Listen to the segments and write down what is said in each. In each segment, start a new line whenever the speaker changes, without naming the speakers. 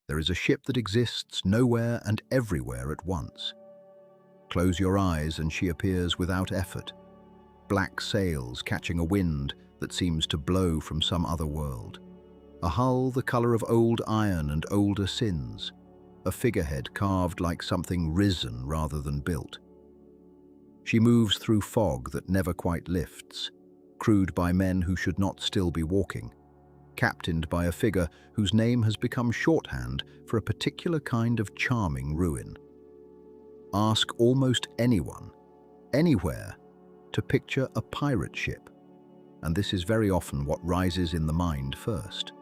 There is a ship that exists nowhere and everywhere at once. Close your eyes and she appears without effort. Black sails catching a wind that seems to blow from some other world. A hull the color of old iron and older sins. A figurehead carved like something risen rather than built. She moves through fog that never quite lifts, crewed by men who should not still be walking, captained by a figure whose name has become shorthand for a particular kind of charming ruin. Ask almost anyone, anywhere, to picture a pirate ship, and this is very often what rises in the mind first.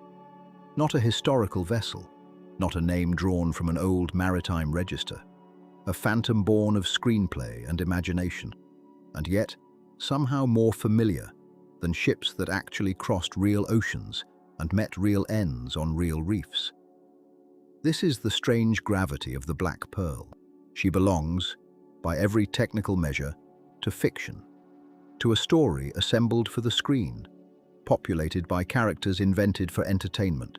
Not a historical vessel, not a name drawn from an old maritime register, a phantom born of screenplay and imagination, and yet somehow more familiar than ships that actually crossed real oceans and met real ends on real reefs. This is the strange gravity of the Black Pearl. She belongs, by every technical measure, to fiction, to a story assembled for the screen, populated by characters invented for entertainment,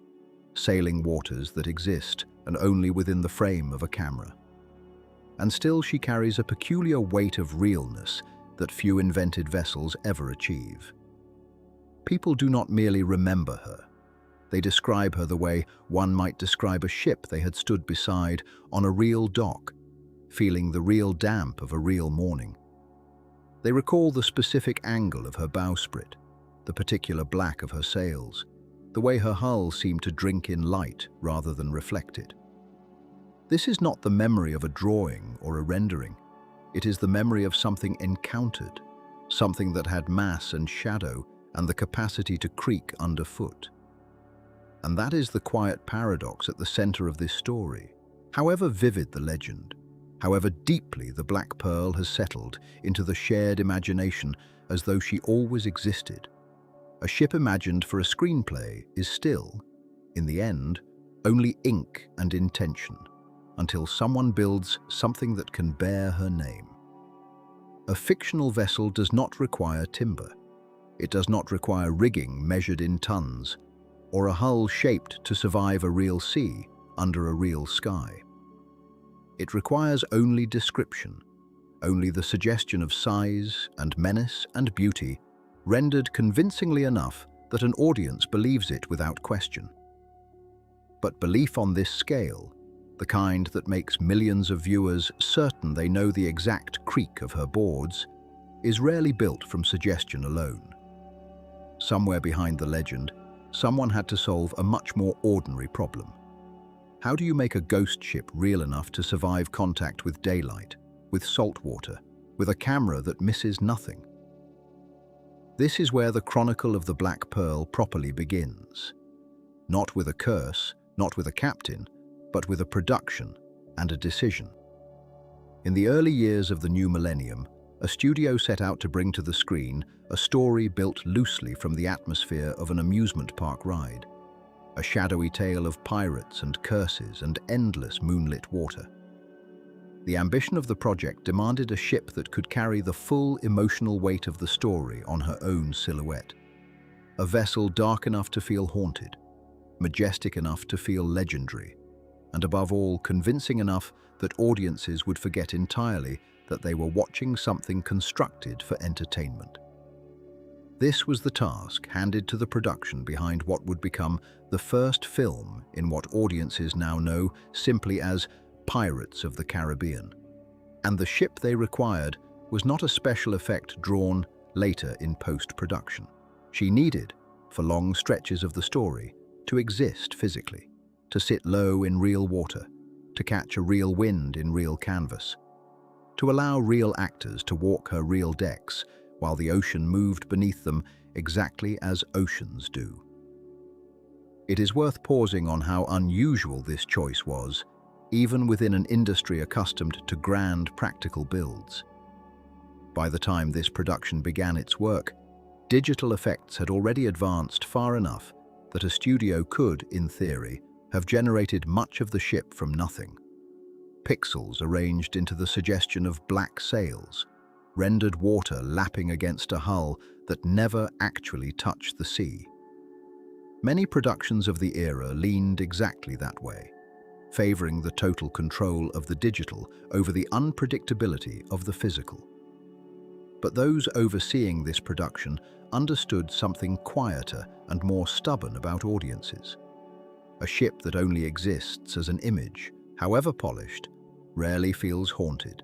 sailing waters that exist and only within the frame of a camera. And still she carries a peculiar weight of realness that few invented vessels ever achieve. People do not merely remember her. They describe her the way one might describe a ship they had stood beside on a real dock, feeling the real damp of a real morning. They recall the specific angle of her bowsprit, the particular black of her sails, the way her hull seemed to drink in light rather than reflect it. This is not the memory of a drawing or a rendering. It is the memory of something encountered, something that had mass and shadow and the capacity to creak underfoot. And that is the quiet paradox at the center of this story. However vivid the legend, however deeply the Black Pearl has settled into the shared imagination as though she always existed, a ship imagined for a screenplay is still, in the end, only ink and intention, until someone builds something that can bear her name. A fictional vessel does not require timber. It does not require rigging measured in tons, or a hull shaped to survive a real sea under a real sky. It requires only description, only the suggestion of size and menace and beauty, rendered convincingly enough that an audience believes it without question. But belief on this scale, the kind that makes millions of viewers certain they know the exact creak of her boards, is rarely built from suggestion alone. Somewhere behind the legend, someone had to solve a much more ordinary problem. How do you make a ghost ship real enough to survive contact with daylight, with salt water, with a camera that misses nothing? This is where the chronicle of the Black Pearl properly begins. Not with a curse, not with a captain, but with a production and a decision. In the early years of the new millennium, a studio set out to bring to the screen a story built loosely from the atmosphere of an amusement park ride, a shadowy tale of pirates and curses and endless moonlit water. The ambition of the project demanded a ship that could carry the full emotional weight of the story on her own silhouette. A vessel dark enough to feel haunted, majestic enough to feel legendary, and above all, convincing enough that audiences would forget entirely that they were watching something constructed for entertainment. This was the task handed to the production behind what would become the first film in what audiences now know simply as Pirates of the Caribbean. And the ship they required was not a special effect drawn later in post-production. She needed, for long stretches of the story, to exist physically, to sit low in real water, to catch a real wind in real canvas, to allow real actors to walk her real decks while the ocean moved beneath them exactly as oceans do. It is worth pausing on how unusual this choice was, even within an industry accustomed to grand practical builds. By the time this production began its work, digital effects had already advanced far enough that a studio could, in theory, have generated much of the ship from nothing. Pixels arranged into the suggestion of black sails, rendered water lapping against a hull that never actually touched the sea. Many productions of the era leaned exactly that way, favoring the total control of the digital over the unpredictability of the physical. But those overseeing this production understood something quieter and more stubborn about audiences. A ship that only exists as an image, however polished, rarely feels haunted.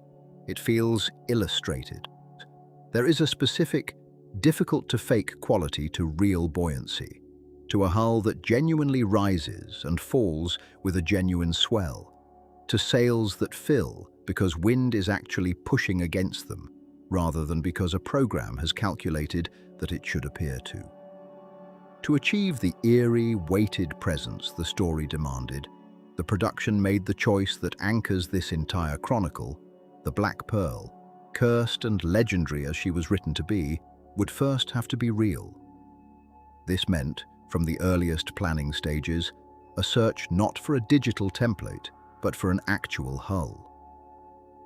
It feels illustrated. There is a specific, difficult-to-fake quality to real buoyancy, to a hull that genuinely rises and falls with a genuine swell, to sails that fill because wind is actually pushing against them, rather than because a program has calculated that it should appear to. To achieve the eerie, weighted presence the story demanded, the production made the choice that anchors this entire chronicle. The Black Pearl, cursed and legendary as she was written to be, would first have to be real. This meant, from the earliest planning stages, a search not for a digital template, but for an actual hull.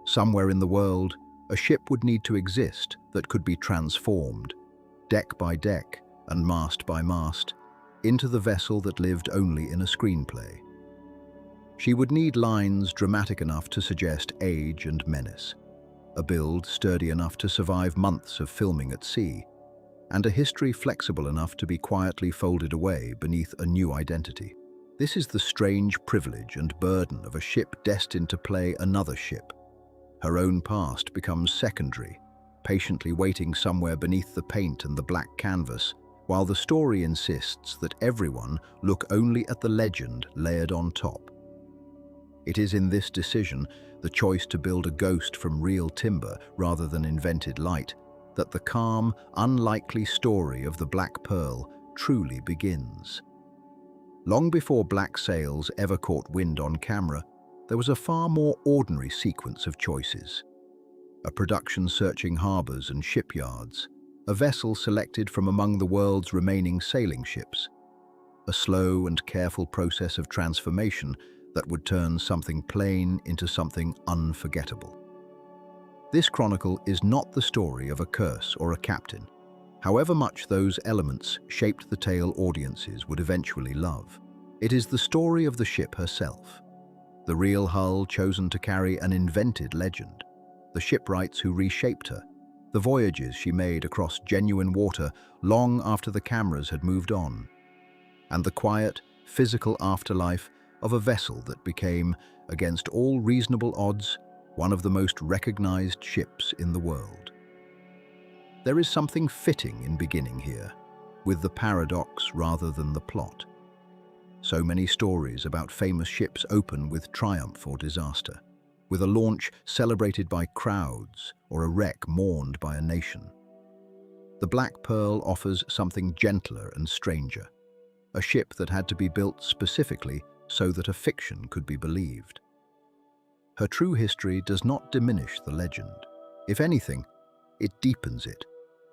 Somewhere in the world, a ship would need to exist that could be transformed, deck by deck and mast by mast, into the vessel that lived only in a screenplay. She would need lines dramatic enough to suggest age and menace, a build sturdy enough to survive months of filming at sea, and a history flexible enough to be quietly folded away beneath a new identity. This is the strange privilege and burden of a ship destined to play another ship. Her own past becomes secondary, patiently waiting somewhere beneath the paint and the black canvas, while the story insists that everyone look only at the legend layered on top. It is in this decision, the choice to build a ghost from real timber rather than invented light, that the calm, unlikely story of the Black Pearl truly begins. Long before black sails ever caught wind on camera, there was a far more ordinary sequence of choices. A production searching harbors and shipyards, a vessel selected from among the world's remaining sailing ships, a slow and careful process of transformation that would turn something plain into something unforgettable. This chronicle is not the story of a curse or a captain, however much those elements shaped the tale audiences would eventually love. It is the story of the ship herself, the real hull chosen to carry an invented legend, the shipwrights who reshaped her, the voyages she made across genuine water long after the cameras had moved on, and the quiet, physical afterlife of a vessel that became, against all reasonable odds, one of the most recognized ships in the world. There is something fitting in beginning here, with the paradox rather than the plot. So many stories about famous ships open with triumph or disaster, with a launch celebrated by crowds or a wreck mourned by a nation. The Black Pearl offers something gentler and stranger, a ship that had to be built specifically so that a fiction could be believed. Her true history does not diminish the legend. If anything, it deepens it,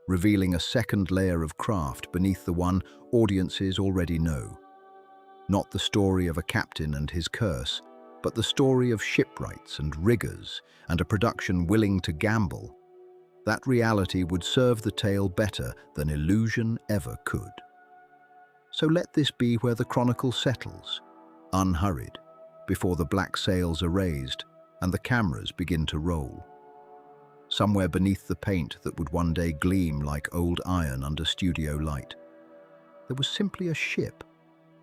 revealing a second layer of craft beneath the one audiences already know. Not the story of a captain and his curse, but the story of shipwrights and riggers and a production willing to gamble. That reality would serve the tale better than illusion ever could. So let this be where the chronicle settles, unhurried, before the black sails are raised and the cameras begin to roll. Somewhere beneath the paint that would one day gleam like old iron under studio light, there was simply a ship,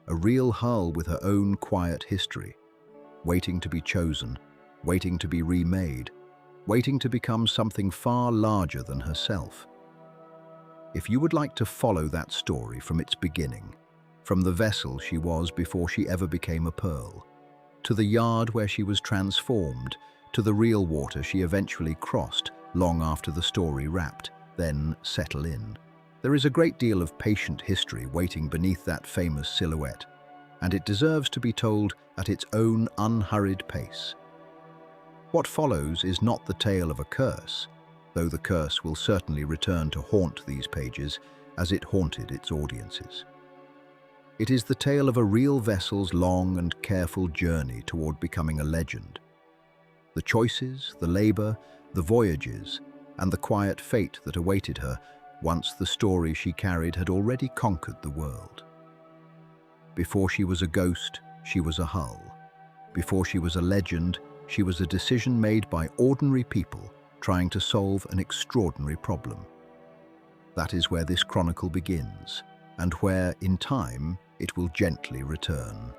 a real hull with her own quiet history, waiting to be chosen, waiting to be remade, waiting to become something far larger than herself. If you would like to follow that story from its beginning, from the vessel she was before she ever became a pearl, to the yard where she was transformed, to the real water she eventually crossed long after the story wrapped, then settle in. There is a great deal of patient history waiting beneath that famous silhouette, and it deserves to be told at its own unhurried pace. What follows is not the tale of a curse, though the curse will certainly return to haunt these pages as it haunted its audiences. It is the tale of a real vessel's long and careful journey toward becoming a legend. The choices, the labor, the voyages, and the quiet fate that awaited her once the story she carried had already conquered the world. Before she was a ghost, she was a hull. Before she was a legend, she was a decision made by ordinary people trying to solve an extraordinary problem. That is where this chronicle begins, and where, in time, it will gently return.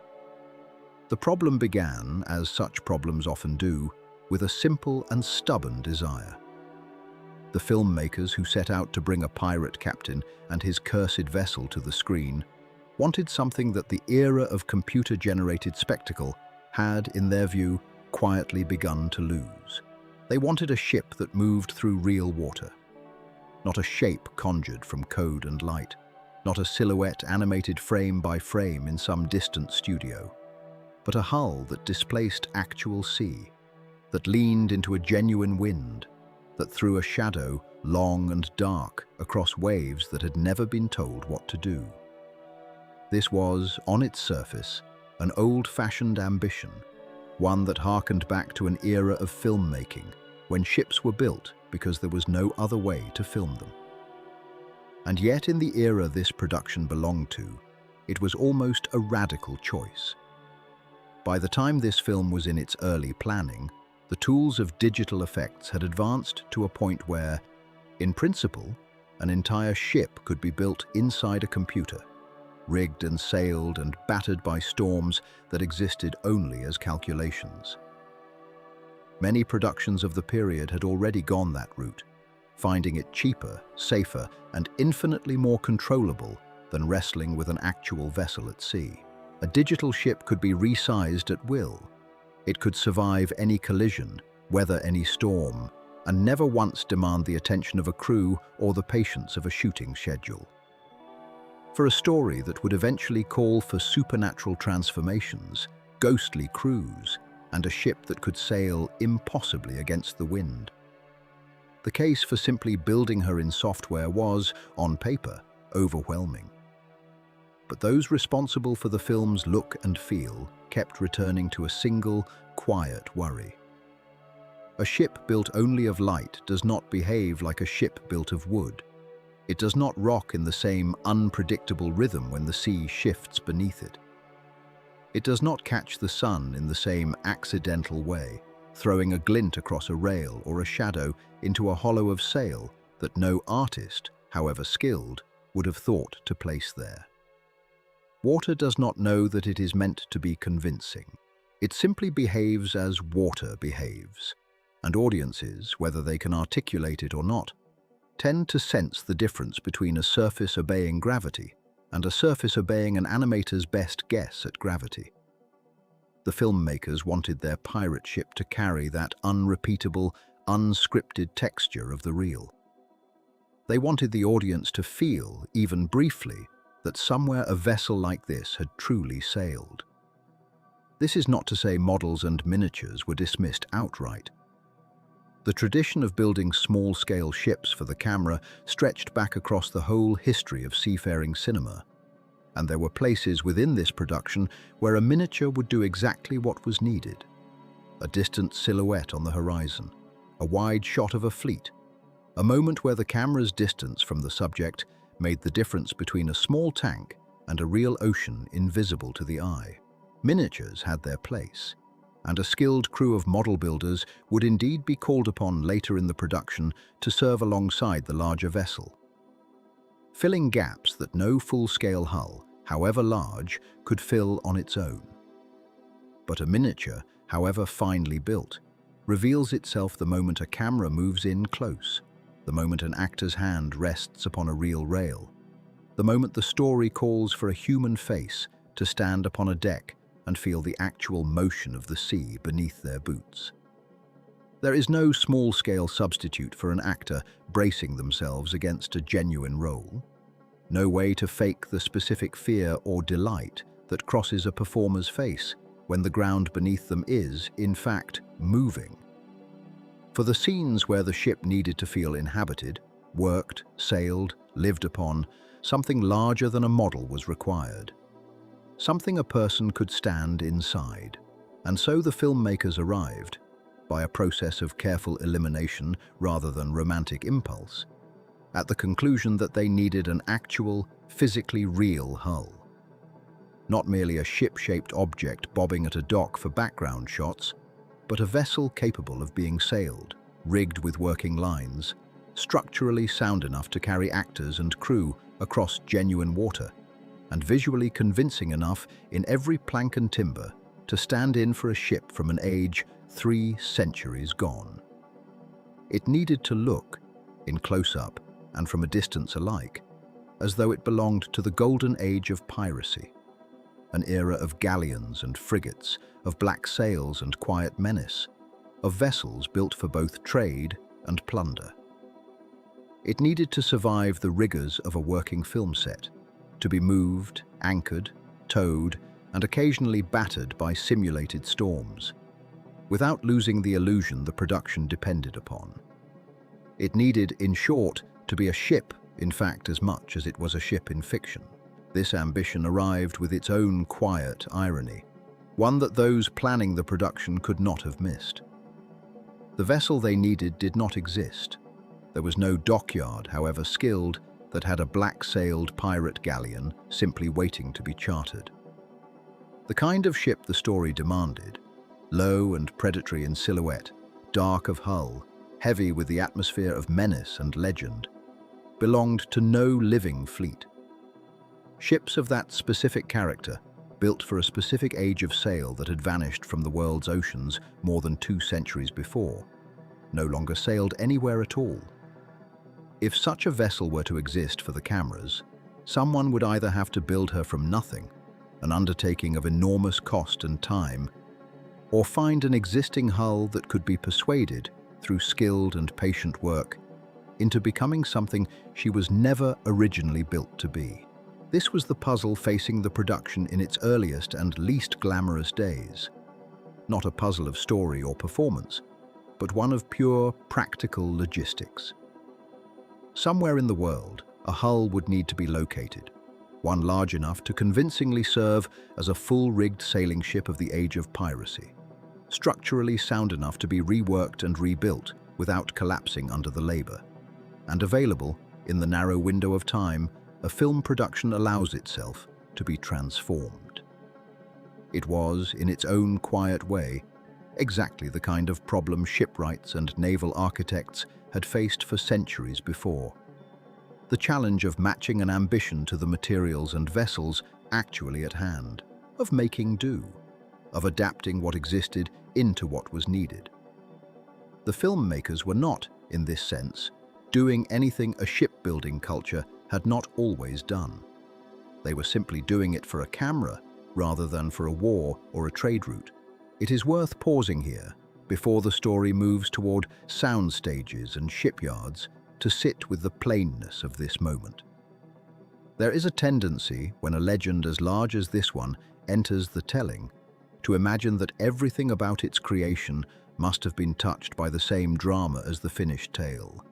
The problem began, as such problems often do, with a simple and stubborn desire. The filmmakers who set out to bring a pirate captain and his cursed vessel to the screen wanted something that the era of computer-generated spectacle had, in their view, quietly begun to lose. They wanted a ship that moved through real water. Not a shape conjured from code and light, not a silhouette animated frame by frame in some distant studio, but a hull that displaced actual sea, that leaned into a genuine wind, that threw a shadow, long and dark, across waves that had never been told what to do. This was, on its surface, an old-fashioned ambition, one that harkened back to an era of filmmaking, when ships were built because there was no other way to film them. And yet in the era this production belonged to, it was almost a radical choice. By the time this film was in its early planning, the tools of digital effects had advanced to a point where, in principle, an entire ship could be built inside a computer, rigged and sailed and battered by storms that existed only as calculations. Many productions of the period had already gone that route, finding it cheaper, safer, and infinitely more controllable than wrestling with an actual vessel at sea. A digital ship could be resized at will. It could survive any collision, weather any storm, and never once demand the attention of a crew or the patience of a shooting schedule. For a story that would eventually call for supernatural transformations, ghostly crews, and a ship that could sail impossibly against the wind. The case for simply building her in software was, on paper, overwhelming. But those responsible for the film's look and feel kept returning to a single, quiet worry. A ship built only of light does not behave like a ship built of wood. It does not rock in the same unpredictable rhythm when the sea shifts beneath it. It does not catch the sun in the same accidental way, throwing a glint across a rail or a shadow into a hollow of sail that no artist, however skilled, would have thought to place there. Water does not know that it is meant to be convincing. It simply behaves as water behaves, and audiences, whether they can articulate it or not, tend to sense the difference between a surface obeying gravity and a surface obeying an animator's best guess at gravity. The filmmakers wanted their pirate ship to carry that unrepeatable, unscripted texture of the real. They wanted the audience to feel, even briefly, that somewhere a vessel like this had truly sailed. This is not to say models and miniatures were dismissed outright. The tradition of building small-scale ships for the camera stretched back across the whole history of seafaring cinema, and there were places within this production where a miniature would do exactly what was needed. A distant silhouette on the horizon, a wide shot of a fleet, a moment where the camera's distance from the subject made the difference between a small tank and a real ocean invisible to the eye. Miniatures had their place, and a skilled crew of model builders would indeed be called upon later in the production to serve alongside the larger vessel, filling gaps that no full-scale hull, however large, could fill on its own. But a miniature, however finely built, reveals itself the moment a camera moves in close, the moment an actor's hand rests upon a real rail, the moment the story calls for a human face to stand upon a deck and feel the actual motion of the sea beneath their boots. There is no small-scale substitute for an actor bracing themselves against a genuine role, no way to fake the specific fear or delight that crosses a performer's face when the ground beneath them is, in fact, moving. For the scenes where the ship needed to feel inhabited, worked, sailed, lived upon, something larger than a model was required. Something a person could stand inside. And so the filmmakers arrived, by a process of careful elimination rather than romantic impulse, at the conclusion that they needed an actual, physically real hull. not merely a ship-shaped object bobbing at a dock for background shots, but a vessel capable of being sailed, rigged with working lines, structurally sound enough to carry actors and crew across genuine water, and visually convincing enough in every plank and timber to stand in for a ship from an age 3 centuries gone. It needed to look, in close-up and from a distance alike, as though it belonged to the golden age of piracy, an era of galleons and frigates, of black sails and quiet menace, of vessels built for both trade and plunder. It needed to survive the rigors of a working film set, to be moved, anchored, towed, and occasionally battered by simulated storms, without losing the illusion the production depended upon. It needed, in short, to be a ship, in fact, as much as it was a ship in fiction. This ambition arrived with its own quiet irony, one that those planning the production could not have missed. The vessel they needed did not exist. There was no dockyard, however skilled, that had a black-sailed pirate galleon simply waiting to be chartered. The kind of ship the story demanded, low and predatory in silhouette, dark of hull, heavy with the atmosphere of menace and legend, belonged to no living fleet. Ships of that specific character, built for a specific age of sail that had vanished from the world's oceans more than 2 centuries before, no longer sailed anywhere at all. If such a vessel were to exist for the cameras, someone would either have to build her from nothing, an undertaking of enormous cost and time, or find an existing hull that could be persuaded, through skilled and patient work, into becoming something she was never originally built to be. This was the puzzle facing the production in its earliest and least glamorous days. Not a puzzle of story or performance, but one of pure, practical logistics. Somewhere in the world, a hull would need to be located, one large enough to convincingly serve as a full-rigged sailing ship of the age of piracy, structurally sound enough to be reworked and rebuilt without collapsing under the labor, and available, in the narrow window of time, a film production allows itself to be transformed. It was, in its own quiet way, exactly the kind of problem shipwrights and naval architects had faced for centuries before. The challenge of matching an ambition to the materials and vessels actually at hand, of making do, of adapting what existed into what was needed. The filmmakers were not, in this sense, doing anything a shipbuilding culture had not always done. They were simply doing it for a camera rather than for a war or a trade route. It is worth pausing here, before the story moves toward sound stages and shipyards, to sit with the plainness of this moment. There is a tendency, when a legend as large as this one enters the telling, to imagine that everything about its creation must have been touched by the same drama as the finished tale.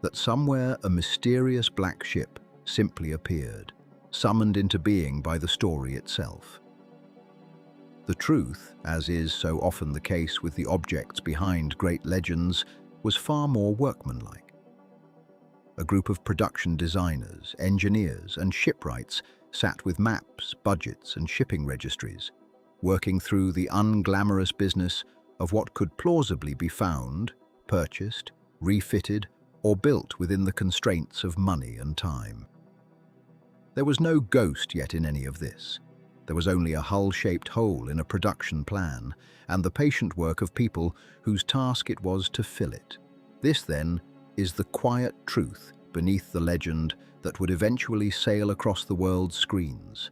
That somewhere a mysterious black ship simply appeared, summoned into being by the story itself. The truth, as is so often the case with the objects behind great legends, was far more workmanlike. A group of production designers, engineers, and shipwrights sat with maps, budgets, and shipping registries, working through the unglamorous business of what could plausibly be found, purchased, refitted, or built within the constraints of money and time. There was no ghost yet in any of this. There was only a hull-shaped hole in a production plan, and the patient work of people whose task it was to fill it. This, then, is the quiet truth beneath the legend that would eventually sail across the world's screens.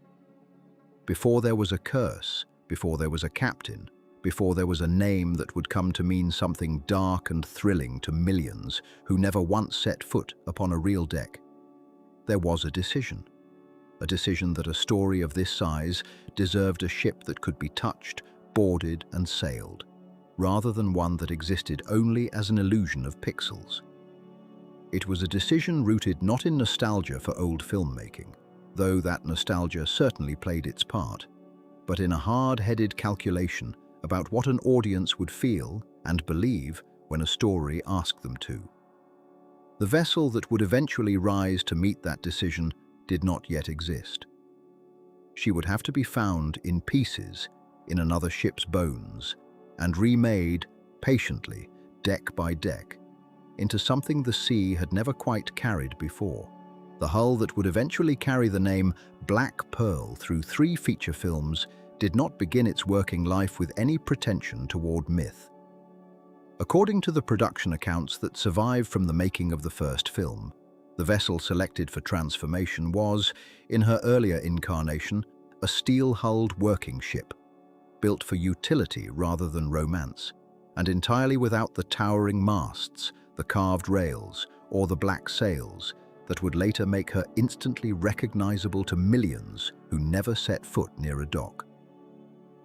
Before there was a curse, before there was a captain, before there was a name that would come to mean something dark and thrilling to millions who never once set foot upon a real deck, there was a decision that a story of this size deserved a ship that could be touched, boarded, and sailed, rather than one that existed only as an illusion of pixels. It was a decision rooted not in nostalgia for old filmmaking, though that nostalgia certainly played its part, but in a hard-headed calculation about what an audience would feel and believe when a story asked them to. The vessel that would eventually rise to meet that decision did not yet exist. she would have to be found in pieces in another ship's bones and remade patiently, deck by deck, into something the sea had never quite carried before. The hull that would eventually carry the name Black Pearl through 3 feature films did not begin its working life with any pretension toward myth. According to the production accounts that survive from the making of the first film, the vessel selected for transformation was, in her earlier incarnation, a steel-hulled working ship, built for utility rather than romance, and entirely without the towering masts, the carved rails, or the black sails that would later make her instantly recognizable to millions who never set foot near a dock.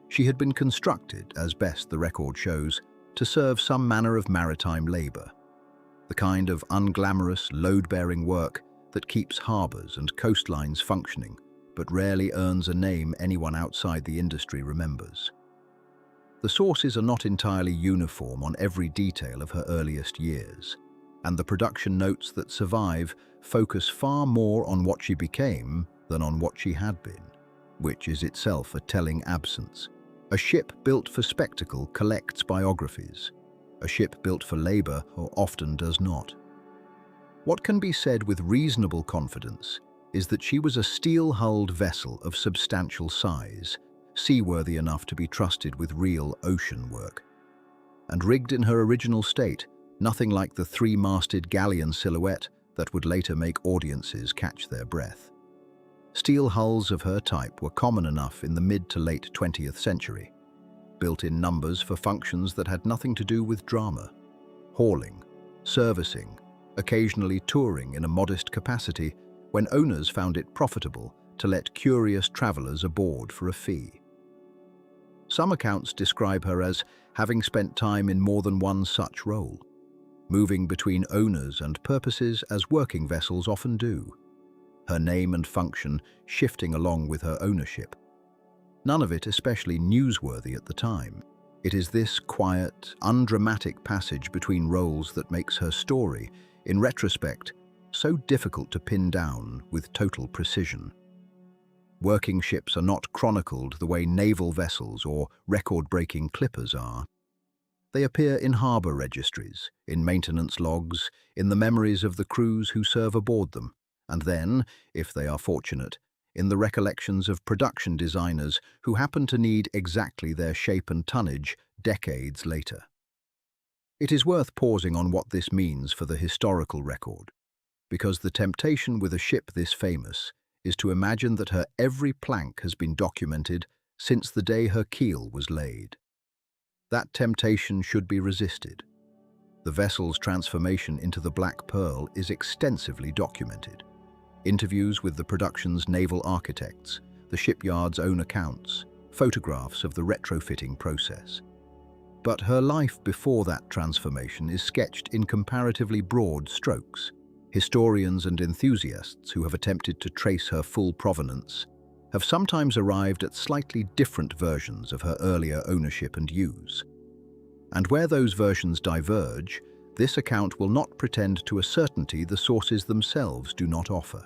She had been constructed, as best the record shows, to serve some manner of maritime labor, the kind of unglamorous, load-bearing work that keeps harbors and coastlines functioning, but rarely earns a name anyone outside the industry remembers. The sources are not entirely uniform on every detail of her earliest years, and the production notes that survive focus far more on what she became than on what she had been, which is itself a telling absence. A ship built for spectacle collects biographies. A ship built for labor often does not. What can be said with reasonable confidence is that she was a steel-hulled vessel of substantial size, seaworthy enough to be trusted with real ocean work. And rigged in her original state, nothing like the 3-masted galleon silhouette that would later make audiences catch their breath. Steel hulls of her type were common enough in the mid to late 20th century, built in numbers for functions that had nothing to do with drama: hauling, servicing, occasionally touring in a modest capacity when owners found it profitable to let curious travelers aboard for a fee. Some accounts describe her as having spent time in more than one such role, moving between owners and purposes as working vessels often do, her name and function shifting along with her ownership. None of it especially newsworthy at the time. It is this quiet, undramatic passage between roles that makes her story, in retrospect, so difficult to pin down with total precision. Working ships are not chronicled the way naval vessels or record-breaking clippers are. They appear in harbor registries, in maintenance logs, in the memories of the crews who serve aboard them, and then, if they are fortunate, in the recollections of production designers who happen to need exactly their shape and tonnage decades later. It is worth pausing on what this means for the historical record, because the temptation with a ship this famous is to imagine that her every plank has been documented since the day her keel was laid. That temptation should be resisted. The vessel's transformation into the Black Pearl is extensively documented. Interviews with the production's naval architects, the shipyard's own accounts, photographs of the retrofitting process. But her life before that transformation is sketched in comparatively broad strokes. Historians and enthusiasts who have attempted to trace her full provenance have sometimes arrived at slightly different versions of her earlier ownership and use. And where those versions diverge, this account will not pretend to a certainty the sources themselves do not offer.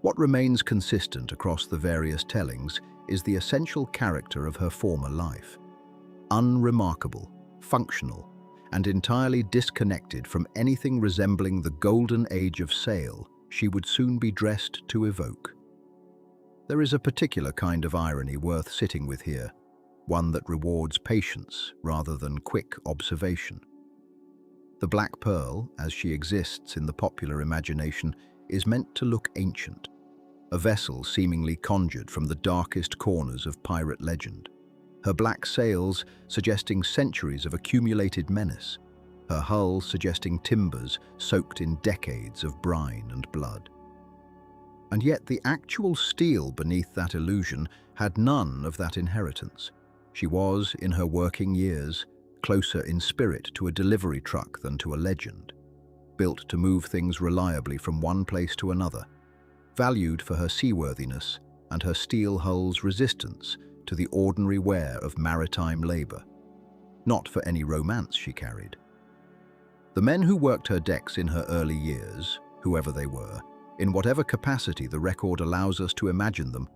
What remains consistent across the various tellings is the essential character of her former life. Unremarkable, functional, and entirely disconnected from anything resembling the golden age of sail she would soon be dressed to evoke. There is a particular kind of irony worth sitting with here, one that rewards patience rather than quick observation. The Black Pearl, as she exists in the popular imagination, is meant to look ancient, a vessel seemingly conjured from the darkest corners of pirate legend. Her black sails suggesting centuries of accumulated menace, her hull suggesting timbers soaked in decades of brine and blood. And yet the actual steel beneath that illusion had none of that inheritance. She was, in her working years, closer in spirit to a delivery truck than to a legend, built to move things reliably from one place to another, valued for her seaworthiness and her steel hull's resistance to the ordinary wear of maritime labor, not for any romance she carried. The men who worked her decks in her early years, whoever they were, in whatever capacity the record allows us to imagine them,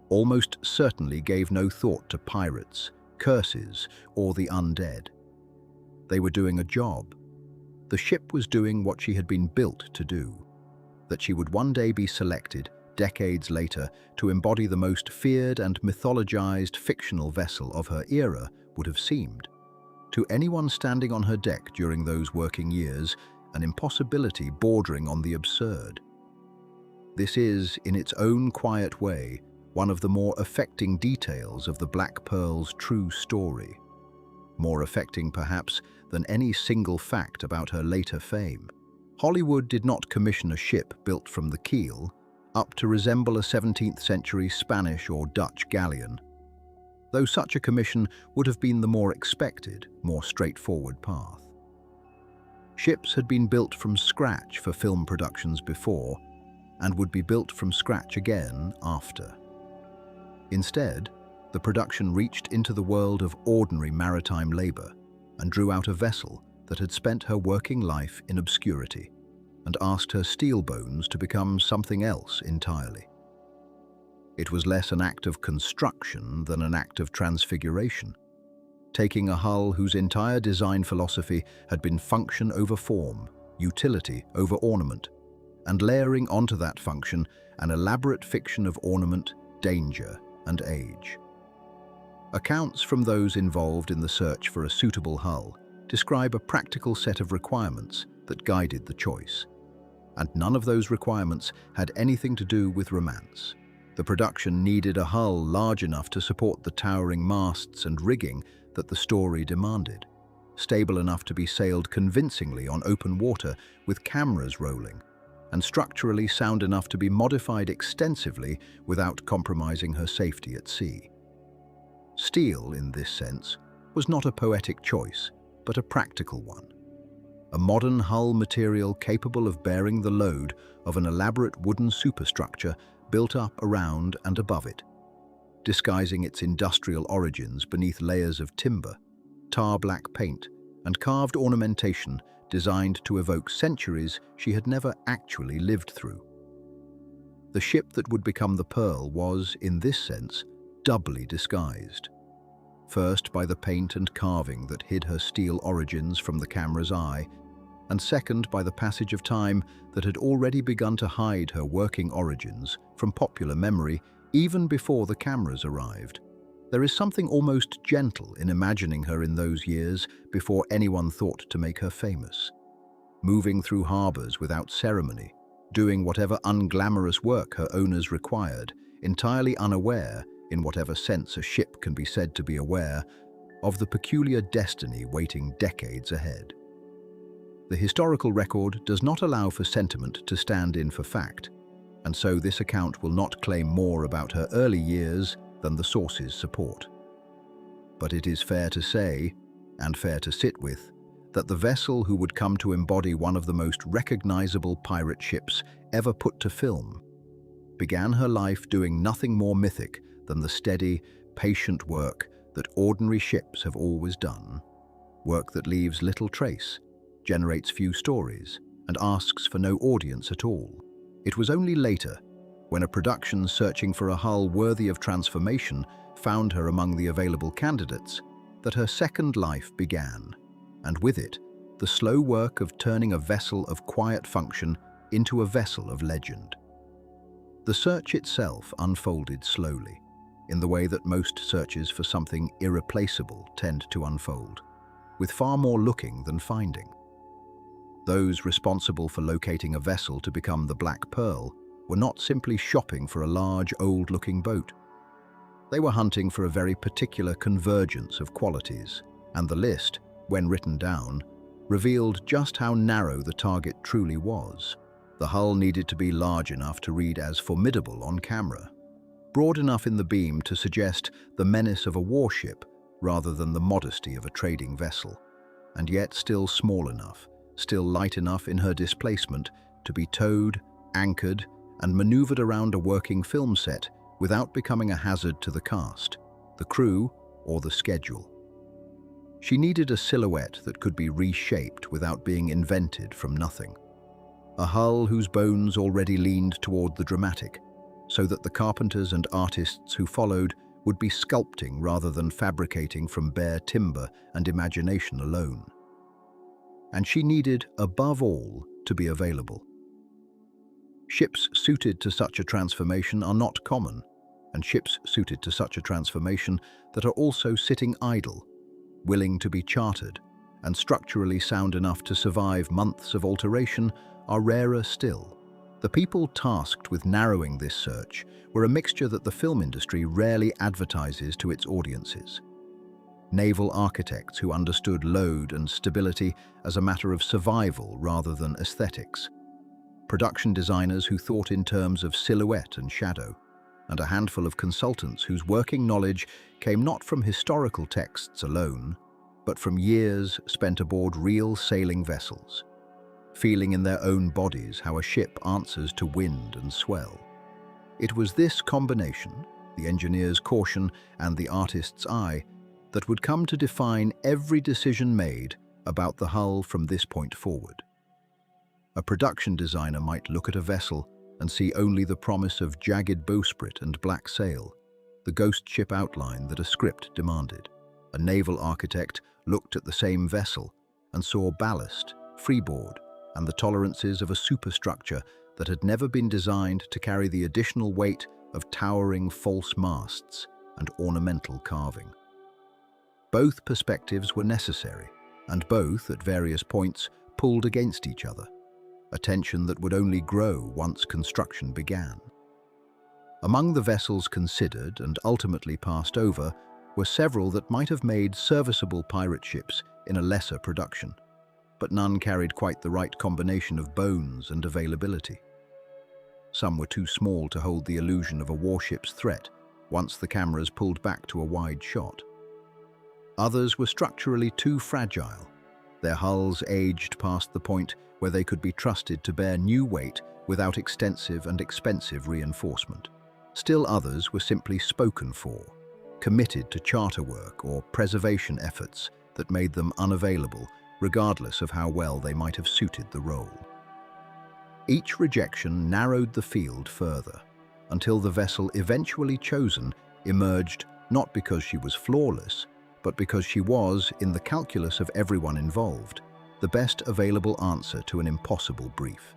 almost certainly gave no thought to pirates, curses, or the undead. They were doing a job. The ship was doing what she had been built to do. That she would one day be selected, decades later, to embody the most feared and mythologized fictional vessel of her era would have seemed, to anyone standing on her deck during those working years, an impossibility bordering on the absurd. This is, in its own quiet way, one of the more affecting details of the Black Pearl's true story. More affecting, perhaps, than any single fact about her later fame. Hollywood did not commission a ship built from the keel up to resemble a 17th century Spanish or Dutch galleon, though such a commission would have been the more expected, more straightforward path. Ships had been built from scratch for film productions before, and would be built from scratch again after. Instead, the production reached into the world of ordinary maritime labor and drew out a vessel that had spent her working life in obscurity and asked her steel bones to become something else entirely. It was less an act of construction than an act of transfiguration, taking a hull whose entire design philosophy had been function over form, utility over ornament, and layering onto that function an elaborate fiction of ornament, danger, and age. Accounts from those involved in the search for a suitable hull describe a practical set of requirements that guided the choice. And none of those requirements had anything to do with romance. The production needed a hull large enough to support the towering masts and rigging that the story demanded, stable enough to be sailed convincingly on open water with cameras rolling, and structurally sound enough to be modified extensively without compromising her safety at sea. Steel, in this sense, was not a poetic choice, but a practical one. A modern hull material capable of bearing the load of an elaborate wooden superstructure built up around and above it, disguising its industrial origins beneath layers of timber, tar-black paint, and carved ornamentation designed to evoke centuries she had never actually lived through. The ship that would become the Pearl was, in this sense, doubly disguised. First by the paint and carving that hid her steel origins from the camera's eye, and second by the passage of time that had already begun to hide her working origins from popular memory even before the cameras arrived. There is something almost gentle in imagining her in those years before anyone thought to make her famous. Moving through harbors without ceremony, doing whatever unglamorous work her owners required, entirely unaware, in whatever sense a ship can be said to be aware, of the peculiar destiny waiting decades ahead. The historical record does not allow for sentiment to stand in for fact, and so this account will not claim more about her early years than the sources support. But it is fair to say, and fair to sit with, that the vessel who would come to embody one of the most recognizable pirate ships ever put to film began her life doing nothing more mythic than the steady, patient work that ordinary ships have always done, work that leaves little trace, generates few stories, and asks for no audience at all. It was only later, when a production searching for a hull worthy of transformation found her among the available candidates, that her second life began, and with it, the slow work of turning a vessel of quiet function into a vessel of legend. The search itself unfolded slowly, in the way that most searches for something irreplaceable tend to unfold, with far more looking than finding. Those responsible for locating a vessel to become the Black Pearl were not simply shopping for a large, old-looking boat. They were hunting for a very particular convergence of qualities, and the list, when written down, revealed just how narrow the target truly was. The hull needed to be large enough to read as formidable on camera, broad enough in the beam to suggest the menace of a warship rather than the modesty of a trading vessel, and yet still small enough, still light enough in her displacement to be towed, anchored, and maneuvered around a working film set without becoming a hazard to the cast, the crew, or the schedule. She needed a silhouette that could be reshaped without being invented from nothing. A hull whose bones already leaned toward the dramatic, so that the carpenters and artists who followed would be sculpting rather than fabricating from bare timber and imagination alone. And she needed, above all, to be available. Ships suited to such a transformation are not common, and ships suited to such a transformation that are also sitting idle, willing to be chartered, and structurally sound enough to survive months of alteration are rarer still. The people tasked with narrowing this search were a mixture that the film industry rarely advertises to its audiences. Naval architects who understood load and stability as a matter of survival rather than aesthetics. Production designers who thought in terms of silhouette and shadow, and a handful of consultants whose working knowledge came not from historical texts alone, but from years spent aboard real sailing vessels, feeling in their own bodies how a ship answers to wind and swell. It was this combination, the engineer's caution and the artist's eye, that would come to define every decision made about the hull from this point forward. A production designer might look at a vessel and see only the promise of jagged bowsprit and black sail, the ghost ship outline that a script demanded. A naval architect looked at the same vessel and saw ballast, freeboard, and the tolerances of a superstructure that had never been designed to carry the additional weight of towering false masts and ornamental carving. Both perspectives were necessary, and both, at various points, pulled against each other, a tension that would only grow once construction began. Among the vessels considered and ultimately passed over were several that might have made serviceable pirate ships in a lesser production, but none carried quite the right combination of bones and availability. Some were too small to hold the illusion of a warship's threat once the cameras pulled back to a wide shot. Others were structurally too fragile, their hulls aged past the point where they could be trusted to bear new weight without extensive and expensive reinforcement. Still others were simply spoken for, committed to charter work or preservation efforts that made them unavailable, regardless of how well they might have suited the role. Each rejection narrowed the field further, until the vessel eventually chosen emerged not because she was flawless, but because she was, in the calculus of everyone involved, the best available answer to an impossible brief.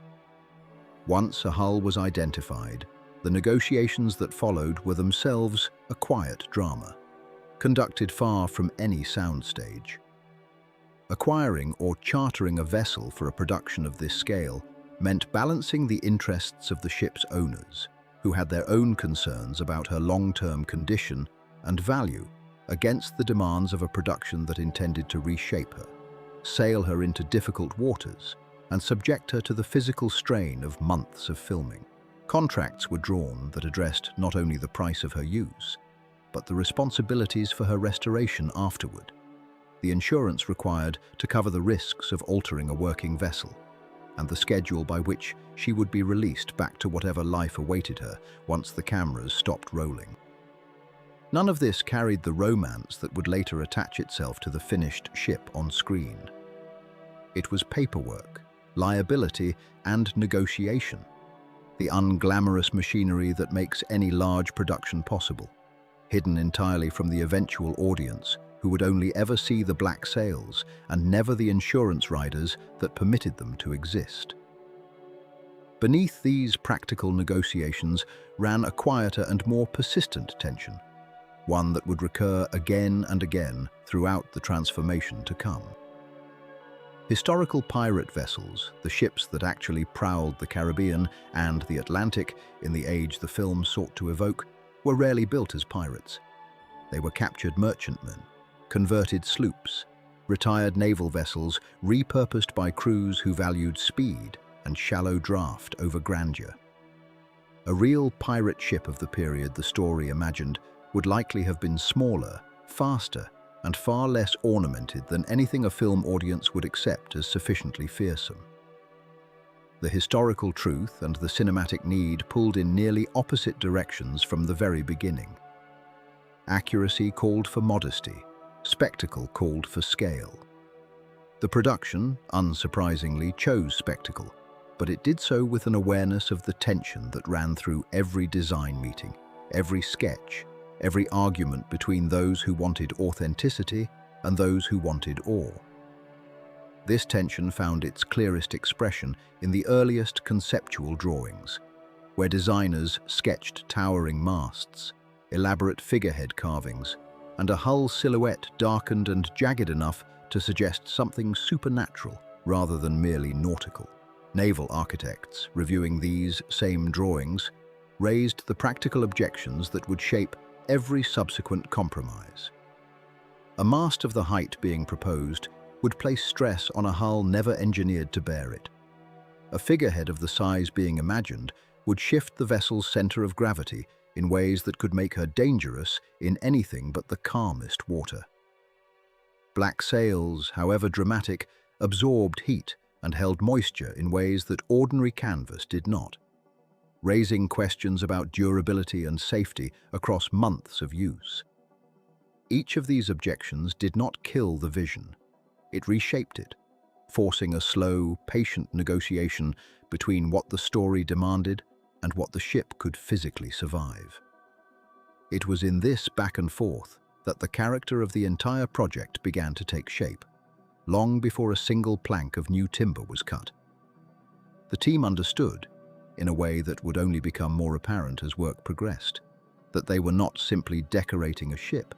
Once a hull was identified, the negotiations that followed were themselves a quiet drama, conducted far from any soundstage. Acquiring or chartering a vessel for a production of this scale meant balancing the interests of the ship's owners, who had their own concerns about her long-term condition and value, against the demands of a production that intended to reshape her, sail her into difficult waters, and subject her to the physical strain of months of filming. Contracts were drawn that addressed not only the price of her use, but the responsibilities for her restoration afterward, the insurance required to cover the risks of altering a working vessel, and the schedule by which she would be released back to whatever life awaited her once the cameras stopped rolling. None of this carried the romance that would later attach itself to the finished ship on screen. It was paperwork, liability, and negotiation, the unglamorous machinery that makes any large production possible, hidden entirely from the eventual audience who would only ever see the black sails and never the insurance riders that permitted them to exist. Beneath these practical negotiations ran a quieter and more persistent tension, one that would recur again and again throughout the transformation to come. Historical pirate vessels, the ships that actually prowled the Caribbean and the Atlantic in the age the film sought to evoke, were rarely built as pirates. They were captured merchantmen, converted sloops, retired naval vessels repurposed by crews who valued speed and shallow draft over grandeur. A real pirate ship of the period the story imagined would likely have been smaller, faster, and far less ornamented than anything a film audience would accept as sufficiently fearsome. The historical truth and the cinematic need pulled in nearly opposite directions from the very beginning. Accuracy called for modesty, spectacle called for scale. The production, unsurprisingly, chose spectacle, but it did so with an awareness of the tension that ran through every design meeting, every sketch, every argument between those who wanted authenticity and those who wanted awe. This tension found its clearest expression in the earliest conceptual drawings, where designers sketched towering masts, elaborate figurehead carvings, and a hull silhouette darkened and jagged enough to suggest something supernatural rather than merely nautical. Naval architects, reviewing these same drawings, raised the practical objections that would shape every subsequent compromise. A mast of the height being proposed would place stress on a hull never engineered to bear it. A figurehead of the size being imagined would shift the vessel's center of gravity in ways that could make her dangerous in anything but the calmest water. Black sails, however dramatic, absorbed heat and held moisture in ways that ordinary canvas did not, raising questions about durability and safety across months of use. Each of these objections did not kill the vision. It reshaped it, forcing a slow, patient negotiation between what the story demanded and what the ship could physically survive. It was in this back and forth that the character of the entire project began to take shape, long before a single plank of new timber was cut. The team understood, in a way that would only become more apparent as work progressed, that they were not simply decorating a ship,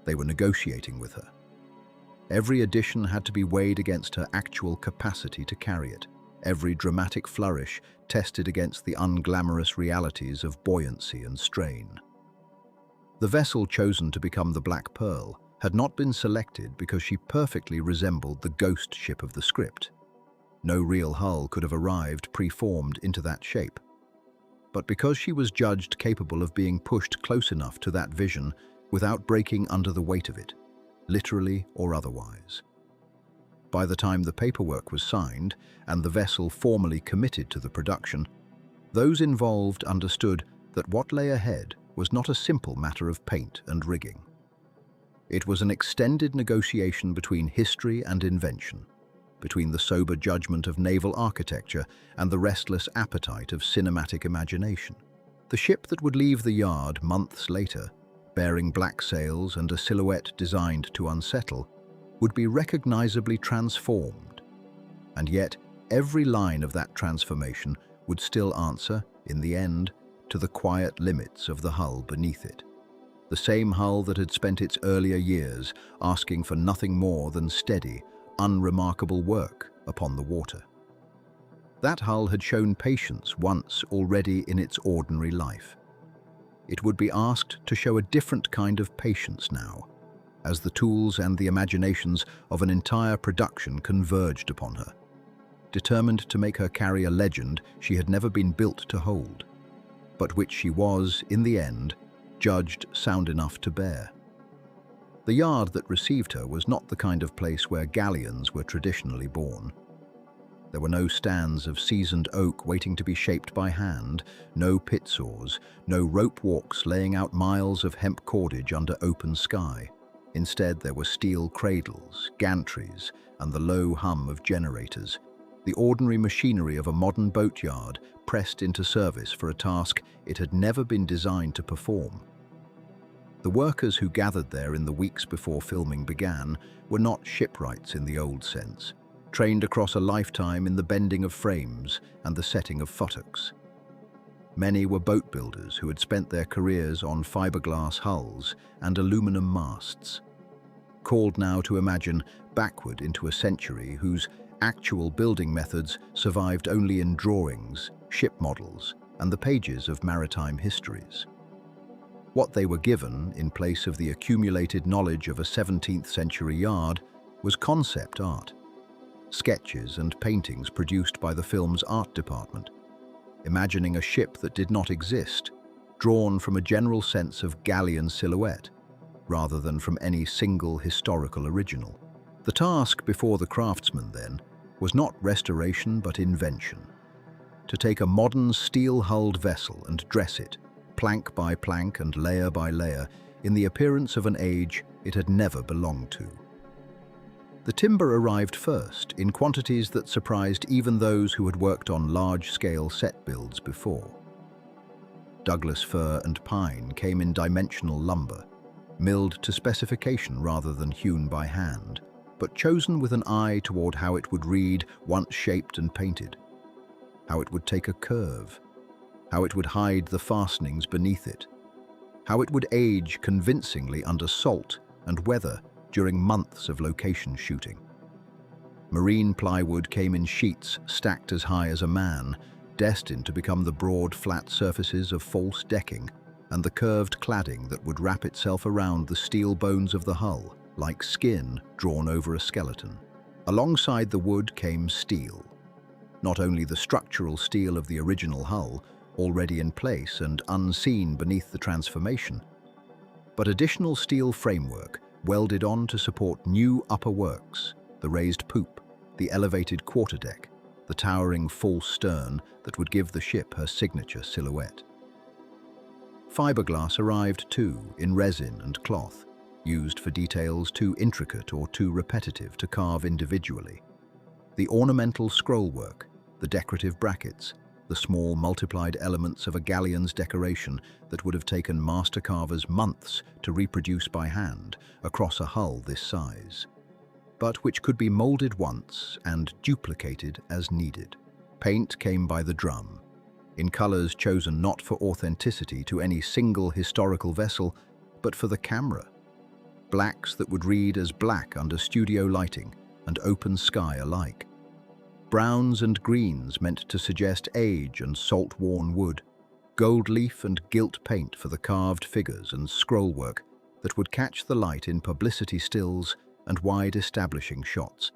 they were negotiating with her. Every addition had to be weighed against her actual capacity to carry it, every dramatic flourish tested against the unglamorous realities of buoyancy and strain. The vessel chosen to become the Black Pearl had not been selected because she perfectly resembled the ghost ship of the script. No real hull could have arrived preformed into that shape, but because she was judged capable of being pushed close enough to that vision without breaking under the weight of it, literally or otherwise. By the time the paperwork was signed and the vessel formally committed to the production, those involved understood that what lay ahead was not a simple matter of paint and rigging. It was an extended negotiation between history and invention, between the sober judgment of naval architecture and the restless appetite of cinematic imagination. The ship that would leave the yard months later, bearing black sails and a silhouette designed to unsettle, would be recognizably transformed. And yet, every line of that transformation would still answer, in the end, to the quiet limits of the hull beneath it. The same hull that had spent its earlier years asking for nothing more than steady, unremarkable work upon the water. That hull had shown patience once already in its ordinary life. It would be asked to show a different kind of patience now, as the tools and the imaginations of an entire production converged upon her, determined to make her carry a legend she had never been built to hold, but which she was, in the end, judged sound enough to bear. The yard that received her was not the kind of place where galleons were traditionally born. There were no stands of seasoned oak waiting to be shaped by hand, no pit saws, no rope walks laying out miles of hemp cordage under open sky. Instead, there were steel cradles, gantries, and the low hum of generators, the ordinary machinery of a modern boatyard pressed into service for a task it had never been designed to perform. The workers who gathered there in the weeks before filming began were not shipwrights in the old sense, trained across a lifetime in the bending of frames and the setting of futtocks. Many were boat builders who had spent their careers on fiberglass hulls and aluminum masts, called now to imagine backward into a century whose actual building methods survived only in drawings, ship models, and the pages of maritime histories. What they were given, in place of the accumulated knowledge of a 17th century yard, was concept art, sketches and paintings produced by the film's art department, imagining a ship that did not exist, drawn from a general sense of galleon silhouette, rather than from any single historical original. The task before the craftsman, then, was not restoration but invention. To take a modern steel-hulled vessel and dress it, plank by plank and layer by layer, in the appearance of an age it had never belonged to. The timber arrived first, in quantities that surprised even those who had worked on large-scale set builds before. Douglas fir and pine came in dimensional lumber, milled to specification rather than hewn by hand, but chosen with an eye toward how it would read once shaped and painted, how it would take a curve, how it would hide the fastenings beneath it, how it would age convincingly under salt and weather during months of location shooting. Marine plywood came in sheets stacked as high as a man, destined to become the broad, flat surfaces of false decking and the curved cladding that would wrap itself around the steel bones of the hull, like skin drawn over a skeleton. Alongside the wood came steel. Not only the structural steel of the original hull, already in place and unseen beneath the transformation, but additional steel framework welded on to support new upper works, the raised poop, the elevated quarterdeck, the towering false stern that would give the ship her signature silhouette. Fiberglass arrived too, in resin and cloth, used for details too intricate or too repetitive to carve individually. The ornamental scrollwork, the decorative brackets, the small multiplied elements of a galleon's decoration that would have taken master carvers months to reproduce by hand across a hull this size, but which could be molded once and duplicated as needed. Paint came by the drum, in colors chosen not for authenticity to any single historical vessel, but for the camera. Blacks that would read as black under studio lighting and open sky alike. Browns and greens meant to suggest age and salt-worn wood. Gold leaf and gilt paint for the carved figures and scrollwork that would catch the light in publicity stills and wide establishing shots.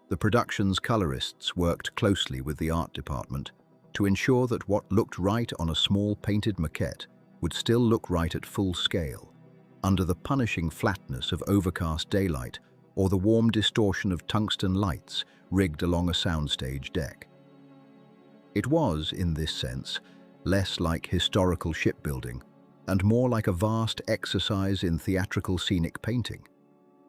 The production's colorists worked closely with the art department to ensure that what looked right on a small painted maquette would still look right at full scale, under the punishing flatness of overcast daylight or the warm distortion of tungsten lights rigged along a soundstage deck. It was, in this sense, less like historical shipbuilding and more like a vast exercise in theatrical scenic painting,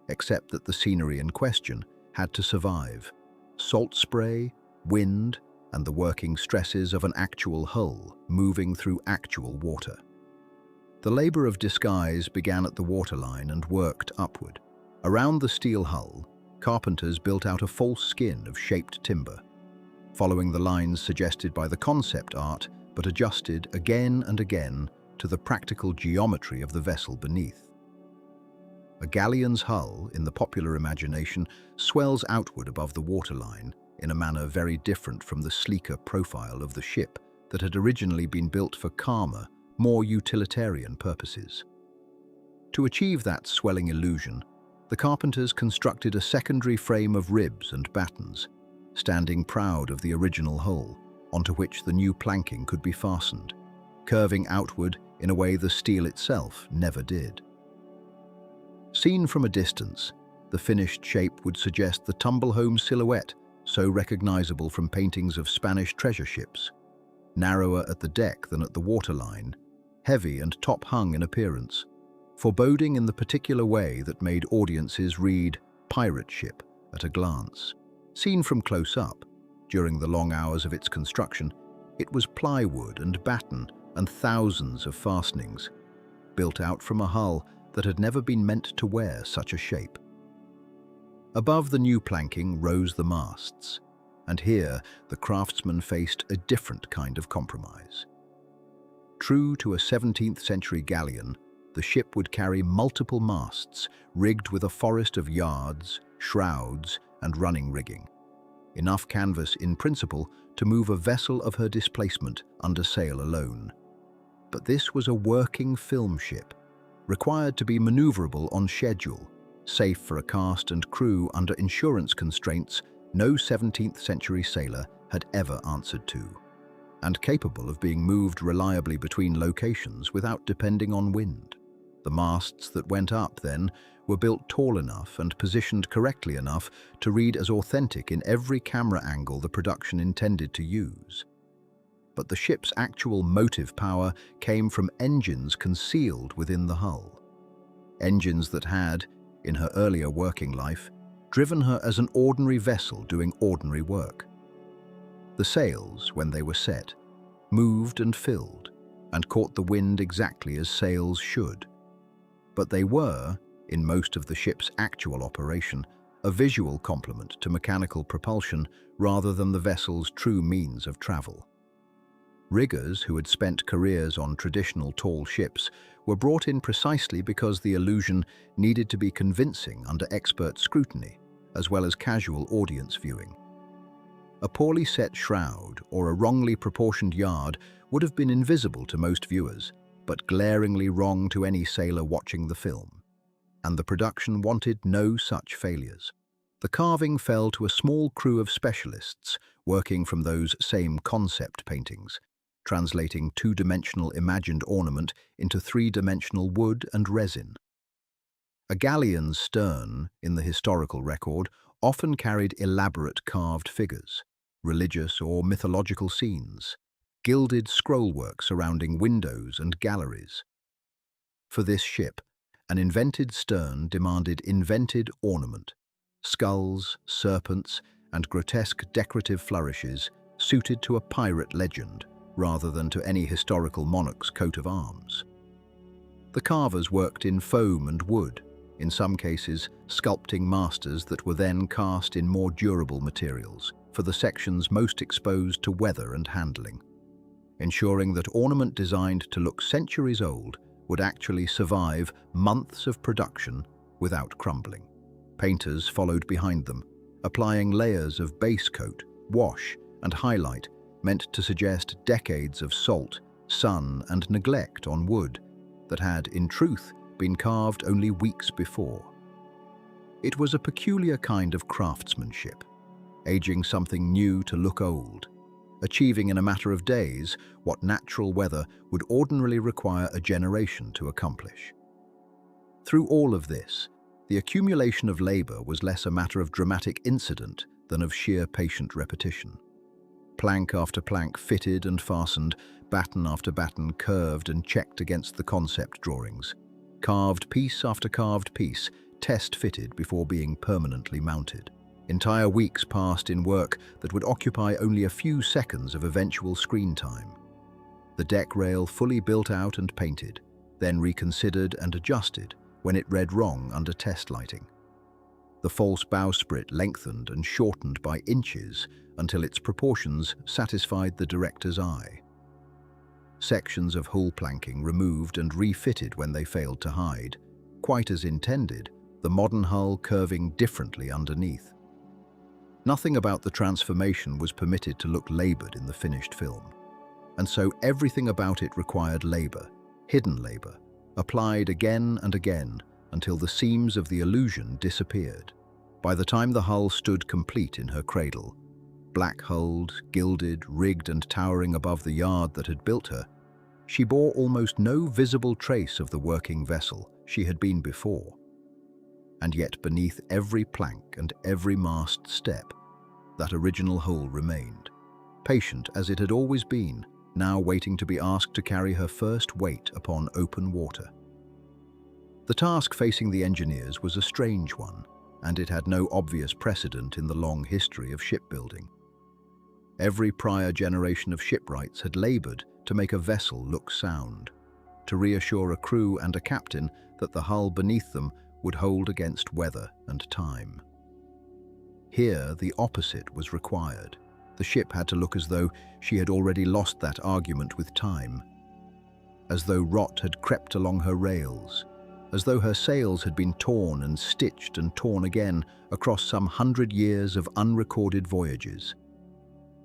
except that the scenery in question had to survive salt spray, wind, and the working stresses of an actual hull moving through actual water. The labor of disguise began at the waterline and worked upward. Around the steel hull, carpenters built out a false skin of shaped timber, following the lines suggested by the concept art, but adjusted again and again to the practical geometry of the vessel beneath. A galleon's hull, in the popular imagination, swells outward above the waterline in a manner very different from the sleeker profile of the ship that had originally been built for calmer, more utilitarian purposes. To achieve that swelling illusion, the carpenters constructed a secondary frame of ribs and battens, standing proud of the original hull, onto which the new planking could be fastened, curving outward in a way the steel itself never did. Seen from a distance, the finished shape would suggest the tumble-home silhouette so recognizable from paintings of Spanish treasure ships, narrower at the deck than at the waterline, heavy and top-hung in appearance, foreboding in the particular way that made audiences read pirate ship at a glance. Seen from close up, during the long hours of its construction, it was plywood and batten and thousands of fastenings, built out from a hull that had never been meant to wear such a shape. Above the new planking rose the masts, and here the craftsmen faced a different kind of compromise. True to a 17th century galleon, the ship would carry multiple masts rigged with a forest of yards, shrouds, and running rigging. Enough canvas in principle to move a vessel of her displacement under sail alone. But this was a working film ship, required to be maneuverable on schedule, safe for a cast and crew under insurance constraints no 17th century sailor had ever answered to, and capable of being moved reliably between locations without depending on wind. The masts that went up, then, were built tall enough and positioned correctly enough to read as authentic in every camera angle the production intended to use. But the ship's actual motive power came from engines concealed within the hull. Engines that had, in her earlier working life, driven her as an ordinary vessel doing ordinary work. The sails, when they were set, moved and filled, and caught the wind exactly as sails should. But they were, in most of the ship's actual operation, a visual complement to mechanical propulsion rather than the vessel's true means of travel. Riggers who had spent careers on traditional tall ships were brought in precisely because the illusion needed to be convincing under expert scrutiny, as well as casual audience viewing. A poorly set shroud or a wrongly proportioned yard would have been invisible to most viewers, but glaringly wrong to any sailor watching the film. And the production wanted no such failures. The carving fell to a small crew of specialists working from those same concept paintings, translating two-dimensional imagined ornament into three-dimensional wood and resin. A galleon's stern, in the historical record, often carried elaborate carved figures, religious or mythological scenes, gilded scrollwork surrounding windows and galleries. For this ship, an invented stern demanded invented ornament, skulls, serpents, and grotesque decorative flourishes suited to a pirate legend rather than to any historical monarch's coat of arms. The carvers worked in foam and wood, in some cases sculpting masters that were then cast in more durable materials for the sections most exposed to weather and handling, ensuring that ornament designed to look centuries old would actually survive months of production without crumbling. Painters followed behind them, applying layers of base coat, wash, and highlight meant to suggest decades of salt, sun, and neglect on wood that had, in truth, been carved only weeks before. It was a peculiar kind of craftsmanship, aging something new to look old, achieving in a matter of days what natural weather would ordinarily require a generation to accomplish. Through all of this, the accumulation of labor was less a matter of dramatic incident than of sheer patient repetition. Plank after plank fitted and fastened, batten after batten curved and checked against the concept drawings. Carved piece after carved piece, test-fitted before being permanently mounted. Entire weeks passed in work that would occupy only a few seconds of eventual screen time. The deck rail fully built out and painted, then reconsidered and adjusted when it read wrong under test lighting. The false bowsprit lengthened and shortened by inches until its proportions satisfied the director's eye. Sections of hull planking removed and refitted when they failed to hide, quite as intended, the modern hull curving differently underneath. Nothing about the transformation was permitted to look labored in the finished film, and so everything about it required labor, hidden labor, applied again and again until the seams of the illusion disappeared. By the time the hull stood complete in her cradle, black-hulled, gilded, rigged and towering above the yard that had built her, she bore almost no visible trace of the working vessel she had been before. And yet beneath every plank and every mast step, that original hull remained, patient as it had always been, now waiting to be asked to carry her first weight upon open water. The task facing the engineers was a strange one, and it had no obvious precedent in the long history of shipbuilding. Every prior generation of shipwrights had labored to make a vessel look sound, to reassure a crew and a captain that the hull beneath them would hold against weather and time. Here, the opposite was required. The ship had to look as though she had already lost that argument with time, as though rot had crept along her rails, as though her sails had been torn and stitched and torn again across some 100 years of unrecorded voyages,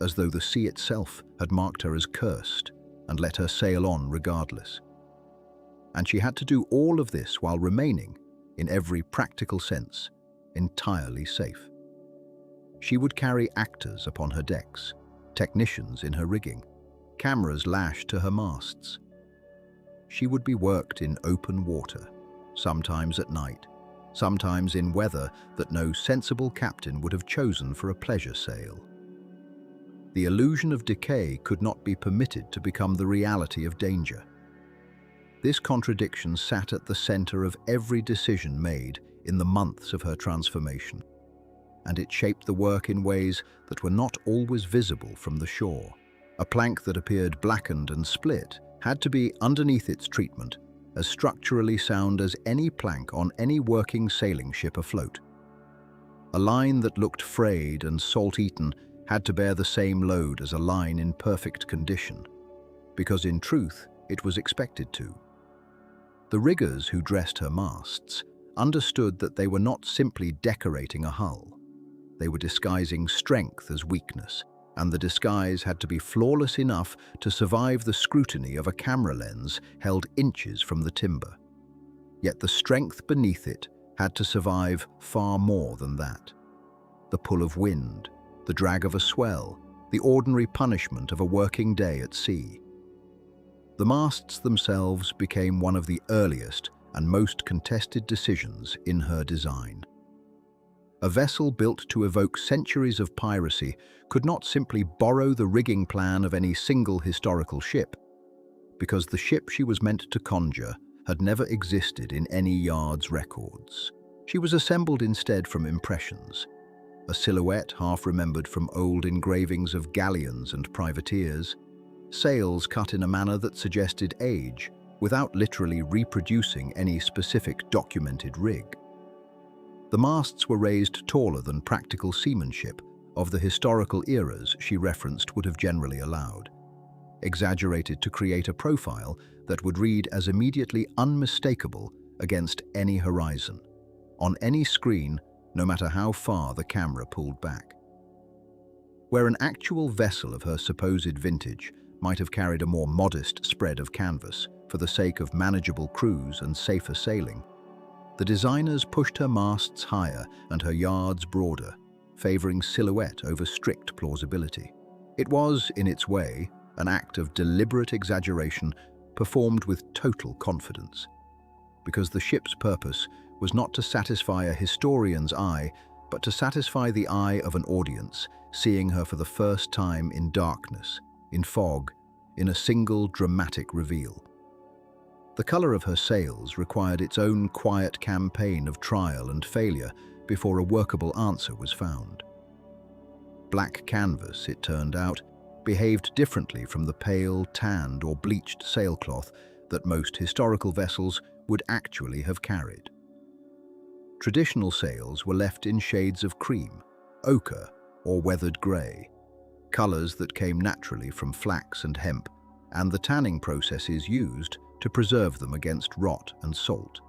as though the sea itself had marked her as cursed and let her sail on regardless. And she had to do all of this while remaining, in every practical sense, entirely safe. She would carry actors upon her decks, technicians in her rigging, cameras lashed to her masts. She would be worked in open water, sometimes at night, sometimes in weather that no sensible captain would have chosen for a pleasure sail. The illusion of decay could not be permitted to become the reality of danger. This contradiction sat at the center of every decision made in the months of her transformation. and it shaped the work in ways that were not always visible from the shore. A plank that appeared blackened and split had to be, underneath its treatment, as structurally sound as any plank on any working sailing ship afloat. A line that looked frayed and salt-eaten had to bear the same load as a line in perfect condition, because in truth, it was expected to. The riggers who dressed her masts understood that they were not simply decorating a hull. They were disguising strength as weakness, and the disguise had to be flawless enough to survive the scrutiny of a camera lens held inches from the timber. Yet the strength beneath it had to survive far more than that. The pull of wind, the drag of a swell, the ordinary punishment of a working day at sea. The masts themselves became one of the earliest and most contested decisions in her design. A vessel built to evoke centuries of piracy could not simply borrow the rigging plan of any single historical ship, because the ship she was meant to conjure had never existed in any yard's records. She was assembled instead from impressions, a silhouette half-remembered from old engravings of galleons and privateers, sails cut in a manner that suggested age, without literally reproducing any specific documented rig. The masts were raised taller than practical seamanship of the historical eras she referenced would have generally allowed, exaggerated to create a profile that would read as immediately unmistakable against any horizon, on any screen, no matter how far the camera pulled back. Where an actual vessel of her supposed vintage might have carried a more modest spread of canvas for the sake of manageable crews and safer sailing, the designers pushed her masts higher and her yards broader, favoring silhouette over strict plausibility. It was, in its way, an act of deliberate exaggeration performed with total confidence, because the ship's purpose was not to satisfy a historian's eye, but to satisfy the eye of an audience, seeing her for the first time in darkness, in fog, in a single dramatic reveal. The color of her sails required its own quiet campaign of trial and failure before a workable answer was found. Black canvas, it turned out, behaved differently from the pale, tanned or bleached sailcloth that most historical vessels would actually have carried. Traditional sails were left in shades of cream, ochre or weathered grey, colors that came naturally from flax and hemp, and the tanning processes used to preserve them against rot and salt.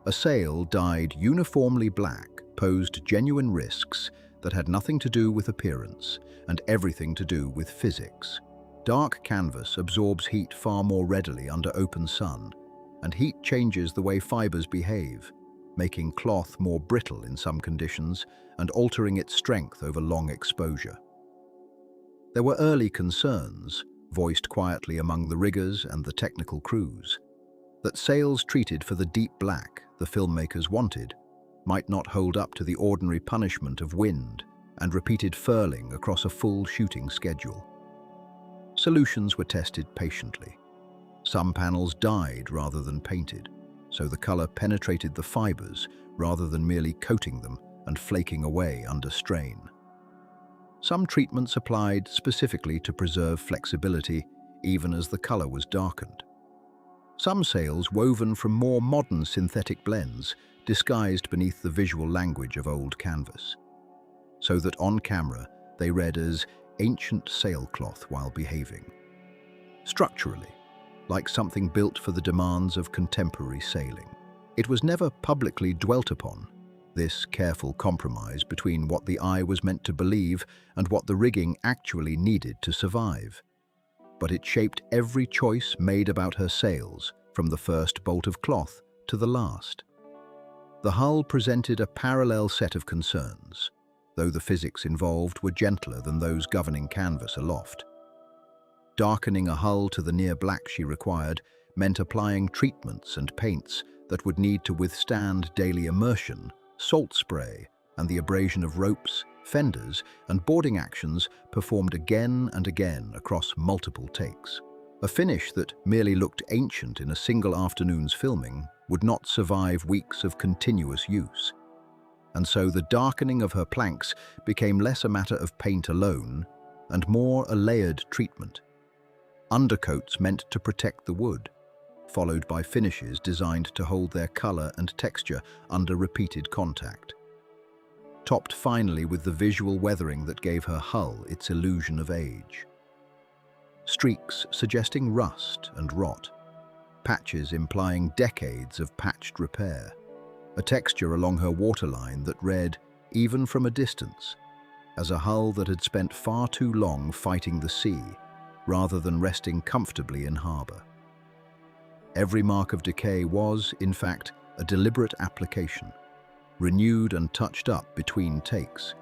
A sail dyed uniformly black posed genuine risks that had nothing to do with appearance and everything to do with physics. Dark canvas absorbs heat far more readily under open sun, and heat changes the way fibers behave, making cloth more brittle in some conditions and altering its strength over long exposure. There were early concerns, voiced quietly among the riggers and the technical crews, that sails treated for the deep black the filmmakers wanted might not hold up to the ordinary punishment of wind and repeated furling across a full shooting schedule. Solutions were tested patiently. Some panels dyed rather than painted, so the color penetrated the fibers rather than merely coating them and flaking away under strain. Some treatments applied specifically to preserve flexibility even as the color was darkened. Some sails woven from more modern synthetic blends disguised beneath the visual language of old canvas, so that on camera they read as ancient sailcloth while behaving. Structurally, like something built for the demands of contemporary sailing. It was never publicly dwelt upon, this careful compromise between what the eye was meant to believe and what the rigging actually needed to survive. But it shaped every choice made about her sails, from the first bolt of cloth to the last. The hull presented a parallel set of concerns, though the physics involved were gentler than those governing canvas aloft. Darkening a hull to the near black she required meant applying treatments and paints that would need to withstand daily immersion, salt spray, and the abrasion of ropes, fenders, and boarding actions performed again and again across multiple takes. A finish that merely looked ancient in a single afternoon's filming would not survive weeks of continuous use. and so the darkening of her planks became less a matter of paint alone and more a layered treatment. Undercoats meant to protect the wood, followed by finishes designed to hold their color and texture under repeated contact, topped finally with the visual weathering that gave her hull its illusion of age. Streaks suggesting rust and rot, patches implying decades of patched repair, a texture along her waterline that read, even from a distance, as a hull that had spent far too long fighting the sea rather than resting comfortably in harbour. Every mark of decay was, in fact, a deliberate application, renewed and touched up between takes,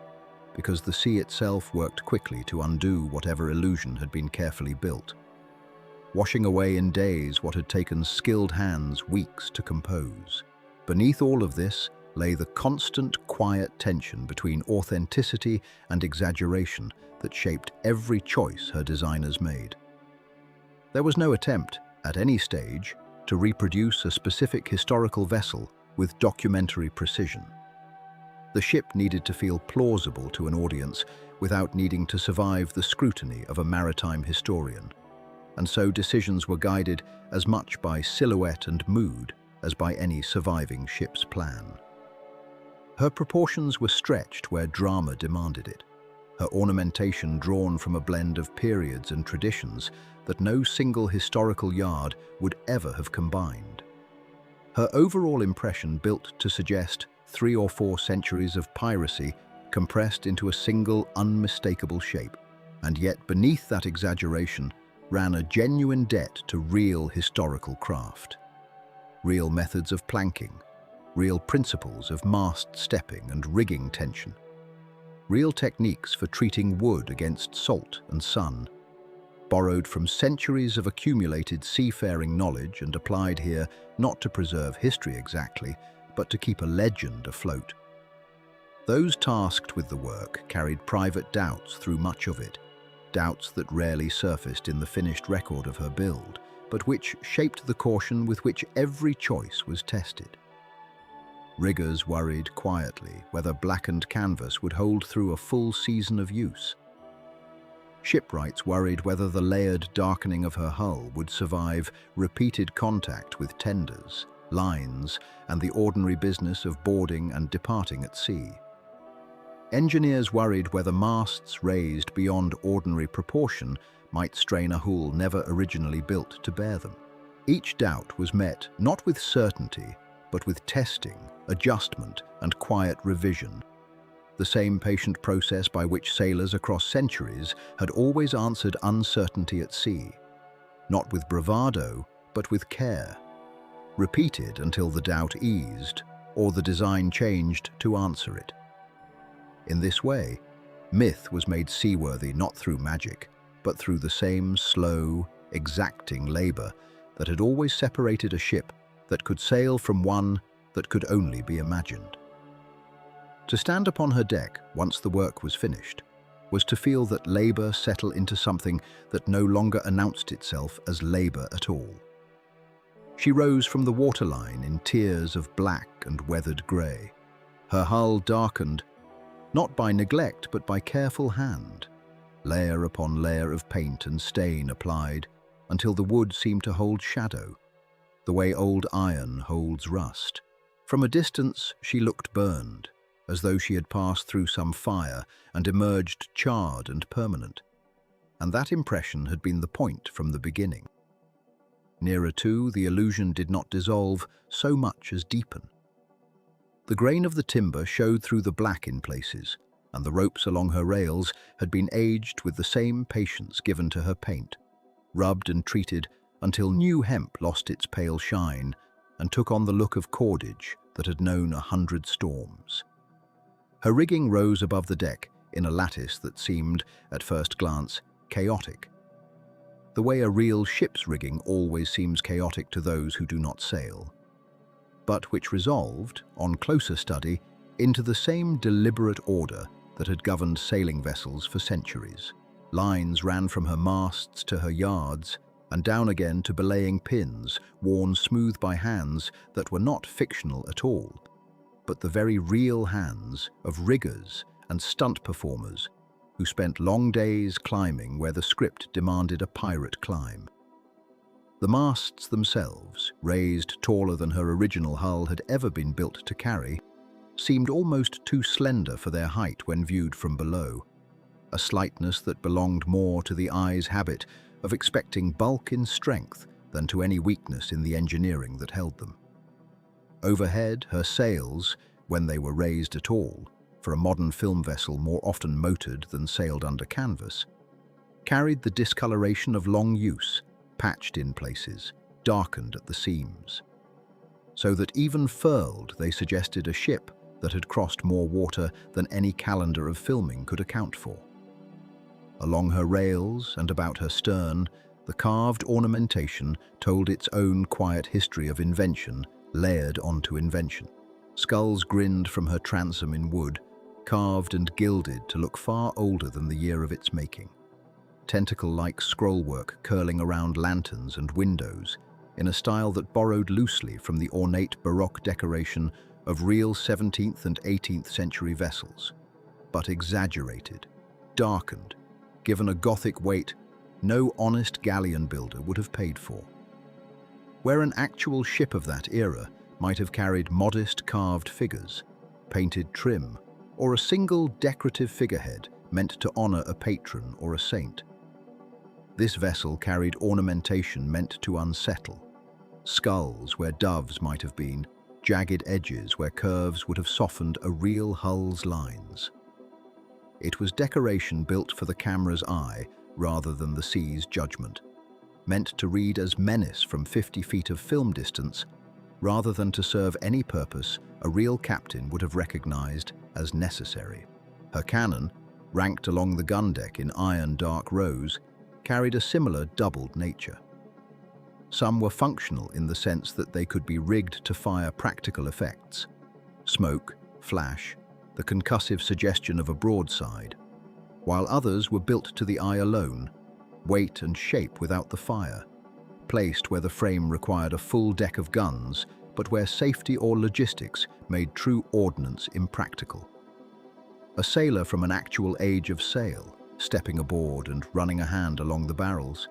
because the sea itself worked quickly to undo whatever illusion had been carefully built, washing away in days what had taken skilled hands weeks to compose. Beneath all of this lay the constant, quiet tension between authenticity and exaggeration that shaped every choice her designers made. There was no attempt, at any stage, to reproduce a specific historical vessel with documentary precision. The ship needed to feel plausible to an audience without needing to survive the scrutiny of a maritime historian, and so decisions were guided as much by silhouette and mood as by any surviving ship's plan. Her proportions were stretched where drama demanded it, her ornamentation drawn from a blend of periods and traditions that no single historical yard would ever have combined. Her overall impression built to suggest 3 or 4 centuries of piracy compressed into a single unmistakable shape, and yet beneath that exaggeration ran a genuine debt to real historical craft. Real methods of planking, real principles of mast stepping and rigging tension, real techniques for treating wood against salt and sun, borrowed from centuries of accumulated seafaring knowledge and applied here not to preserve history exactly, but to keep a legend afloat. Those tasked with the work carried private doubts through much of it, doubts that rarely surfaced in the finished record of her build, but which shaped the caution with which every choice was tested. Riggers worried quietly whether blackened canvas would hold through a full season of use. Shipwrights worried whether the layered darkening of her hull would survive repeated contact with tenders, lines, and the ordinary business of boarding and departing at sea. Engineers worried whether masts raised beyond ordinary proportion might strain a hull never originally built to bear them. Each doubt was met not with certainty, but with testing, adjustment, and quiet revision. The same patient process by which sailors across centuries had always answered uncertainty at sea, not with bravado, but with care, repeated until the doubt eased or the design changed to answer it. In this way, myth was made seaworthy not through magic, but through the same slow, exacting labor that had always separated a ship that could sail from one that could only be imagined. To stand upon her deck once the work was finished was to feel that labor settle into something that no longer announced itself as labor at all. She rose from the waterline in tiers of black and weathered grey, her hull darkened not by neglect but by careful hand, layer upon layer of paint and stain applied until the wood seemed to hold shadow, the way old iron holds rust. From a distance she looked burned, as though she had passed through some fire and emerged charred and permanent. And that impression had been the point from the beginning. Nearer to, the illusion did not dissolve so much as deepen. The grain of the timber showed through the black in places, and the ropes along her rails had been aged with the same patience given to her paint, rubbed and treated until new hemp lost its pale shine and took on the look of cordage that had known 100 storms. Her rigging rose above the deck in a lattice that seemed, at first glance, chaotic. The way a real ship's rigging always seems chaotic to those who do not sail, but which resolved, on closer study, into the same deliberate order that had governed sailing vessels for centuries. Lines ran from her masts to her yards, and down again to belaying pins worn smooth by hands that were not fictional at all. but the very real hands of riggers and stunt performers who spent long days climbing where the script demanded a pirate climb. The masts themselves, raised taller than her original hull had ever been built to carry, seemed almost too slender for their height when viewed from below, a slightness that belonged more to the eye's habit of expecting bulk in strength than to any weakness in the engineering that held them. Overhead, her sails, when they were raised at all, for a modern film vessel more often motored than sailed under canvas, carried the discoloration of long use, patched in places, darkened at the seams. So that even furled, they suggested a ship that had crossed more water than any calendar of filming could account for. Along her rails and about her stern, the carved ornamentation told its own quiet history of invention layered onto invention. Skulls grinned from her transom in wood, carved and gilded to look far older than the year of its making. Tentacle-like scrollwork curling around lanterns and windows in a style that borrowed loosely from the ornate Baroque decoration of real 17th and 18th century vessels, but exaggerated, darkened, given a Gothic weight no honest galleon builder would have paid for. Where an actual ship of that era might have carried modest carved figures, painted trim, or a single decorative figurehead meant to honor a patron or a saint. This vessel carried ornamentation meant to unsettle, skulls where doves might have been, jagged edges where curves would have softened a real hull's lines. It was decoration built for the camera's eye rather than the sea's judgment, meant to read as menace from 50 feet of film distance rather than to serve any purpose a real captain would have recognized as necessary. Her cannon, ranked along the gun deck in iron dark rows, carried a similar doubled nature. Some were functional in the sense that they could be rigged to fire practical effects: smoke, flash, the concussive suggestion of a broadside, while others were built to the eye alone, weight and shape without the fire, placed where the frame required a full deck of guns, but where safety or logistics made true ordnance impractical. A sailor from an actual age of sail, stepping aboard and running a hand along the barrels,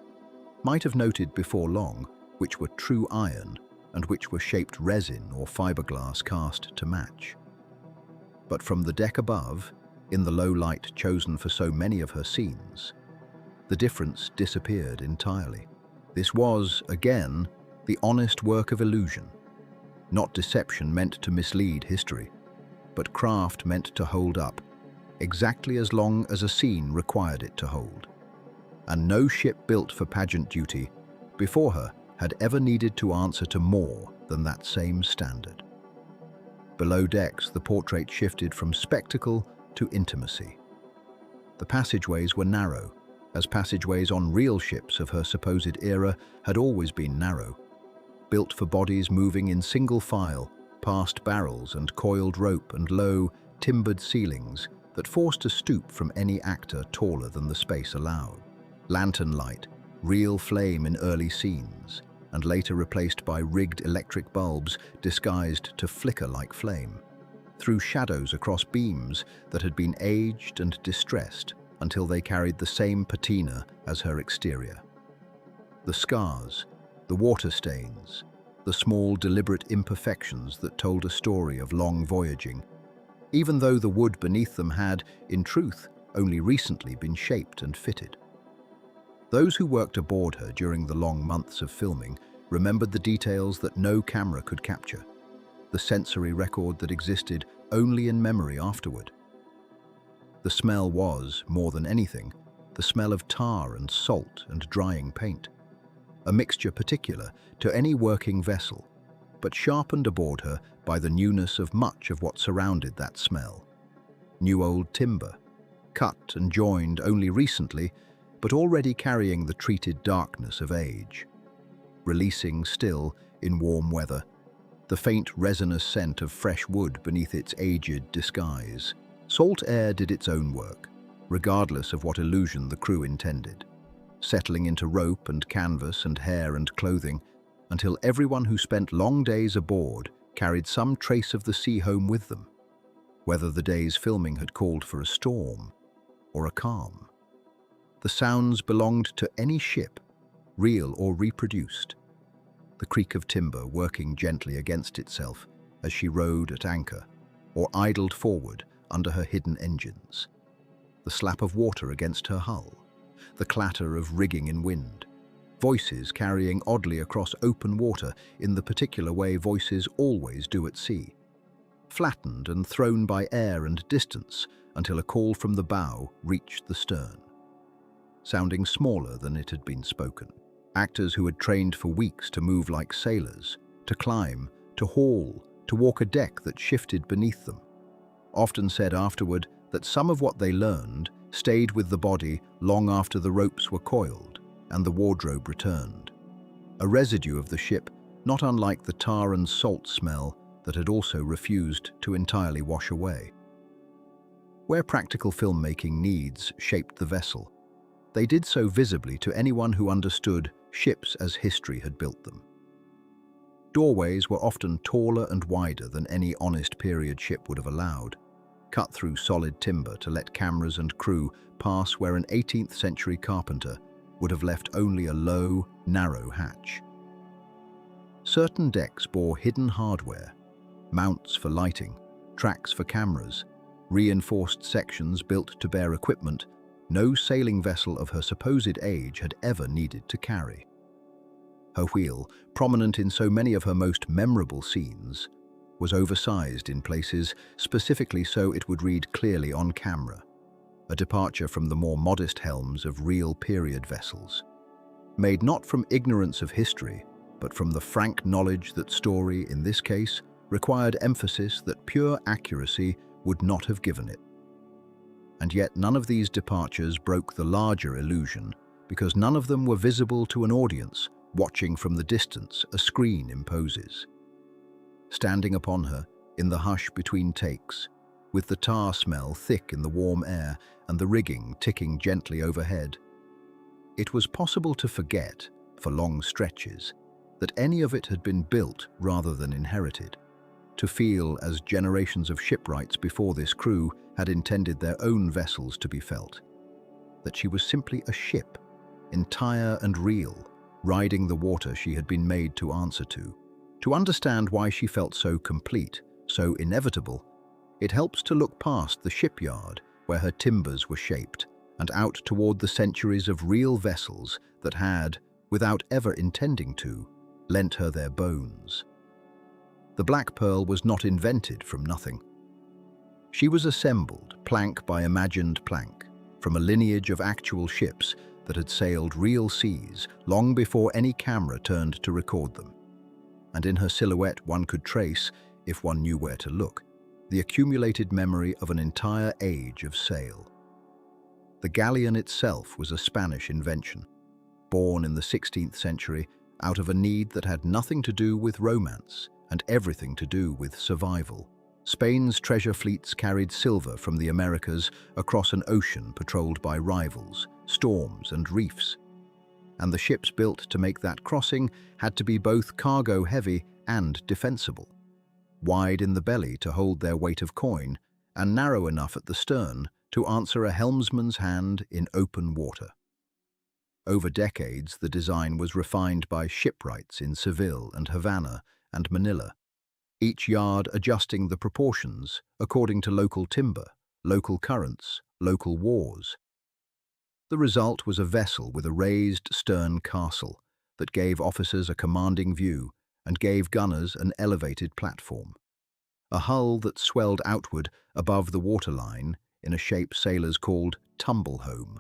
might have noted before long which were true iron and which were shaped resin or fiberglass cast to match. But from the deck above, in the low light chosen for so many of her scenes, the difference disappeared entirely. This was, again, the honest work of illusion, not deception meant to mislead history, but craft meant to hold up, exactly as long as a scene required it to hold. And no ship built for pageant duty before her had ever needed to answer to more than that same standard. Below decks, the portrait shifted from spectacle to intimacy. The passageways were narrow, as passageways on real ships of her supposed era had always been narrow, built for bodies moving in single file past barrels and coiled rope and low, timbered ceilings that forced a stoop from any actor taller than the space allowed. Lantern light, real flame in early scenes, and later replaced by rigged electric bulbs disguised to flicker like flame, threw shadows across beams that had been aged and distressed until they carried the same patina as her exterior. The scars, the water stains, the small deliberate imperfections that told a story of long voyaging, even though the wood beneath them had, in truth, only recently been shaped and fitted. Those who worked aboard her during the long months of filming remembered the details that no camera could capture, the sensory record that existed only in memory afterward. The smell was, more than anything, the smell of tar and salt and drying paint, a mixture particular to any working vessel, but sharpened aboard her by the newness of much of what surrounded that smell. New old timber, cut and joined only recently, but already carrying the treated darkness of age. Releasing still, in warm weather, the faint resinous scent of fresh wood beneath its aged disguise. Salt air did its own work, regardless of what illusion the crew intended, settling into rope and canvas and hair and clothing, until everyone who spent long days aboard carried some trace of the sea home with them, whether the day's filming had called for a storm or a calm. The sounds belonged to any ship, real or reproduced. The creak of timber working gently against itself as she rode at anchor or idled forward under her hidden engines. The slap of water against her hull, the clatter of rigging in wind, voices carrying oddly across open water in the particular way voices always do at sea, flattened and thrown by air and distance until a call from the bow reached the stern, sounding smaller than it had been spoken. Actors who had trained for weeks to move like sailors, to climb, to haul, to walk a deck that shifted beneath them, often said afterward that some of what they learned stayed with the body long after the ropes were coiled and the wardrobe returned. A residue of the ship, not unlike the tar and salt smell that had also refused to entirely wash away. Where practical filmmaking needs shaped the vessel, they did so visibly to anyone who understood ships as history had built them. Doorways were often taller and wider than any honest period ship would have allowed, cut through solid timber to let cameras and crew pass where an 18th century carpenter would have left only a low, narrow hatch. Certain decks bore hidden hardware, mounts for lighting, tracks for cameras, reinforced sections built to bear equipment no sailing vessel of her supposed age had ever needed to carry. Her wheel, prominent in so many of her most memorable scenes, was oversized in places specifically so it would read clearly on camera, a departure from the more modest helms of real period vessels, made not from ignorance of history, but from the frank knowledge that story, in this case, required emphasis that pure accuracy would not have given it. And yet none of these departures broke the larger illusion, because none of them were visible to an audience watching from the distance a screen imposes. Standing upon her, in the hush between takes, with the tar smell thick in the warm air and the rigging ticking gently overhead, it was possible to forget, for long stretches, that any of it had been built rather than inherited, to feel as generations of shipwrights before this crew had intended their own vessels to be felt, that she was simply a ship, entire and real, riding the water she had been made to answer to understand why she felt so complete, so inevitable. It helps to look past the shipyard where her timbers were shaped and out toward the centuries of real vessels that had, without ever intending to, lent her their bones. The Black Pearl was not invented from nothing. She was assembled, plank by imagined plank, from a lineage of actual ships that had sailed real seas long before any camera turned to record them. And in her silhouette one could trace, if one knew where to look, the accumulated memory of an entire age of sail. The galleon itself was a Spanish invention, born in the 16th century out of a need that had nothing to do with romance and everything to do with survival. Spain's treasure fleets carried silver from the Americas across an ocean patrolled by rivals, storms and reefs. And the ships built to make that crossing had to be both cargo-heavy and defensible, wide in the belly to hold their weight of coin, and narrow enough at the stern to answer a helmsman's hand in open water. Over decades, the design was refined by shipwrights in Seville and Havana and Manila, each yard adjusting the proportions according to local timber, local currents, local wars. The result was a vessel with a raised stern castle that gave officers a commanding view and gave gunners an elevated platform. A hull that swelled outward above the waterline in a shape sailors called tumble-home,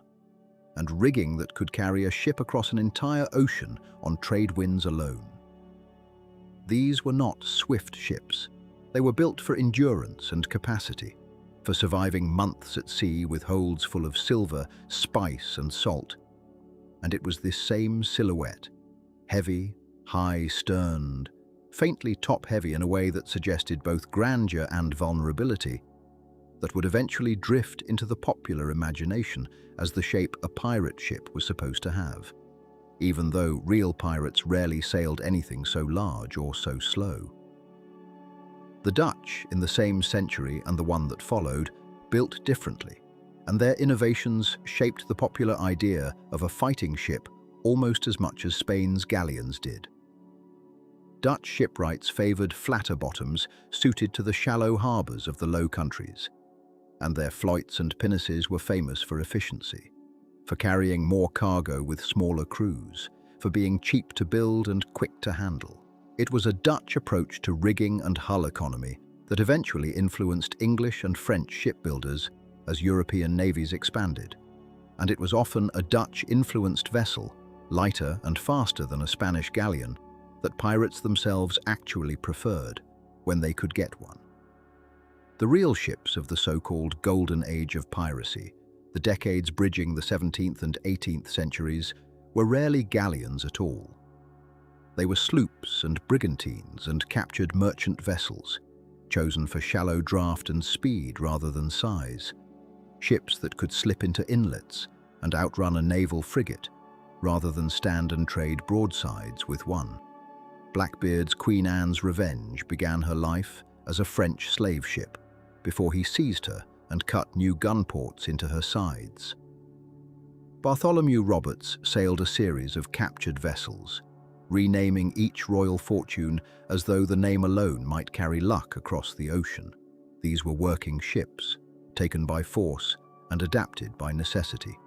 and rigging that could carry a ship across an entire ocean on trade winds alone. These were not swift ships. They were built for endurance and capacity, for surviving months at sea with holds full of silver, spice and salt. And it was this same silhouette, heavy, high-sterned, faintly top-heavy in a way that suggested both grandeur and vulnerability, that would eventually drift into the popular imagination as the shape a pirate ship was supposed to have, even though real pirates rarely sailed anything so large or so slow. The Dutch, in the same century and the one that followed, built differently, and their innovations shaped the popular idea of a fighting ship almost as much as Spain's galleons did. Dutch shipwrights favoured flatter bottoms suited to the shallow harbours of the Low Countries, and their floits and pinnaces were famous for efficiency, for carrying more cargo with smaller crews, for being cheap to build and quick to handle. It was a Dutch approach to rigging and hull economy that eventually influenced English and French shipbuilders as European navies expanded, and it was often a Dutch-influenced vessel, lighter and faster than a Spanish galleon, that pirates themselves actually preferred when they could get one. The real ships of the so-called Golden Age of piracy, the decades bridging the 17th and 18th centuries, were rarely galleons at all. They were sloops and brigantines and captured merchant vessels, chosen for shallow draft and speed rather than size, ships that could slip into inlets and outrun a naval frigate rather than stand and trade broadsides with one. Blackbeard's Queen Anne's Revenge began her life as a French slave ship before he seized her and cut new gun ports into her sides. Bartholomew Roberts sailed a series of captured vessels, renaming each royal fortune as though the name alone might carry luck across the ocean. These were working ships, taken by force and adapted by necessity,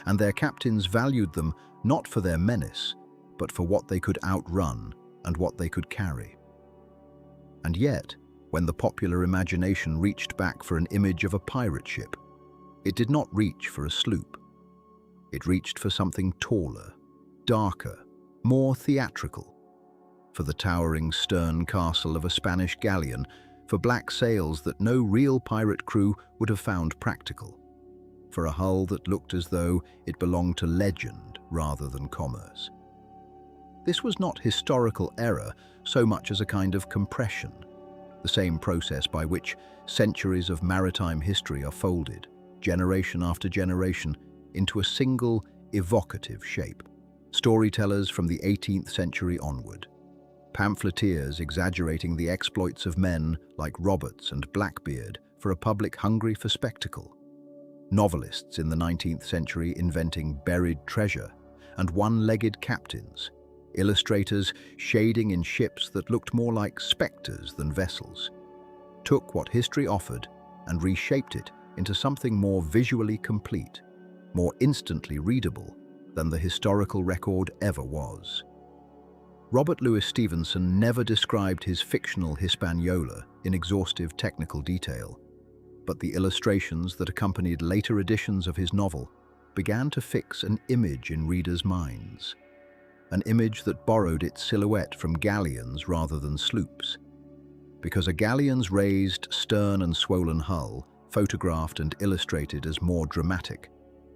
and their captains valued them not for their menace, but for what they could outrun and what they could carry. And yet, when the popular imagination reached back for an image of a pirate ship, it did not reach for a sloop. It reached for something taller, darker, more theatrical, for the towering stern castle of a Spanish galleon, for black sails that no real pirate crew would have found practical, for a hull that looked as though it belonged to legend rather than commerce. This was not historical error so much as a kind of compression, the same process by which centuries of maritime history are folded, generation after generation, into a single, evocative shape. Storytellers from the 18th century onward, pamphleteers exaggerating the exploits of men like Roberts and Blackbeard for a public hungry for spectacle, novelists in the 19th century inventing buried treasure and one-legged captains, illustrators shading in ships that looked more like spectres than vessels, took what history offered and reshaped it into something more visually complete, more instantly readable than the historical record ever was. Robert Louis Stevenson never described his fictional Hispaniola in exhaustive technical detail, but the illustrations that accompanied later editions of his novel began to fix an image in readers' minds, an image that borrowed its silhouette from galleons rather than sloops, because a galleon's raised, stern and swollen hull, photographed and illustrated as more dramatic,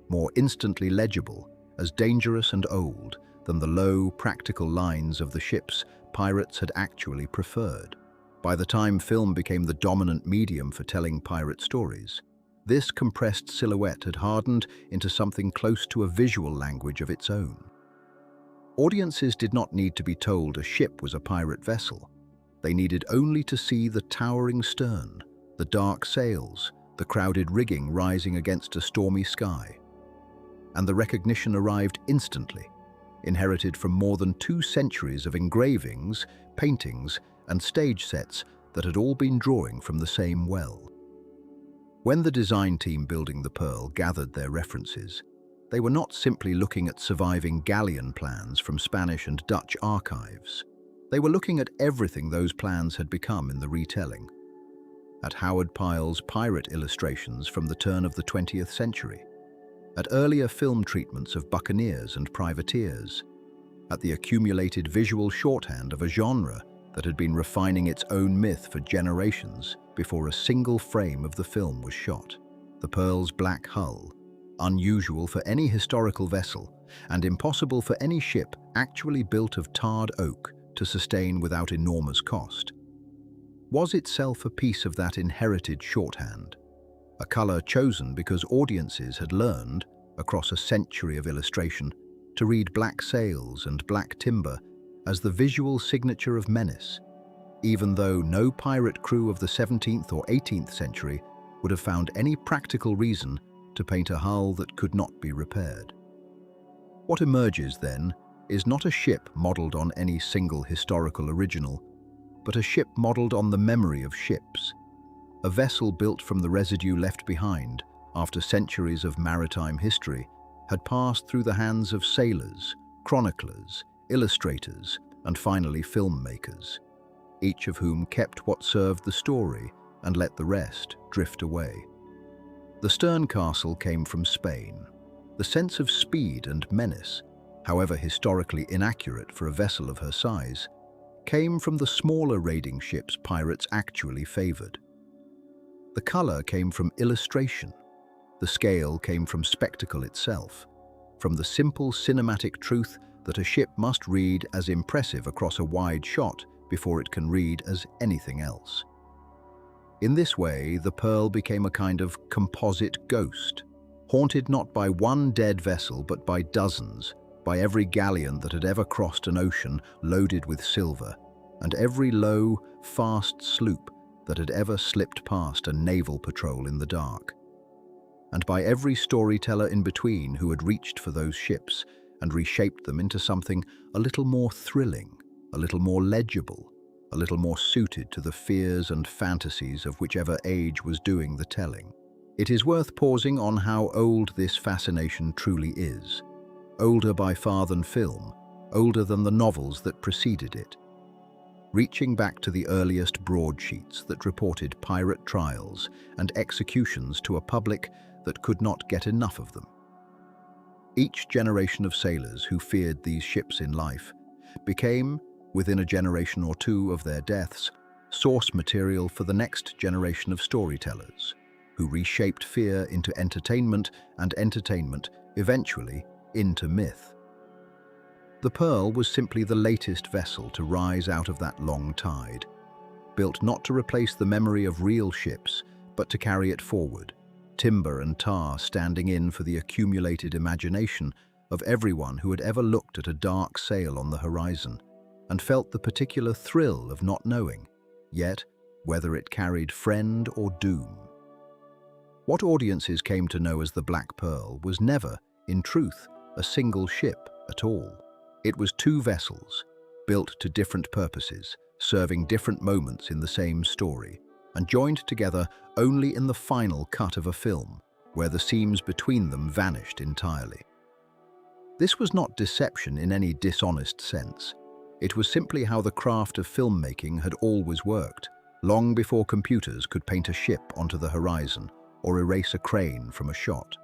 more instantly legible, as dangerous and old than the low, practical lines of the ships pirates had actually preferred. By the time film became the dominant medium for telling pirate stories, this compressed silhouette had hardened into something close to a visual language of its own. Audiences did not need to be told a ship was a pirate vessel. They needed only to see the towering stern, the dark sails, the crowded rigging rising against a stormy sky. And the recognition arrived instantly, inherited from more than 2 centuries of engravings, paintings, and stage sets that had all been drawing from the same well. When the design team building the Pearl gathered their references, they were not simply looking at surviving galleon plans from Spanish and Dutch archives. They were looking at everything those plans had become in the retelling. At Howard Pyle's pirate illustrations from the turn of the 20th century, at earlier film treatments of buccaneers and privateers, at the accumulated visual shorthand of a genre that had been refining its own myth for generations before a single frame of the film was shot. The Pearl's black hull, unusual for any historical vessel and impossible for any ship actually built of tarred oak to sustain without enormous cost, was itself a piece of that inherited shorthand, a color chosen because audiences had learned, across a century of illustration, to read black sails and black timber as the visual signature of menace, even though no pirate crew of the 17th or 18th century would have found any practical reason to paint a hull that could not be repaired. What emerges, then, is not a ship modelled on any single historical original, but a ship modelled on the memory of ships, a vessel built from the residue left behind after centuries of maritime history had passed through the hands of sailors, chroniclers, illustrators, and finally filmmakers, each of whom kept what served the story and let the rest drift away. The stern castle came from Spain. The sense of speed and menace, however historically inaccurate for a vessel of her size, came from the smaller raiding ships pirates actually favoured. The colour came from illustration. The scale came from spectacle itself, from the simple cinematic truth that a ship must read as impressive across a wide shot before it can read as anything else. In this way, the Pearl became a kind of composite ghost, haunted not by one dead vessel but by dozens, by every galleon that had ever crossed an ocean loaded with silver, and every low, fast sloop that had ever slipped past a naval patrol in the dark, and by every storyteller in between who had reached for those ships and reshaped them into something a little more thrilling, a little more legible, a little more suited to the fears and fantasies of whichever age was doing the telling. It is worth pausing on how old this fascination truly is. Older by far than film, older than the novels that preceded it. Reaching back to the earliest broadsheets that reported pirate trials and executions to a public that could not get enough of them. Each generation of sailors who feared these ships in life became, within a generation or two of their deaths, source material for the next generation of storytellers, who reshaped fear into entertainment and entertainment, eventually, into myth. The Pearl was simply the latest vessel to rise out of that long tide, built not to replace the memory of real ships, but to carry it forward, timber and tar standing in for the accumulated imagination of everyone who had ever looked at a dark sail on the horizon and felt the particular thrill of not knowing, yet, whether it carried friend or doom. What audiences came to know as the Black Pearl was never, in truth, a single ship at all. It was two vessels, built to different purposes, serving different moments in the same story, and joined together only in the final cut of a film, where the seams between them vanished entirely. This was not deception in any dishonest sense. It was simply how the craft of filmmaking had always worked, long before computers could paint a ship onto the horizon or erase a crane from a shot.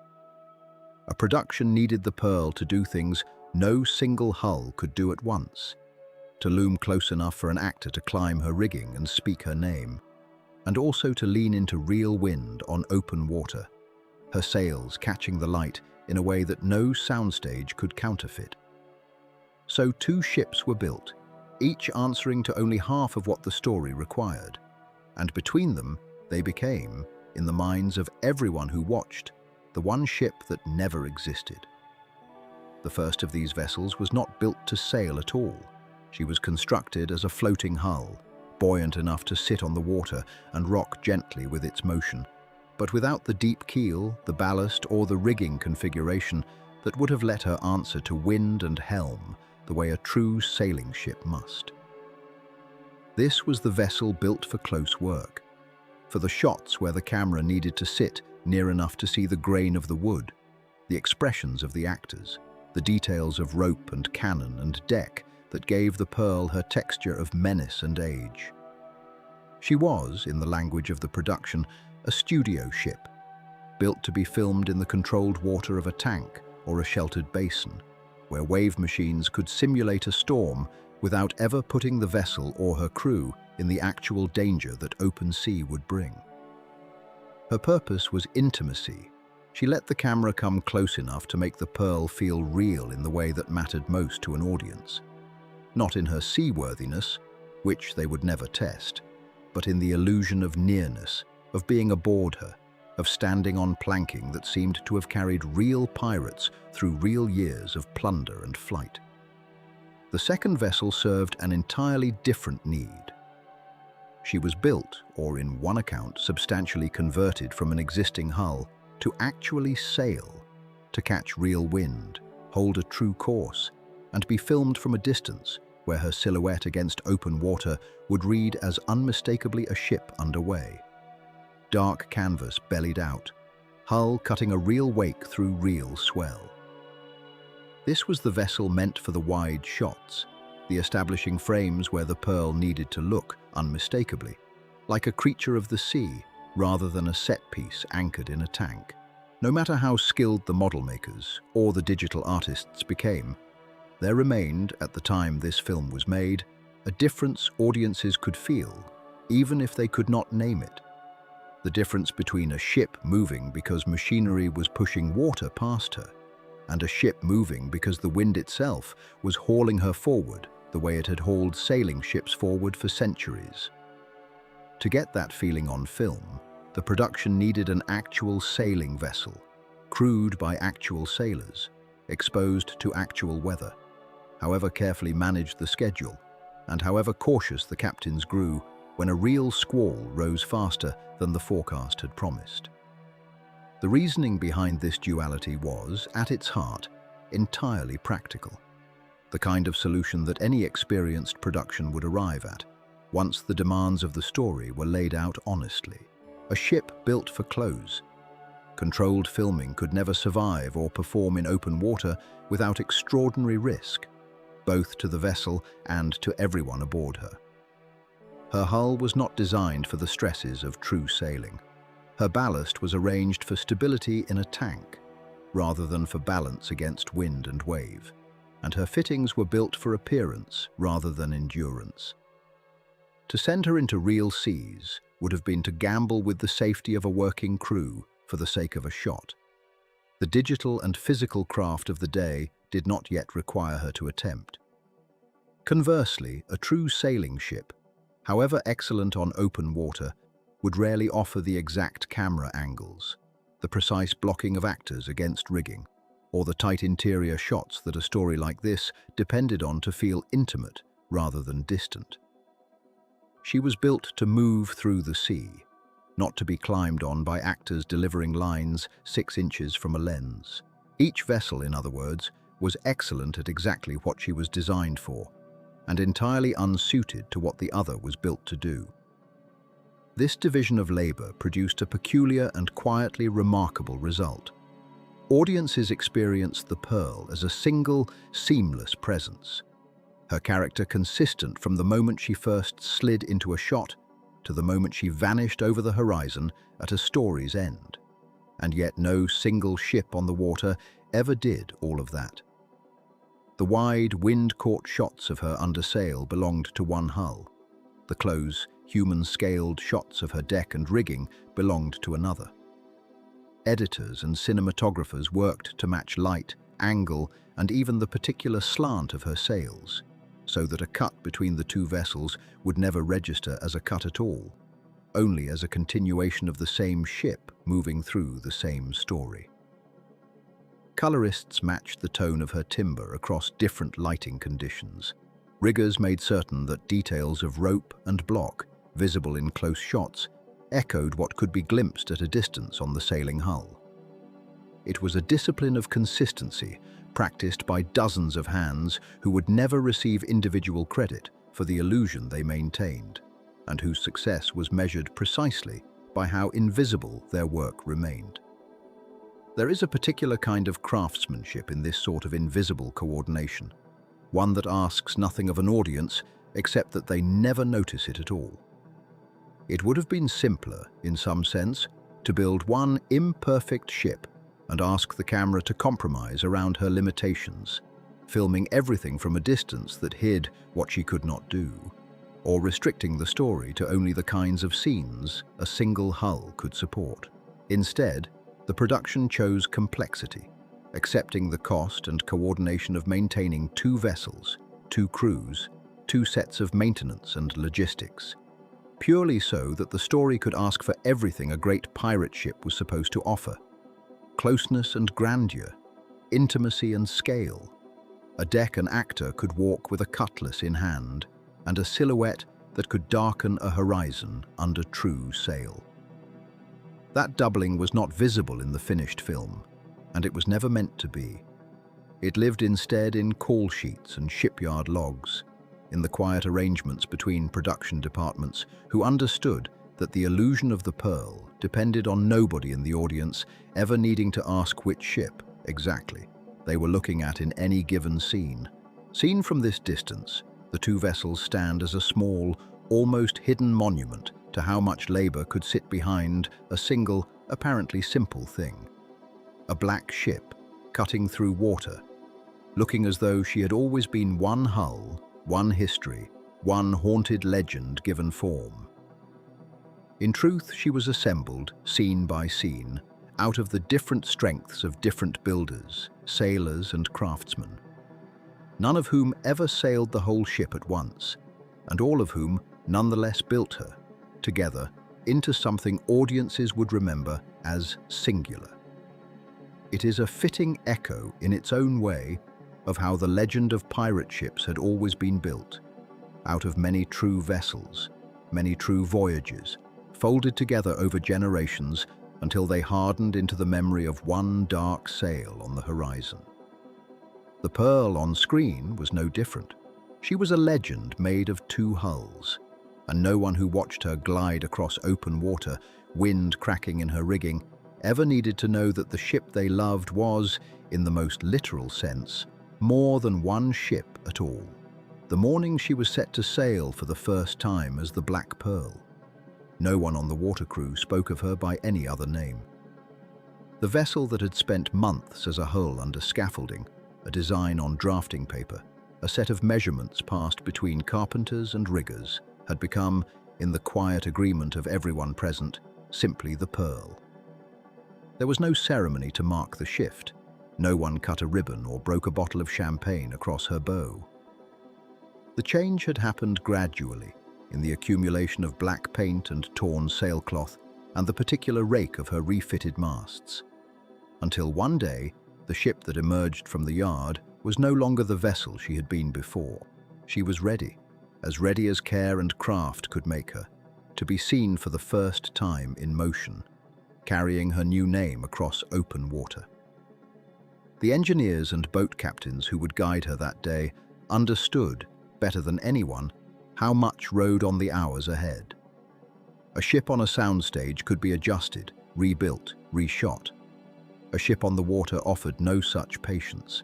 A production needed the Pearl to do things no single hull could do at once, to loom close enough for an actor to climb her rigging and speak her name, and also to lean into real wind on open water, her sails catching the light in a way that no soundstage could counterfeit. So two ships were built, each answering to only half of what the story required, and between them they became, in the minds of everyone who watched, the one ship that never existed. The first of these vessels was not built to sail at all. She was constructed as a floating hull, buoyant enough to sit on the water and rock gently with its motion, but without the deep keel, the ballast, or the rigging configuration that would have let her answer to wind and helm the way a true sailing ship must. This was the vessel built for close work, for the shots where the camera needed to sit near enough to see the grain of the wood, the expressions of the actors, the details of rope and cannon and deck that gave the Pearl her texture of menace and age. She was, in the language of the production, a studio ship, built to be filmed in the controlled water of a tank or a sheltered basin, where wave machines could simulate a storm without ever putting the vessel or her crew in the actual danger that open sea would bring. Her purpose was intimacy. She let the camera come close enough to make the Pearl feel real in the way that mattered most to an audience. Not in her seaworthiness, which they would never test, but in the illusion of nearness, of being aboard her, of standing on planking that seemed to have carried real pirates through real years of plunder and flight. The second vessel served an entirely different need. She was built, or in one account, substantially converted from an existing hull to actually sail, to catch real wind, hold a true course, and be filmed from a distance where her silhouette against open water would read as unmistakably a ship underway. Dark canvas bellied out, hull cutting a real wake through real swell. This was the vessel meant for the wide shots, the establishing frames where the Pearl needed to look, unmistakably, like a creature of the sea rather than a set piece anchored in a tank. No matter how skilled the model makers or the digital artists became, there remained, at the time this film was made, a difference audiences could feel, even if they could not name it. The difference between a ship moving because machinery was pushing water past her, and a ship moving because the wind itself was hauling her forward the way it had hauled sailing ships forward for centuries. To get that feeling on film, the production needed an actual sailing vessel, crewed by actual sailors, exposed to actual weather. However carefully managed the schedule, and however cautious the captains grew when a real squall rose faster than the forecast had promised. The reasoning behind this duality was, at its heart, entirely practical. The kind of solution that any experienced production would arrive at, once the demands of the story were laid out honestly. A ship built for close. Controlled filming could never survive or perform in open water without extraordinary risk, both to the vessel and to everyone aboard her. Her hull was not designed for the stresses of true sailing. Her ballast was arranged for stability in a tank, rather than for balance against wind and wave, and her fittings were built for appearance rather than endurance. To send her into real seas would have been to gamble with the safety of a working crew for the sake of a shot. The digital and physical craft of the day did not yet require her to attempt. Conversely, a true sailing ship, however excellent on open water, would rarely offer the exact camera angles, the precise blocking of actors against rigging, or the tight interior shots that a story like this depended on to feel intimate rather than distant. She was built to move through the sea, not to be climbed on by actors delivering lines 6 inches from a lens. Each vessel, in other words, was excellent at exactly what she was designed for, and entirely unsuited to what the other was built to do. This division of labor produced a peculiar and quietly remarkable result. Audiences experienced the Pearl as a single, seamless presence, her character consistent from the moment she first slid into a shot to the moment she vanished over the horizon at a story's end. And yet no single ship on the water ever did all of that. The wide, wind-caught shots of her under sail belonged to one hull. The close, human-scaled shots of her deck and rigging belonged to another. Editors and cinematographers worked to match light, angle, and even the particular slant of her sails, so that a cut between the two vessels would never register as a cut at all, only as a continuation of the same ship moving through the same story. Colorists matched the tone of her timber across different lighting conditions. Riggers made certain that details of rope and block, visible in close shots, echoed what could be glimpsed at a distance on the sailing hull. It was a discipline of consistency practiced by dozens of hands who would never receive individual credit for the illusion they maintained, and whose success was measured precisely by how invisible their work remained. There is a particular kind of craftsmanship in this sort of invisible coordination, one that asks nothing of an audience except that they never notice it at all. It would have been simpler, in some sense, to build one imperfect ship and ask the camera to compromise around her limitations, filming everything from a distance that hid what she could not do, or restricting the story to only the kinds of scenes a single hull could support. Instead, the production chose complexity, accepting the cost and coordination of maintaining 2 vessels, 2 crews, 2 sets of maintenance and logistics, purely so that the story could ask for everything a great pirate ship was supposed to offer: closeness and grandeur, intimacy and scale. A deck and actor could walk with a cutlass in hand, and a silhouette that could darken a horizon under true sail. That doubling was not visible in the finished film, and it was never meant to be. It lived instead in call sheets and shipyard logs, in the quiet arrangements between production departments who understood that the illusion of the pearl depended on nobody in the audience ever needing to ask which ship, exactly, they were looking at in any given scene. Seen from this distance, the two vessels stand as a small, almost hidden monument to how much labor could sit behind a single, apparently simple thing. A black ship, cutting through water, looking as though she had always been one hull, one history, one haunted legend given form. In truth, she was assembled, scene by scene, out of the different strengths of different builders, sailors and craftsmen, none of whom ever sailed the whole ship at once, and all of whom nonetheless built her, together, into something audiences would remember as singular. It is a fitting echo, in its own way, of how the legend of pirate ships had always been built, out of many true vessels, many true voyages, folded together over generations until they hardened into the memory of one dark sail on the horizon. The Pearl on screen was no different. She was a legend made of two hulls, and no one who watched her glide across open water, wind cracking in her rigging, ever needed to know that the ship they loved was, in the most literal sense, more than one ship at all. The morning she was set to sail for the first time as the Black Pearl, no one on the water crew spoke of her by any other name. The vessel that had spent months as a hull under scaffolding, a design on drafting paper, a set of measurements passed between carpenters and riggers, had become, in the quiet agreement of everyone present, simply the Pearl. There was no ceremony to mark the shift. No one cut a ribbon or broke a bottle of champagne across her bow. The change had happened gradually, in the accumulation of black paint and torn sailcloth and the particular rake of her refitted masts, until one day, the ship that emerged from the yard was no longer the vessel she had been before. She was ready as care and craft could make her, to be seen for the first time in motion, carrying her new name across open water. The engineers and boat captains who would guide her that day understood, better than anyone, how much rode on the hours ahead. A ship on a soundstage could be adjusted, rebuilt, reshot. A ship on the water offered no such patience.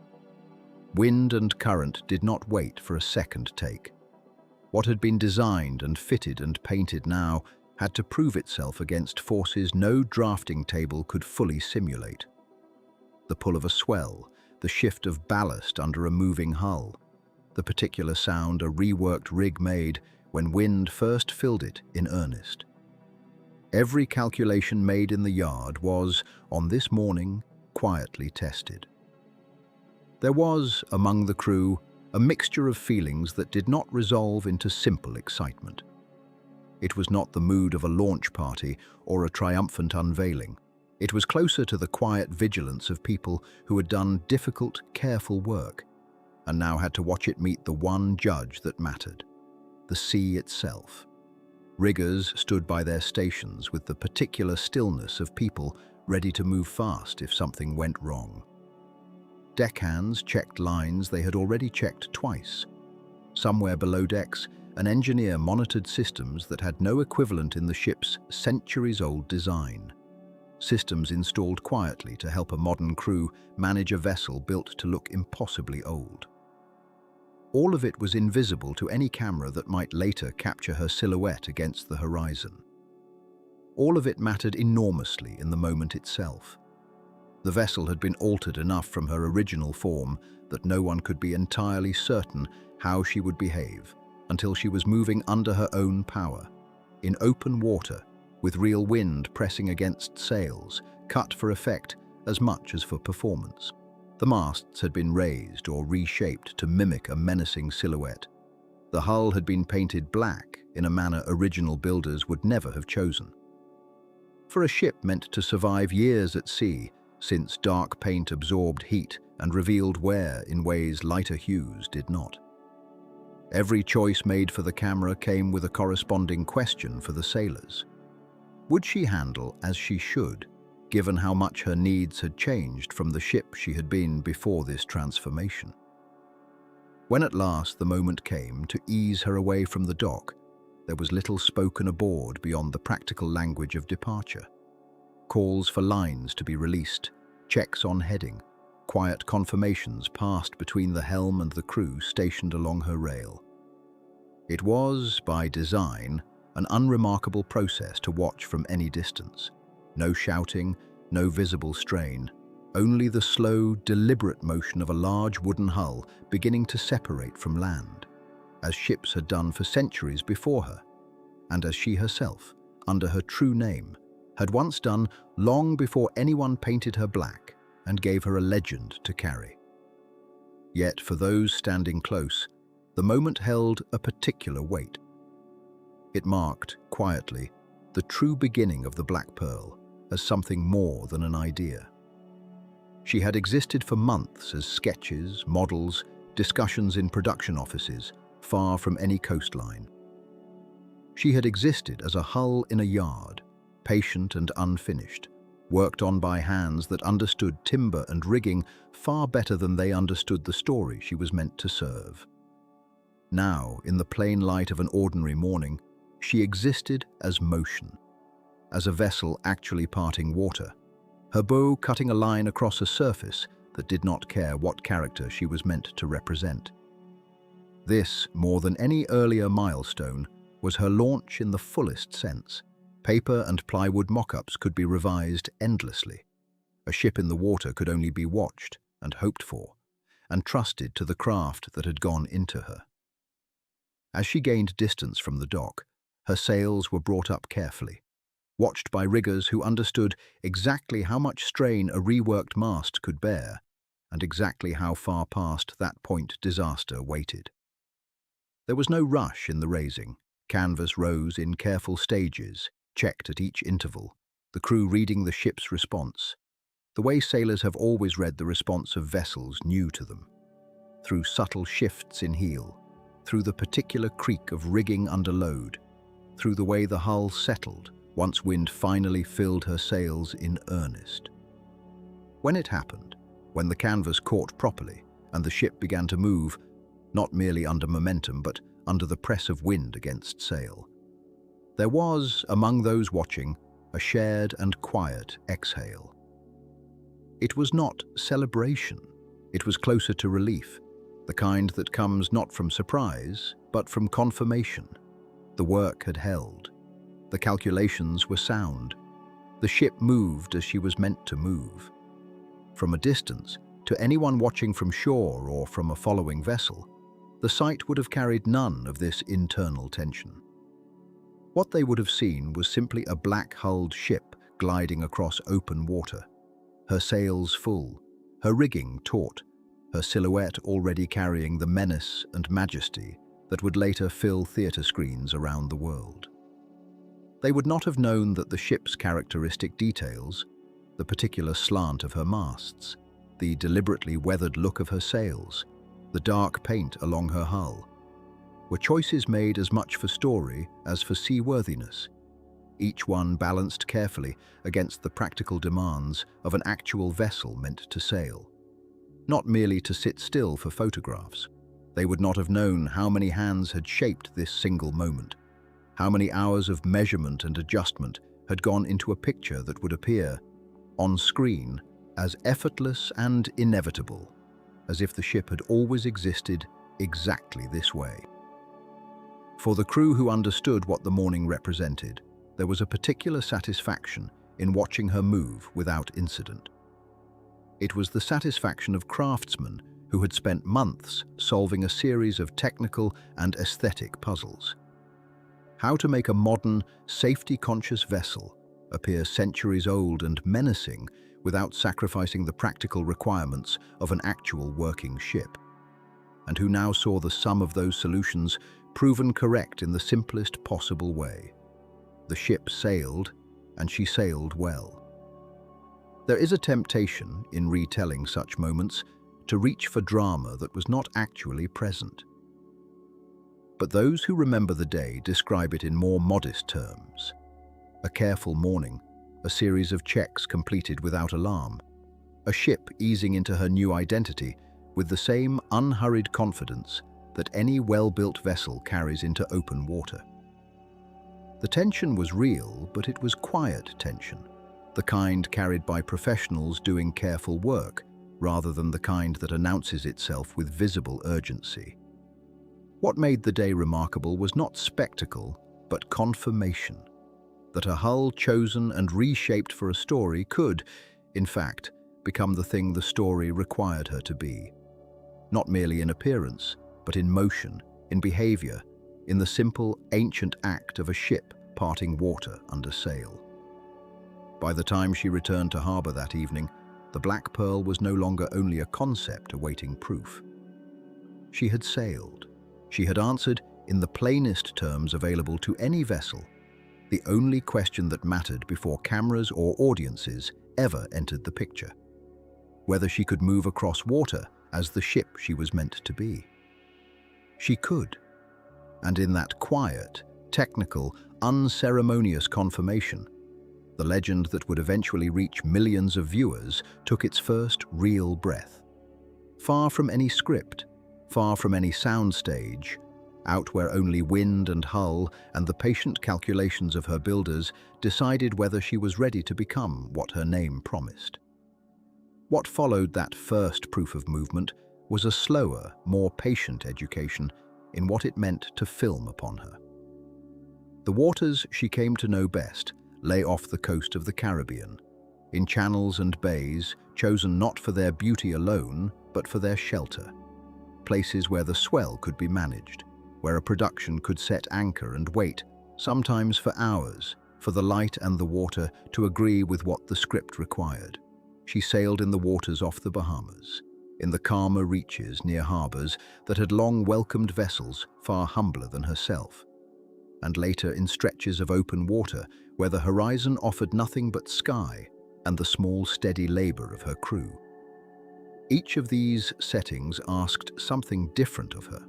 Wind and current did not wait for a second take. What had been designed and fitted and painted now had to prove itself against forces no drafting table could fully simulate. The pull of a swell, the shift of ballast under a moving hull, the particular sound a reworked rig made when wind first filled it in earnest. Every calculation made in the yard was, on this morning, quietly tested. There was, among the crew, a mixture of feelings that did not resolve into simple excitement. It was not the mood of a launch party or a triumphant unveiling. It was closer to the quiet vigilance of people who had done difficult, careful work, and now had to watch it meet the one judge that mattered, the sea itself. Riggers stood by their stations with the particular stillness of people ready to move fast if something went wrong. Deckhands checked lines they had already checked twice. Somewhere below decks, an engineer monitored systems that had no equivalent in the ship's centuries-old design. Systems installed quietly to help a modern crew manage a vessel built to look impossibly old. All of it was invisible to any camera that might later capture her silhouette against the horizon. All of it mattered enormously in the moment itself. The vessel had been altered enough from her original form that no one could be entirely certain how she would behave until she was moving under her own power, in open water, with real wind pressing against sails, cut for effect as much as for performance. The masts had been raised or reshaped to mimic a menacing silhouette. The hull had been painted black in a manner original builders would never have chosen. For a ship meant to survive years at sea, since dark paint absorbed heat and revealed wear in ways lighter hues did not. Every choice made for the camera came with a corresponding question for the sailors. Would she handle as she should, given how much her needs had changed from the ship she had been before this transformation? When at last the moment came to ease her away from the dock, there was little spoken aboard beyond the practical language of departure. Calls for lines to be released, checks on heading, quiet confirmations passed between the helm and the crew stationed along her rail. It was, by design, an unremarkable process to watch from any distance. No shouting, no visible strain, only the slow, deliberate motion of a large wooden hull beginning to separate from land, as ships had done for centuries before her, and as she herself, under her true name, had once done long before anyone painted her black and gave her a legend to carry. Yet for those standing close, the moment held a particular weight. It marked, quietly, the true beginning of the Black Pearl as something more than an idea. She had existed for months as sketches, models, discussions in production offices, far from any coastline. She had existed as a hull in a yard, patient and unfinished, worked on by hands that understood timber and rigging far better than they understood the story she was meant to serve. Now, in the plain light of an ordinary morning, she existed as motion, as a vessel actually parting water, her bow cutting a line across a surface that did not care what character she was meant to represent. This, more than any earlier milestone, was her launch in the fullest sense. Paper and plywood mock-ups could be revised endlessly. A ship in the water could only be watched and hoped for, and trusted to the craft that had gone into her. As she gained distance from the dock, her sails were brought up carefully, watched by riggers who understood exactly how much strain a reworked mast could bear, and exactly how far past that point disaster waited. There was no rush in the raising. Canvas rose in careful stages, checked at each interval, the crew reading the ship's response, the way sailors have always read the response of vessels new to them, through subtle shifts in heel, through the particular creak of rigging under load, through the way the hull settled once wind finally filled her sails in earnest. When it happened, when the canvas caught properly and the ship began to move, not merely under momentum but under the press of wind against sail, there was, among those watching, a shared and quiet exhale. It was not celebration. It was closer to relief, the kind that comes not from surprise, but from confirmation. The work had held. The calculations were sound. The ship moved as she was meant to move. From a distance, to anyone watching from shore or from a following vessel, the sight would have carried none of this internal tension. What they would have seen was simply a black-hulled ship gliding across open water, her sails full, her rigging taut, her silhouette already carrying the menace and majesty that would later fill theatre screens around the world. They would not have known that the ship's characteristic details, the particular slant of her masts, the deliberately weathered look of her sails, the dark paint along her hull, were choices made as much for story as for seaworthiness, each one balanced carefully against the practical demands of an actual vessel meant to sail, not merely to sit still for photographs. They would not have known how many hands had shaped this single moment, how many hours of measurement and adjustment had gone into a picture that would appear, on screen, as effortless and inevitable, as if the ship had always existed exactly this way. For the crew who understood what the morning represented, there was a particular satisfaction in watching her move without incident. It was the satisfaction of craftsmen who had spent months solving a series of technical and aesthetic puzzles. How to make a modern, safety-conscious vessel appear centuries old and menacing without sacrificing the practical requirements of an actual working ship, and who now saw the sum of those solutions proven correct in the simplest possible way. The ship sailed, and she sailed well. There is a temptation in retelling such moments to reach for drama that was not actually present. But those who remember the day describe it in more modest terms. A careful morning, a series of checks completed without alarm, a ship easing into her new identity with the same unhurried confidence that any well-built vessel carries into open water. The tension was real, but it was quiet tension, the kind carried by professionals doing careful work, rather than the kind that announces itself with visible urgency. What made the day remarkable was not spectacle, but confirmation, that a hull chosen and reshaped for a story could, in fact, become the thing the story required her to be. Not merely in appearance, but in motion, in behavior, in the simple, ancient act of a ship parting water under sail. By the time she returned to harbour that evening, the Black Pearl was no longer only a concept awaiting proof. She had sailed. She had answered, in the plainest terms available to any vessel, the only question that mattered before cameras or audiences ever entered the picture: whether she could move across water as the ship she was meant to be. She could, and in that quiet, technical, unceremonious confirmation, the legend that would eventually reach millions of viewers took its first real breath. Far from any script, far from any soundstage, out where only wind and hull and the patient calculations of her builders decided whether she was ready to become what her name promised. What followed that first proof of movement was a slower, more patient education in what it meant to film upon her. The waters she came to know best lay off the coast of the Caribbean, in channels and bays chosen not for their beauty alone, but for their shelter. Places where the swell could be managed, where a production could set anchor and wait, sometimes for hours, for the light and the water to agree with what the script required. She sailed in the waters off the Bahamas, in the calmer reaches near harbours that had long welcomed vessels far humbler than herself, and later in stretches of open water where the horizon offered nothing but sky and the small steady labour of her crew. Each of these settings asked something different of her.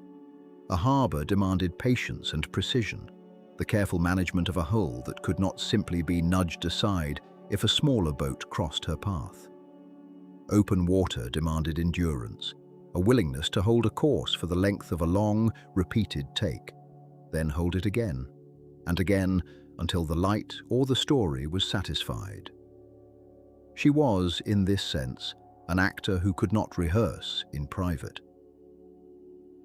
A harbour demanded patience and precision, the careful management of a hull that could not simply be nudged aside if a smaller boat crossed her path. Open water demanded endurance, a willingness to hold a course for the length of a long, repeated take, then hold it again, and again until the light or the story was satisfied. She was, in this sense, an actor who could not rehearse in private.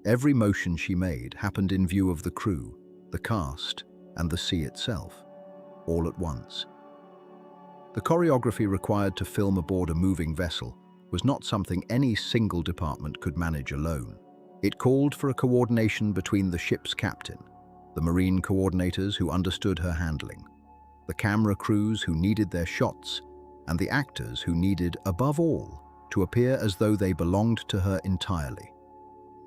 Every motion she made happened in view of the crew, the cast, and the sea itself, all at once. The choreography required to film aboard a moving vessel was not something any single department could manage alone. It called for a coordination between the ship's captain, the marine coordinators who understood her handling, the camera crews who needed their shots, and the actors who needed, above all, to appear as though they belonged to her entirely,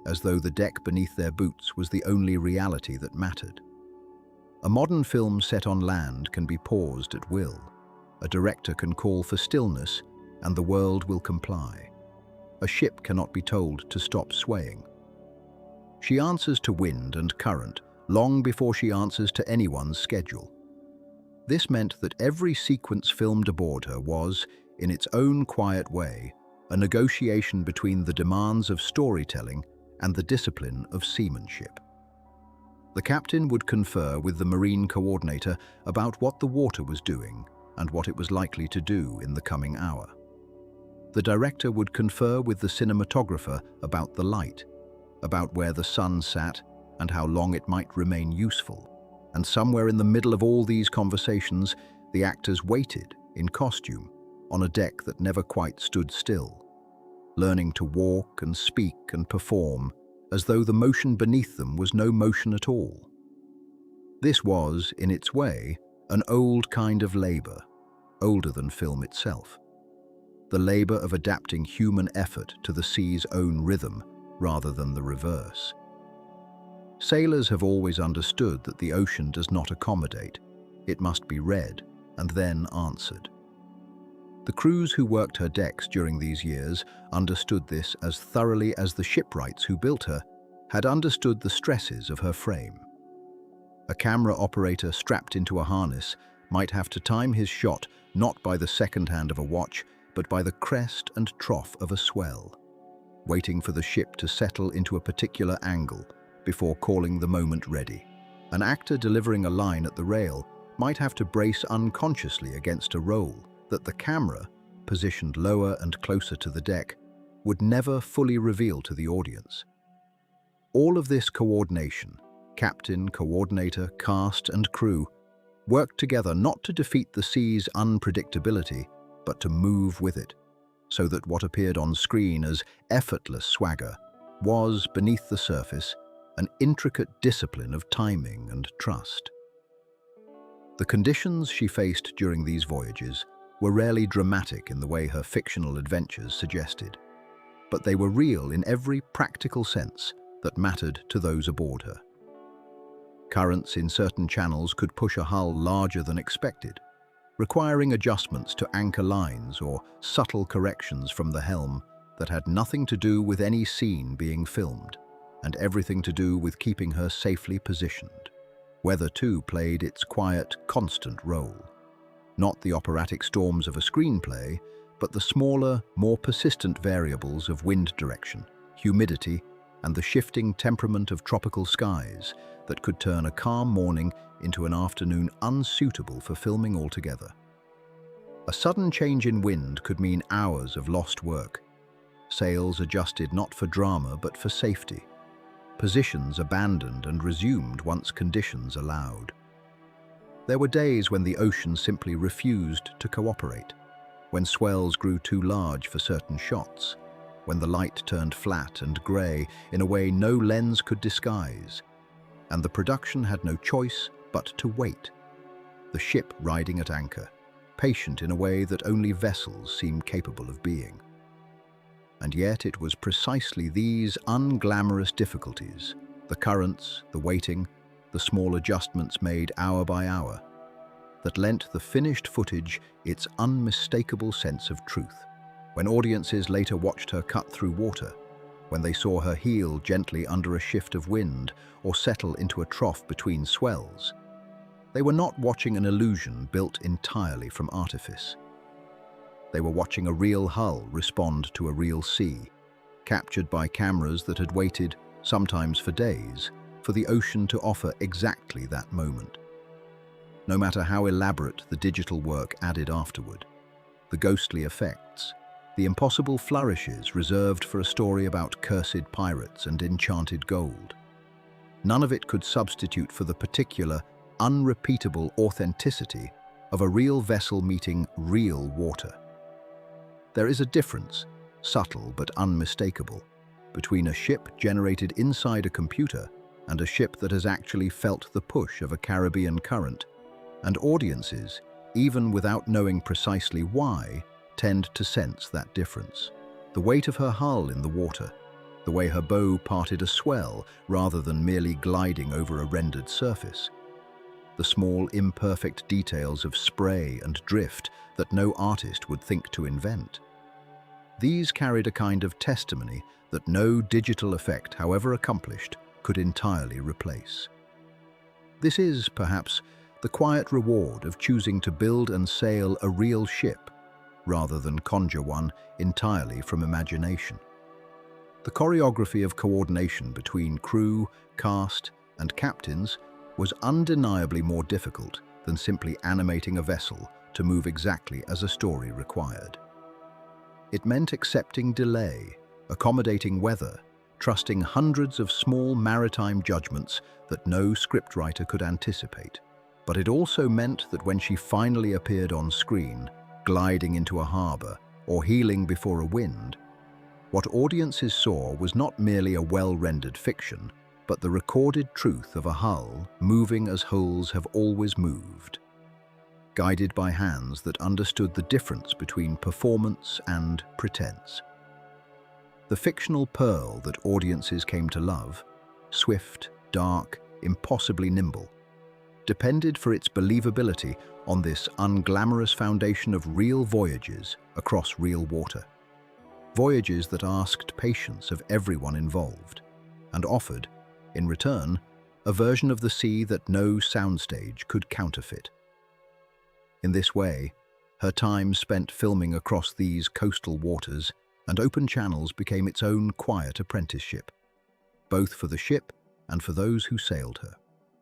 as though the deck beneath their boots was the only reality that mattered. A modern film set on land can be paused at will. A director can call for stillness, and the world will comply. A ship cannot be told to stop swaying. She answers to wind and current long before she answers to anyone's schedule. This meant that every sequence filmed aboard her was, in its own quiet way, a negotiation between the demands of storytelling and the discipline of seamanship. The captain would confer with the marine coordinator about what the water was doing and what it was likely to do in the coming hour. The director would confer with the cinematographer about the light, about where the sun sat and how long it might remain useful. And somewhere in the middle of all these conversations, the actors waited, in costume, on a deck that never quite stood still, learning to walk and speak and perform as though the motion beneath them was no motion at all. This was, in its way, an old kind of labour, older than film itself. The labour of adapting human effort to the sea's own rhythm rather than the reverse. Sailors have always understood that the ocean does not accommodate. It must be read and then answered. The crews who worked her decks during these years understood this as thoroughly as the shipwrights who built her, had understood the stresses of her frame. A camera operator strapped into a harness might have to time his shot not by the second hand of a watch, but by the crest and trough of a swell, waiting for the ship to settle into a particular angle before calling the moment ready. An actor delivering a line at the rail might have to brace unconsciously against a roll that the camera, positioned lower and closer to the deck, would never fully reveal to the audience. All of this coordination, captain, coordinator, cast, and crew, worked together not to defeat the sea's unpredictability, but to move with it, so that what appeared on screen as effortless swagger was, beneath the surface, an intricate discipline of timing and trust. The conditions she faced during these voyages were rarely dramatic in the way her fictional adventures suggested, but they were real in every practical sense that mattered to those aboard her. Currents in certain channels could push a hull larger than expected, requiring adjustments to anchor lines or subtle corrections from the helm that had nothing to do with any scene being filmed, and everything to do with keeping her safely positioned. Weather, too, played its quiet, constant role. Not the operatic storms of a screenplay, but the smaller, more persistent variables of wind direction, humidity, and the shifting temperament of tropical skies that could turn a calm morning into an afternoon unsuitable for filming altogether. A sudden change in wind could mean hours of lost work, sails adjusted not for drama but for safety, positions abandoned and resumed once conditions allowed. There were days when the ocean simply refused to cooperate, when swells grew too large for certain shots, when the light turned flat and grey in a way no lens could disguise, and the production had no choice but to wait, the ship riding at anchor, patient in a way that only vessels seem capable of being. And yet it was precisely these unglamorous difficulties, the currents, the waiting, the small adjustments made hour by hour, that lent the finished footage its unmistakable sense of truth. When audiences later watched her cut through water, when they saw her heel gently under a shift of wind or settle into a trough between swells, they were not watching an illusion built entirely from artifice. They were watching a real hull respond to a real sea, captured by cameras that had waited, sometimes for days, for the ocean to offer exactly that moment. No matter how elaborate the digital work added afterward, the ghostly effects, the impossible flourishes reserved for a story about cursed pirates and enchanted gold, none of it could substitute for the particular, unrepeatable authenticity of a real vessel meeting real water. There is a difference, subtle but unmistakable, between a ship generated inside a computer and a ship that has actually felt the push of a Caribbean current, and audiences, even without knowing precisely why, tend to sense that difference. The weight of her hull in the water, the way her bow parted a swell rather than merely gliding over a rendered surface, the small imperfect details of spray and drift that no artist would think to invent. These carried a kind of testimony that no digital effect, however accomplished, could entirely replace. This is, perhaps, the quiet reward of choosing to build and sail a real ship, rather than conjure one entirely from imagination. The choreography of coordination between crew, cast, and captains was undeniably more difficult than simply animating a vessel to move exactly as a story required. It meant accepting delay, accommodating weather, trusting hundreds of small maritime judgments that no scriptwriter could anticipate. But it also meant that when she finally appeared on screen, gliding into a harbour or heeling before a wind, what audiences saw was not merely a well-rendered fiction, but the recorded truth of a hull moving as hulls have always moved, guided by hands that understood the difference between performance and pretense. The fictional pearl that audiences came to love, swift, dark, impossibly nimble, depended for its believability on this unglamorous foundation of real voyages across real water. Voyages that asked patience of everyone involved, and offered, in return, a version of the sea that no soundstage could counterfeit. In this way, her time spent filming across these coastal waters and open channels became its own quiet apprenticeship, both for the ship and for those who sailed her.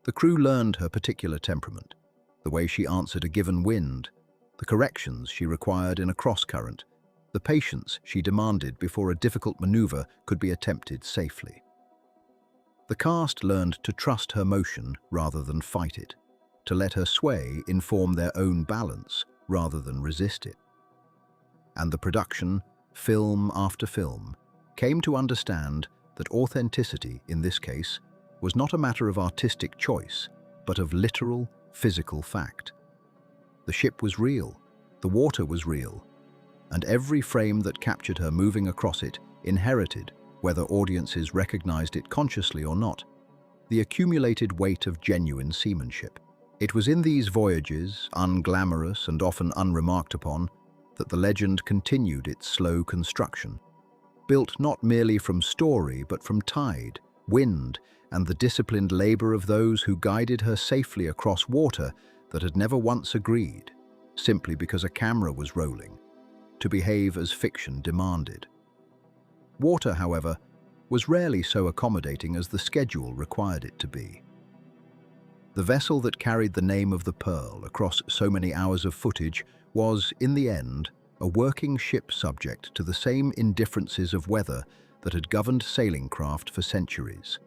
The crew learned her particular temperament, the way she answered a given wind, the corrections she required in a cross-current, the patience she demanded before a difficult maneuver could be attempted safely. The cast learned to trust her motion rather than fight it, to let her sway inform their own balance rather than resist it. And the production, film after film, came to understand that authenticity, in this case, was not a matter of artistic choice, but of literal, physical fact. The ship was real, the water was real, and every frame that captured her moving across it inherited, whether audiences recognized it consciously or not, the accumulated weight of genuine seamanship. It was in these voyages, unglamorous and often unremarked upon, that the legend continued its slow construction, built not merely from story but from tide, wind, and the disciplined labor of those who guided her safely across water that had never once agreed, simply because a camera was rolling, to behave as fiction demanded. Water, however, was rarely so accommodating as the schedule required it to be. The vessel that carried the name of the Pearl across so many hours of footage was, in the end, a working ship subject to the same indifferences of weather that had governed sailing craft for centuries,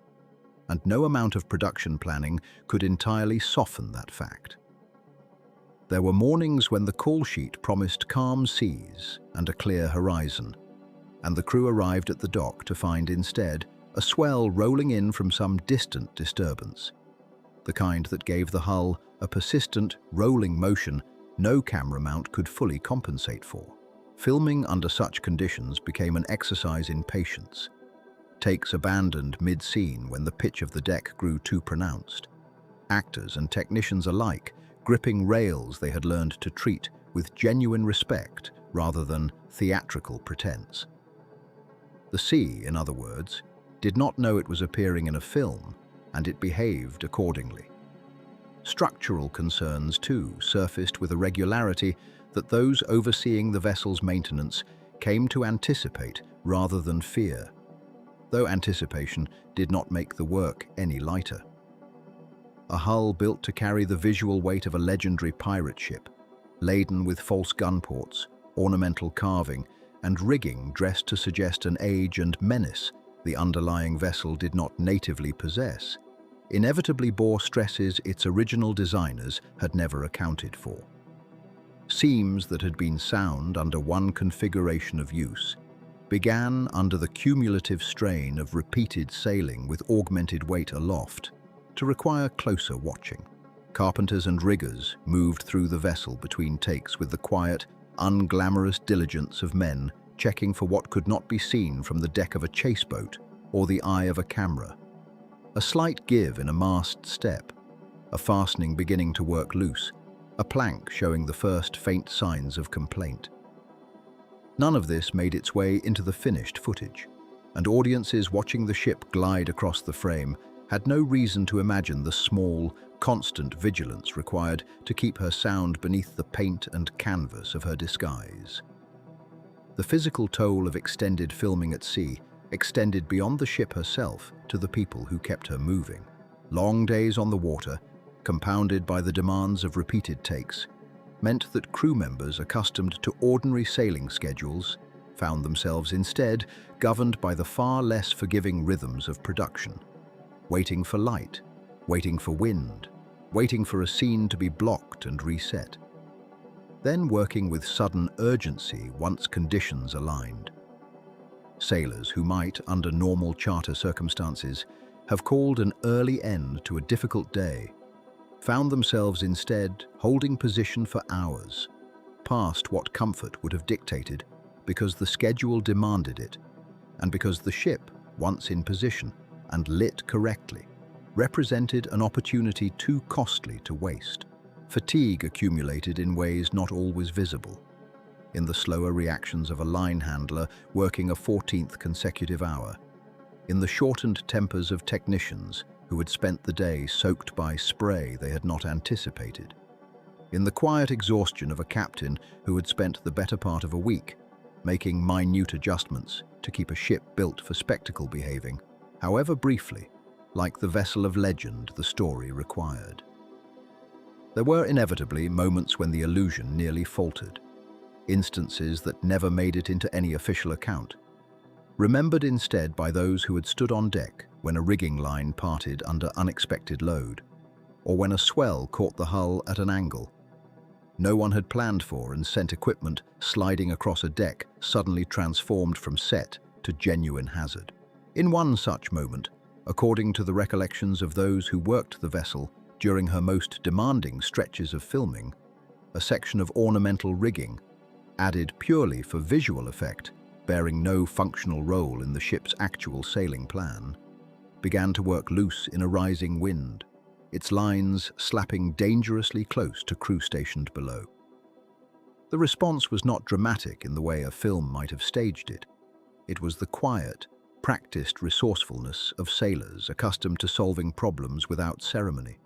and no amount of production planning could entirely soften that fact. There were mornings when the call sheet promised calm seas and a clear horizon, and the crew arrived at the dock to find instead a swell rolling in from some distant disturbance, the kind that gave the hull a persistent, rolling motion no camera mount could fully compensate for. Filming under such conditions became an exercise in patience. Takes abandoned mid-scene when the pitch of the deck grew too pronounced. Actors and technicians alike gripping rails they had learned to treat with genuine respect rather than theatrical pretense. The sea, in other words, did not know it was appearing in a film, and it behaved accordingly. Structural concerns, too, surfaced with a regularity that those overseeing the vessel's maintenance came to anticipate rather than fear, though anticipation did not make the work any lighter. A hull built to carry the visual weight of a legendary pirate ship, laden with false gun ports, ornamental carving, and rigging dressed to suggest an age and menace the underlying vessel did not natively possess, inevitably bore stresses its original designers had never accounted for. Seams that had been sound under one configuration of use began, under the cumulative strain of repeated sailing with augmented weight aloft, to require closer watching. Carpenters and riggers moved through the vessel between takes with the quiet, unglamorous diligence of men checking for what could not be seen from the deck of a chase boat or the eye of a camera. A slight give in a mast step, a fastening beginning to work loose, a plank showing the first faint signs of complaint. None of this made its way into the finished footage, and audiences watching the ship glide across the frame had no reason to imagine the small, constant vigilance required to keep her sound beneath the paint and canvas of her disguise. The physical toll of extended filming at sea extended beyond the ship herself to the people who kept her moving. Long days on the water, compounded by the demands of repeated takes, meant that crew members accustomed to ordinary sailing schedules found themselves instead governed by the far less forgiving rhythms of production, waiting for light, waiting for wind, waiting for a scene to be blocked and reset, then working with sudden urgency once conditions aligned. Sailors who might, under normal charter circumstances, have called an early end to a difficult day, found themselves instead holding position for hours, past what comfort would have dictated, because the schedule demanded it, and because the ship, once in position and lit correctly, represented an opportunity too costly to waste. Fatigue accumulated in ways not always visible, in the slower reactions of a line handler working a 14th consecutive hour, in the shortened tempers of technicians who had spent the day soaked by spray they had not anticipated, in the quiet exhaustion of a captain who had spent the better part of a week making minute adjustments to keep a ship built for spectacle behaving, however briefly, like the vessel of legend the story required. There were inevitably moments when the illusion nearly faltered, instances that never made it into any official account, remembered instead by those who had stood on deck when a rigging line parted under unexpected load, or when a swell caught the hull at an angle no one had planned for and sent equipment sliding across a deck suddenly transformed from set to genuine hazard. In one such moment, according to the recollections of those who worked the vessel during her most demanding stretches of filming, a section of ornamental rigging, added purely for visual effect, bearing no functional role in the ship's actual sailing plan, began to work loose in a rising wind, its lines slapping dangerously close to crew stationed below. The response was not dramatic in the way a film might have staged it. It was the quiet, practiced resourcefulness of sailors accustomed to solving problems without ceremony.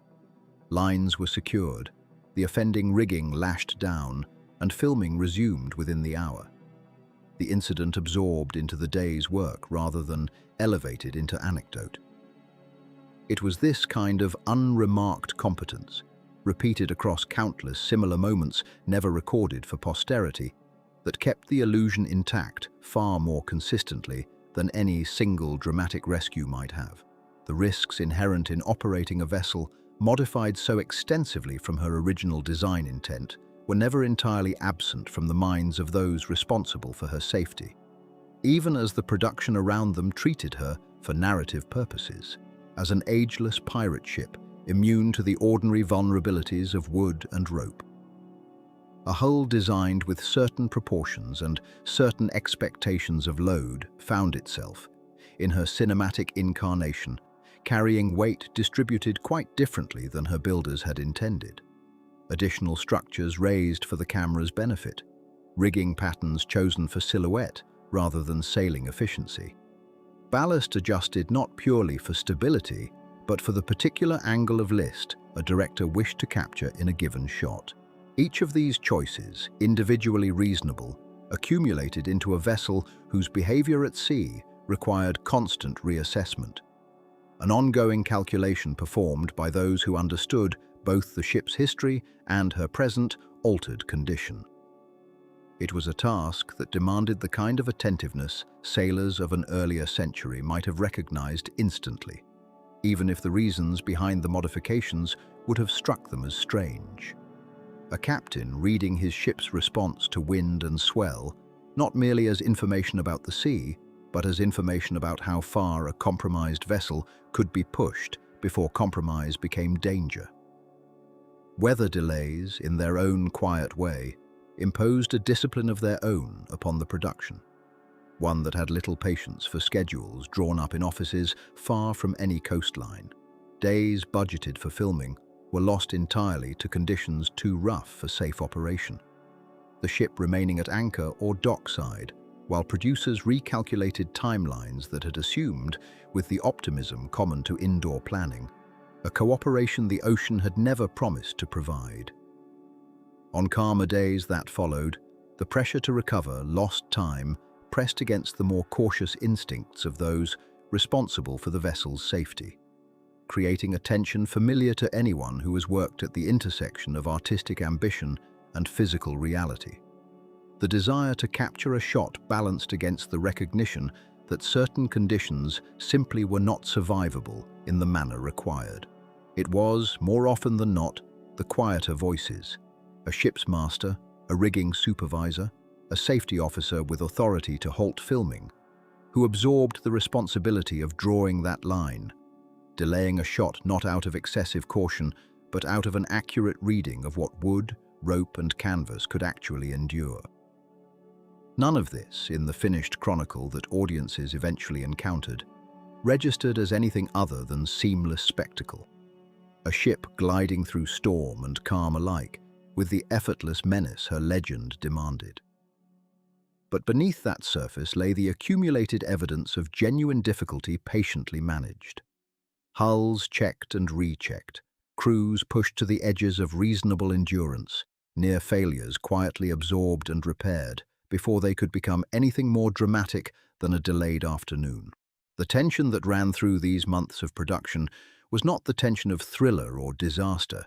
Lines were secured, the offending rigging lashed down, and filming resumed within the hour. The incident absorbed into the day's work rather than elevated into anecdote. It was this kind of unremarked competence, repeated across countless similar moments never recorded for posterity, that kept the illusion intact far more consistently than any single dramatic rescue might have. The risks inherent in operating a vessel, modified so extensively from her original design intent, were never entirely absent from the minds of those responsible for her safety, even as the production around them treated her, for narrative purposes, as an ageless pirate ship immune to the ordinary vulnerabilities of wood and rope. A hull designed with certain proportions and certain expectations of load found itself, in her cinematic incarnation, carrying weight distributed quite differently than her builders had intended. Additional structures raised for the camera's benefit, rigging patterns chosen for silhouette rather than sailing efficiency. Ballast adjusted not purely for stability, but for the particular angle of list a director wished to capture in a given shot. Each of these choices, individually reasonable, accumulated into a vessel whose behavior at sea required constant reassessment, an ongoing calculation performed by those who understood both the ship's history and her present altered condition. It was a task that demanded the kind of attentiveness sailors of an earlier century might have recognized instantly, even if the reasons behind the modifications would have struck them as strange. A captain reading his ship's response to wind and swell, not merely as information about the sea, but as information about how far a compromised vessel could be pushed before compromise became danger. Weather delays, in their own quiet way, imposed a discipline of their own upon the production, one that had little patience for schedules drawn up in offices far from any coastline. Days budgeted for filming were lost entirely to conditions too rough for safe operation, the ship remaining at anchor or dockside, while producers recalculated timelines that had assumed, with the optimism common to indoor planning, a cooperation the ocean had never promised to provide. On calmer days that followed, the pressure to recover lost time pressed against the more cautious instincts of those responsible for the vessel's safety, creating a tension familiar to anyone who has worked at the intersection of artistic ambition and physical reality. The desire to capture a shot balanced against the recognition that certain conditions simply were not survivable in the manner required. It was, more often than not, the quieter voices, a ship's master, a rigging supervisor, a safety officer with authority to halt filming, who absorbed the responsibility of drawing that line, delaying a shot not out of excessive caution, but out of an accurate reading of what wood, rope, and canvas could actually endure. None of this, in the finished chronicle that audiences eventually encountered, registered as anything other than seamless spectacle. A ship gliding through storm and calm alike, with the effortless menace her legend demanded. But beneath that surface lay the accumulated evidence of genuine difficulty patiently managed. Hulls checked and rechecked, crews pushed to the edges of reasonable endurance, near failures quietly absorbed and repaired before they could become anything more dramatic than a delayed afternoon. The tension that ran through these months of production was not the tension of thriller or disaster,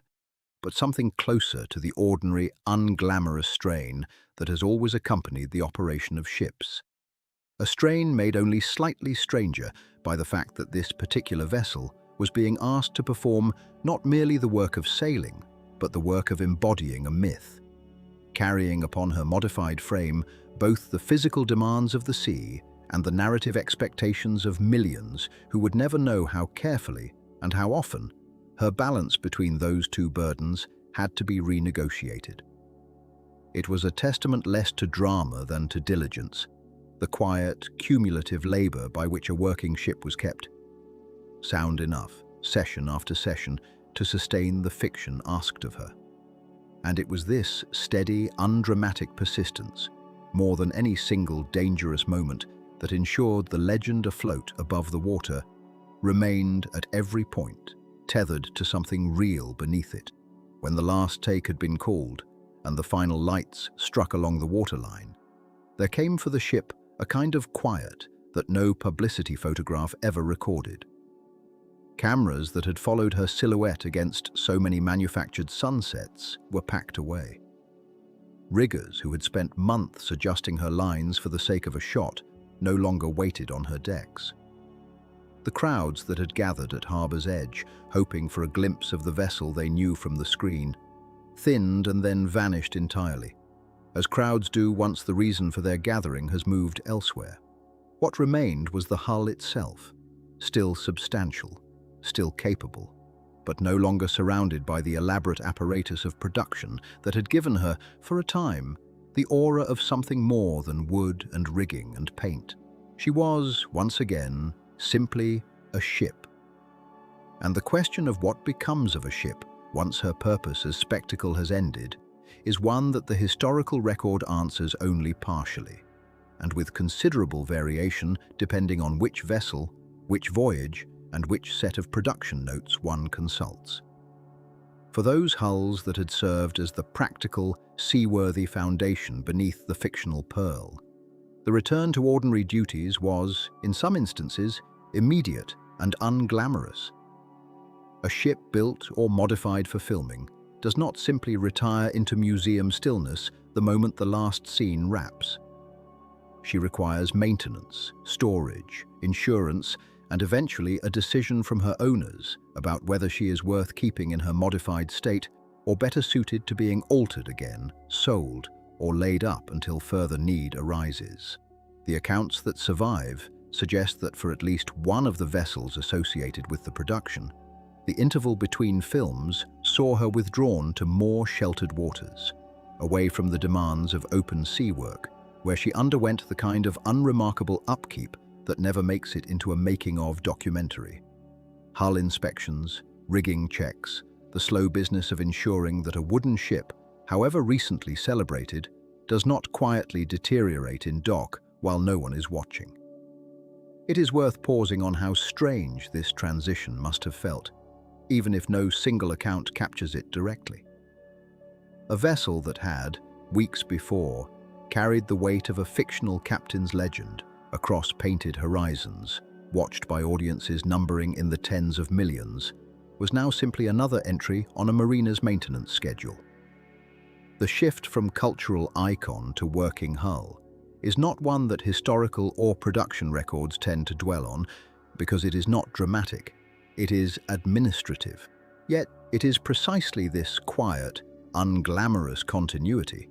but something closer to the ordinary, unglamorous strain that has always accompanied the operation of ships. A strain made only slightly stranger by the fact that this particular vessel was being asked to perform not merely the work of sailing, but the work of embodying a myth, carrying upon her modified frame both the physical demands of the sea and the narrative expectations of millions who would never know how carefully and how often her balance between those two burdens had to be renegotiated. It was a testament less to drama than to diligence, the quiet, cumulative labor by which a working ship was kept, sound enough, session after session, to sustain the fiction asked of her. And it was this steady, undramatic persistence, more than any single dangerous moment, that ensured the legend afloat above the water remained at every point tethered to something real beneath it. When the last take had been called and the final lights struck along the waterline, there came for the ship a kind of quiet that no publicity photograph ever recorded. Cameras that had followed her silhouette against so many manufactured sunsets were packed away. Riggers who had spent months adjusting her lines for the sake of a shot no longer waited on her decks. The crowds that had gathered at harbor's edge, hoping for a glimpse of the vessel they knew from the screen, thinned and then vanished entirely, as crowds do once the reason for their gathering has moved elsewhere. What remained was the hull itself, still substantial, still capable, but no longer surrounded by the elaborate apparatus of production that had given her, for a time, the aura of something more than wood and rigging and paint. She was, once again, simply a ship. And the question of what becomes of a ship once her purpose as spectacle has ended is one that the historical record answers only partially, and with considerable variation depending on which vessel, which voyage, and which set of production notes one consults. For those hulls that had served as the practical, seaworthy foundation beneath the fictional pearl, the return to ordinary duties was, in some instances, immediate and unglamorous. A ship built or modified for filming does not simply retire into museum stillness the moment the last scene wraps. She requires maintenance, storage, insurance, and eventually a decision from her owners about whether she is worth keeping in her modified state or better suited to being altered again, sold, or laid up until further need arises. The accounts that survive suggest that for at least one of the vessels associated with the production, the interval between films saw her withdrawn to more sheltered waters, away from the demands of open sea work, where she underwent the kind of unremarkable upkeep that never makes it into a making-of documentary. Hull inspections, rigging checks, the slow business of ensuring that a wooden ship, however recently celebrated, does not quietly deteriorate in dock while no one is watching. It is worth pausing on how strange this transition must have felt, even if no single account captures it directly. A vessel that had, weeks before, carried the weight of a fictional captain's legend across painted horizons, watched by audiences numbering in the tens of millions, was now simply another entry on a mariner's maintenance schedule. The shift from cultural icon to working hull is not one that historical or production records tend to dwell on because it is not dramatic, it is administrative. Yet it is precisely this quiet, unglamorous continuity,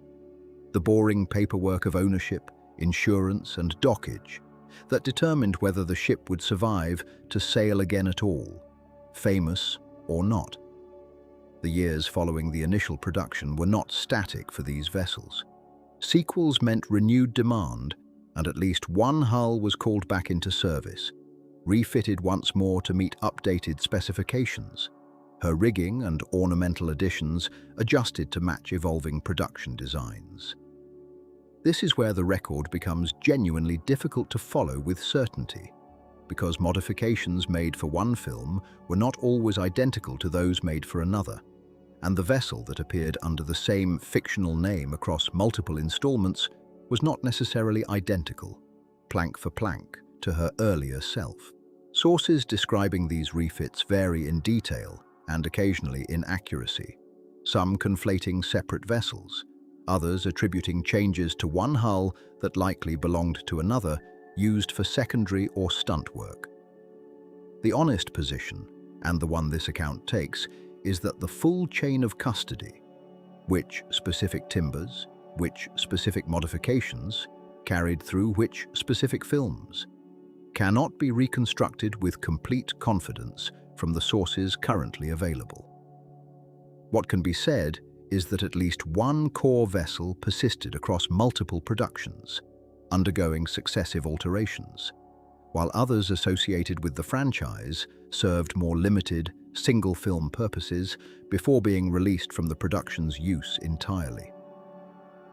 the boring paperwork of ownership, insurance and dockage, that determined whether the ship would survive to sail again at all, famous or not. The years following the initial production were not static for these vessels. Sequels meant renewed demand, and at least one hull was called back into service, refitted once more to meet updated specifications, her rigging and ornamental additions adjusted to match evolving production designs. This is where the record becomes genuinely difficult to follow with certainty, because modifications made for one film were not always identical to those made for another, and the vessel that appeared under the same fictional name across multiple installments was not necessarily identical, plank for plank, to her earlier self. Sources describing these refits vary in detail and occasionally in accuracy, some conflating separate vessels, others attributing changes to one hull that likely belonged to another, used for secondary or stunt work. The honest position, and the one this account takes, is that the full chain of custody, which specific timbers, which specific modifications, carried through which specific films, cannot be reconstructed with complete confidence from the sources currently available. What can be said is that at least one core vessel persisted across multiple productions, undergoing successive alterations, while others associated with the franchise served more limited, single-film purposes before being released from the production's use entirely.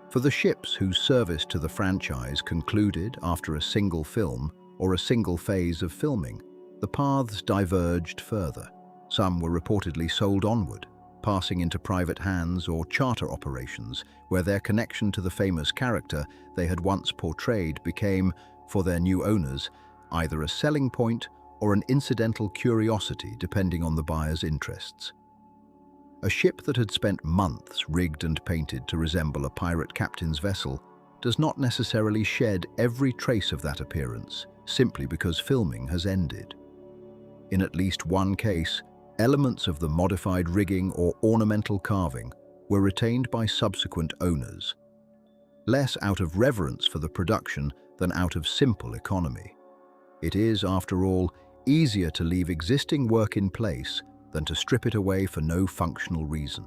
For the ships whose service to the franchise concluded after a single film or a single phase of filming, the paths diverged further. Some were reportedly sold onward, passing into private hands or charter operations where their connection to the famous character they had once portrayed became, for their new owners, either a selling point or an incidental curiosity depending on the buyer's interests. A ship that had spent months rigged and painted to resemble a pirate captain's vessel does not necessarily shed every trace of that appearance simply because filming has ended. In at least one case, elements of the modified rigging or ornamental carving were retained by subsequent owners, less out of reverence for the production than out of simple economy. It is, after all, easier to leave existing work in place than to strip it away for no functional reason.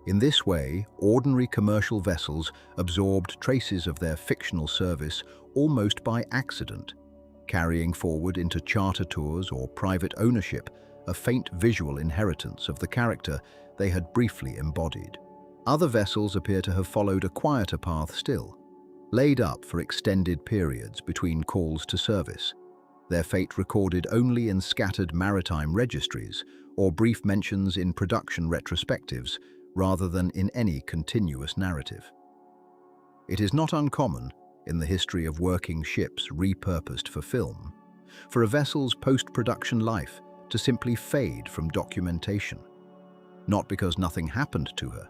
In this way, ordinary commercial vessels absorbed traces of their fictional service almost by accident, carrying forward into charter tours or private ownership a faint visual inheritance of the character they had briefly embodied. Other vessels appear to have followed a quieter path still, laid up for extended periods between calls to service, their fate recorded only in scattered maritime registries or brief mentions in production retrospectives rather than in any continuous narrative. It is not uncommon, in the history of working ships repurposed for film, for a vessel's post-production life to simply fade from documentation, not because nothing happened to her,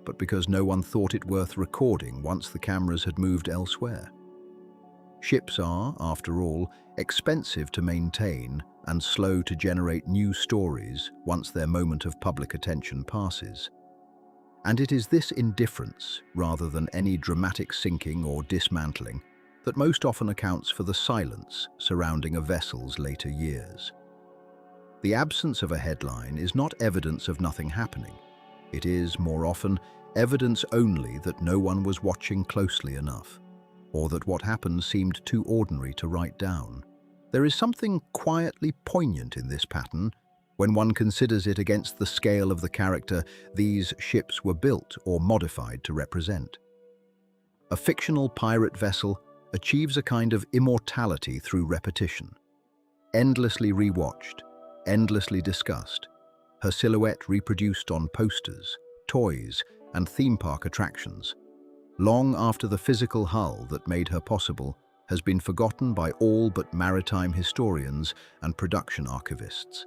but because no one thought it worth recording once the cameras had moved elsewhere. Ships are, after all, expensive to maintain and slow to generate new stories once their moment of public attention passes. And it is this indifference, rather than any dramatic sinking or dismantling, that most often accounts for the silence surrounding a vessel's later years. The absence of a headline is not evidence of nothing happening. It is, more often, evidence only that no one was watching closely enough, or that what happened seemed too ordinary to write down. There is something quietly poignant in this pattern when one considers it against the scale of the character these ships were built or modified to represent. A fictional pirate vessel achieves a kind of immortality through repetition, endlessly rewatched, endlessly discussed, her silhouette reproduced on posters, toys, and theme park attractions, long after the physical hull that made her possible has been forgotten by all but maritime historians and production archivists.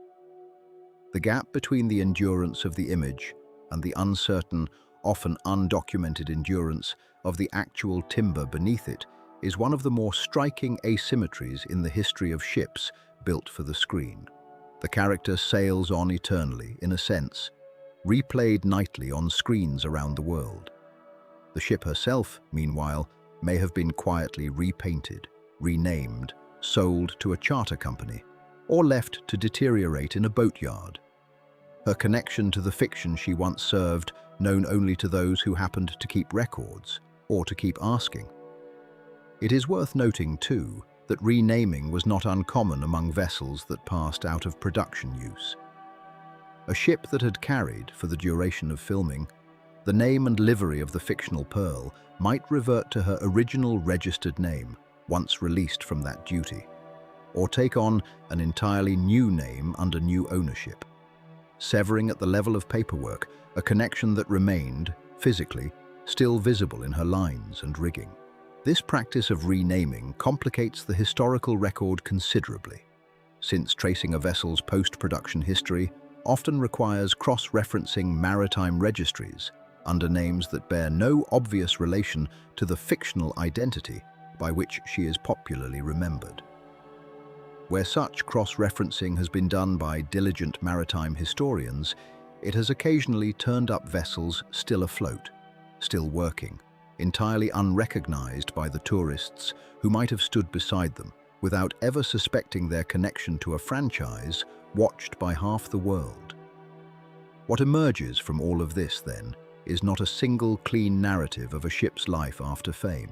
The gap between the endurance of the image and the uncertain, often undocumented endurance of the actual timber beneath it is one of the more striking asymmetries in the history of ships built for the screen. The character sails on eternally, in a sense, replayed nightly on screens around the world. The ship herself, meanwhile, may have been quietly repainted, renamed, sold to a charter company, or left to deteriorate in a boatyard. Her connection to the fiction she once served, known only to those who happened to keep records, or to keep asking. It is worth noting, too, that renaming was not uncommon among vessels that passed out of production use. A ship that had carried, for the duration of filming, The name and livery of the fictional Pearl might revert to her original registered name, once released from that duty, or take on an entirely new name under new ownership, severing at the level of paperwork a connection that remained, physically, still visible in her lines and rigging. This practice of renaming complicates the historical record considerably, since tracing a vessel's post-production history often requires cross-referencing maritime registries under names that bear no obvious relation to the fictional identity by which she is popularly remembered. Where such cross-referencing has been done by diligent maritime historians, it has occasionally turned up vessels still afloat, still working, entirely unrecognized by the tourists who might have stood beside them, without ever suspecting their connection to a franchise watched by half the world. What emerges from all of this, then, is not a single clean narrative of a ship's life after fame,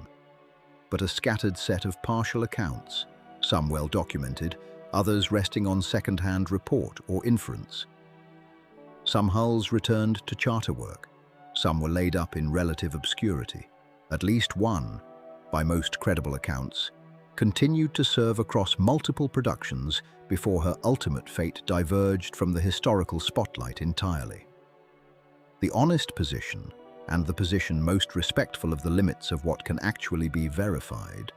but a scattered set of partial accounts, some well documented, others resting on second-hand report or inference. Some hulls returned to charter work, some were laid up in relative obscurity. At least one, by most credible accounts, continued to serve across multiple productions before her ultimate fate diverged from the historical spotlight entirely. The honest position, and the position most respectful of the limits of what can actually be verified,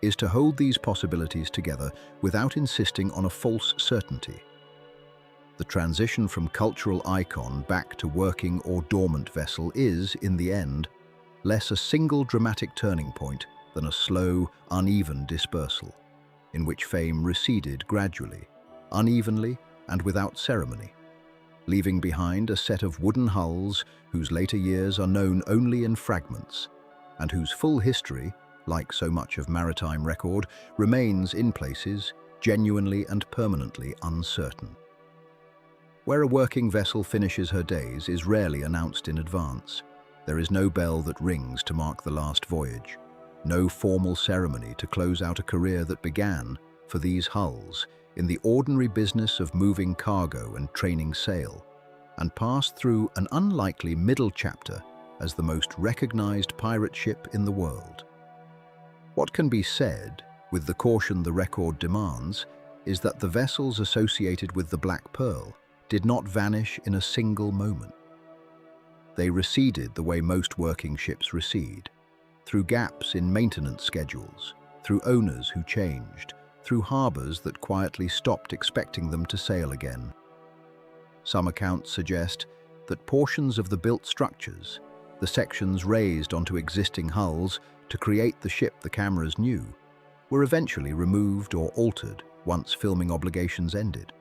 is to hold these possibilities together without insisting on a false certainty. The transition from cultural icon back to working or dormant vessel is, in the end, less a single dramatic turning point than a slow, uneven dispersal, in which fame receded gradually, unevenly and without ceremony, leaving behind a set of wooden hulls whose later years are known only in fragments, and whose full history, like so much of maritime record, remains in places genuinely and permanently uncertain. Where a working vessel finishes her days is rarely announced in advance. There is no bell that rings to mark the last voyage, no formal ceremony to close out a career that began, for these hulls, in the ordinary business of moving cargo and training sail, and passed through an unlikely middle chapter as the most recognized pirate ship in the world. What can be said, with the caution the record demands, is that the vessels associated with the Black Pearl did not vanish in a single moment. They receded the way most working ships recede, through gaps in maintenance schedules, through owners who changed, through harbors that quietly stopped expecting them to sail again. Some accounts suggest that portions of the built structures, the sections raised onto existing hulls to create the ship the cameras knew, were eventually removed or altered once filming obligations ended.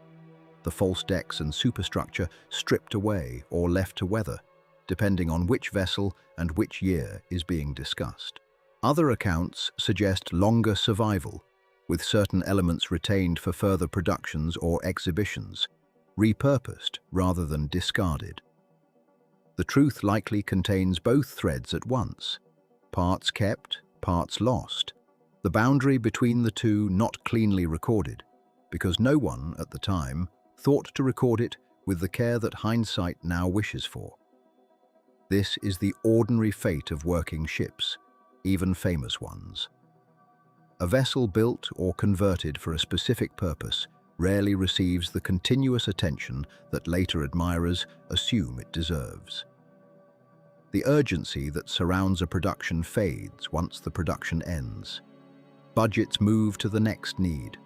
The false decks and superstructure stripped away or left to weather, depending on which vessel and which year is being discussed. Other accounts suggest longer survival, with certain elements retained for further productions or exhibitions, repurposed rather than discarded. The truth likely contains both threads at once, parts kept, parts lost, the boundary between the two not cleanly recorded, because no one, at the time, thought to record it with the care that hindsight now wishes for. This is the ordinary fate of working ships, even famous ones. A vessel built or converted for a specific purpose rarely receives the continuous attention that later admirers assume it deserves. The urgency that surrounds a production fades once the production ends. Budgets move to the next need.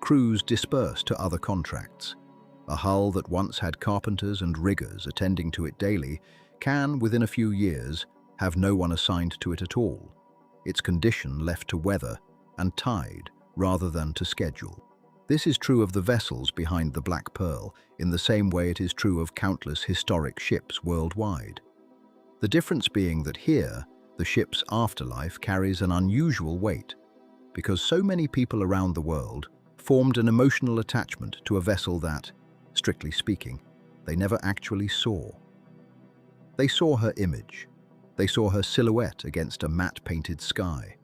Crews disperse to other contracts. A hull that once had carpenters and riggers attending to it daily can, within a few years, have no one assigned to it at all, its condition left to weather and tide rather than to schedule. This is true of the vessels behind the Black Pearl in the same way it is true of countless historic ships worldwide. The difference being that here, the ship's afterlife carries an unusual weight, because so many people around the world formed an emotional attachment to a vessel that, strictly speaking, they never actually saw. They saw her image. They saw her silhouette against a matte-painted sky,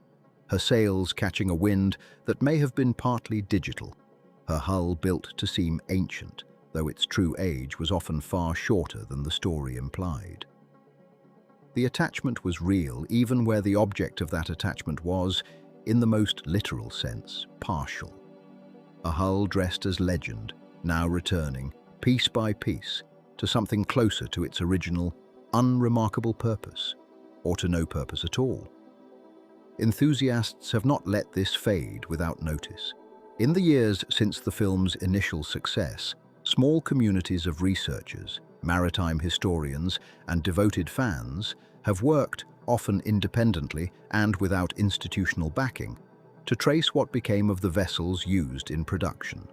her sails catching a wind that may have been partly digital, her hull built to seem ancient, though its true age was often far shorter than the story implied. The attachment was real, even where the object of that attachment was, in the most literal sense, partial. A hull dressed as legend, now returning, piece by piece, to something closer to its original, unremarkable purpose, or to no purpose at all. Enthusiasts have not let this fade without notice. In the years since the film's initial success, small communities of researchers, maritime historians, and devoted fans have worked, often independently and without institutional backing, to trace what became of the vessels used in production.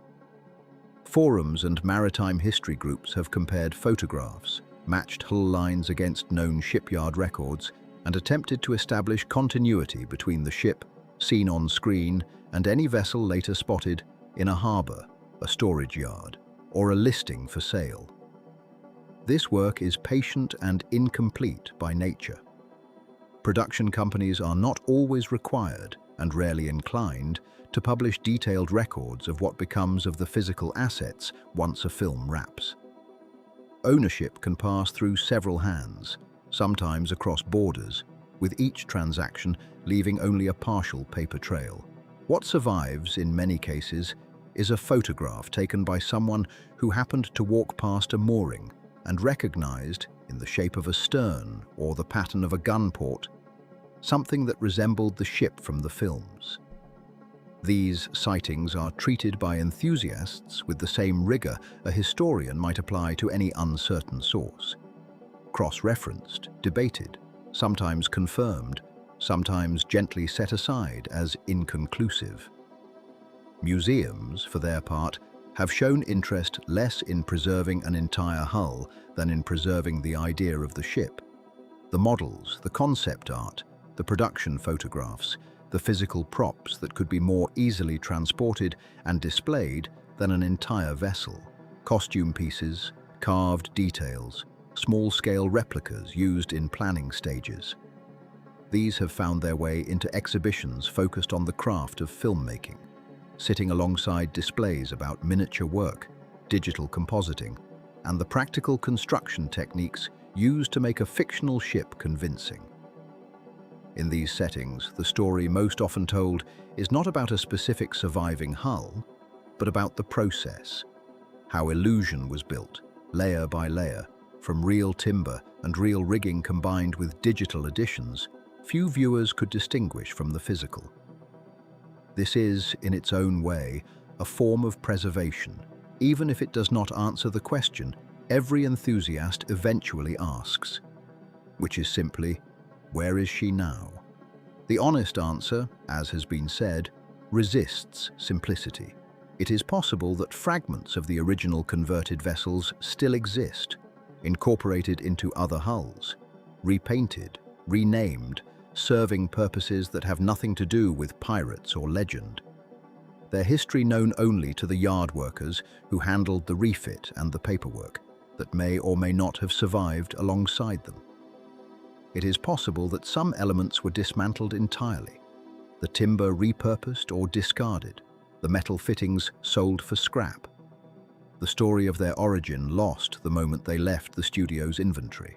Forums and maritime history groups have compared photographs, matched hull lines against known shipyard records, and attempted to establish continuity between the ship, seen on screen, and any vessel later spotted in a harbour, a storage yard, or a listing for sale. This work is patient and incomplete by nature. Production companies are not always required, and rarely inclined, to publish detailed records of what becomes of the physical assets once a film wraps. Ownership can pass through several hands, sometimes across borders, with each transaction leaving only a partial paper trail. What survives, in many cases, is a photograph taken by someone who happened to walk past a mooring and recognized, in the shape of a stern or the pattern of a gun port, something that resembled the ship from the films. These sightings are treated by enthusiasts with the same rigor a historian might apply to any uncertain source. Cross-referenced, debated, sometimes confirmed, sometimes gently set aside as inconclusive. Museums, for their part, have shown interest less in preserving an entire hull than in preserving the idea of the ship. The models, the concept art, the production photographs, the physical props that could be more easily transported and displayed than an entire vessel. Costume pieces, carved details, small-scale replicas used in planning stages. These have found their way into exhibitions focused on the craft of filmmaking, sitting alongside displays about miniature work, digital compositing, and the practical construction techniques used to make a fictional ship convincing. In these settings, the story most often told is not about a specific surviving hull, but about the process, how illusion was built, layer by layer, from real timber and real rigging combined with digital additions. Few viewers could distinguish from the physical. This is, in its own way, a form of preservation, even if it does not answer the question every enthusiast eventually asks, which is simply, where is she now? The honest answer, as has been said, resists simplicity. It is possible that fragments of the original converted vessels still exist, incorporated into other hulls, repainted, renamed, serving purposes that have nothing to do with pirates or legend. Their history known only to the yard workers who handled the refit and the paperwork that may or may not have survived alongside them. It is possible that some elements were dismantled entirely, the timber repurposed or discarded, the metal fittings sold for scrap, the story of their origin lost the moment they left the studio's inventory.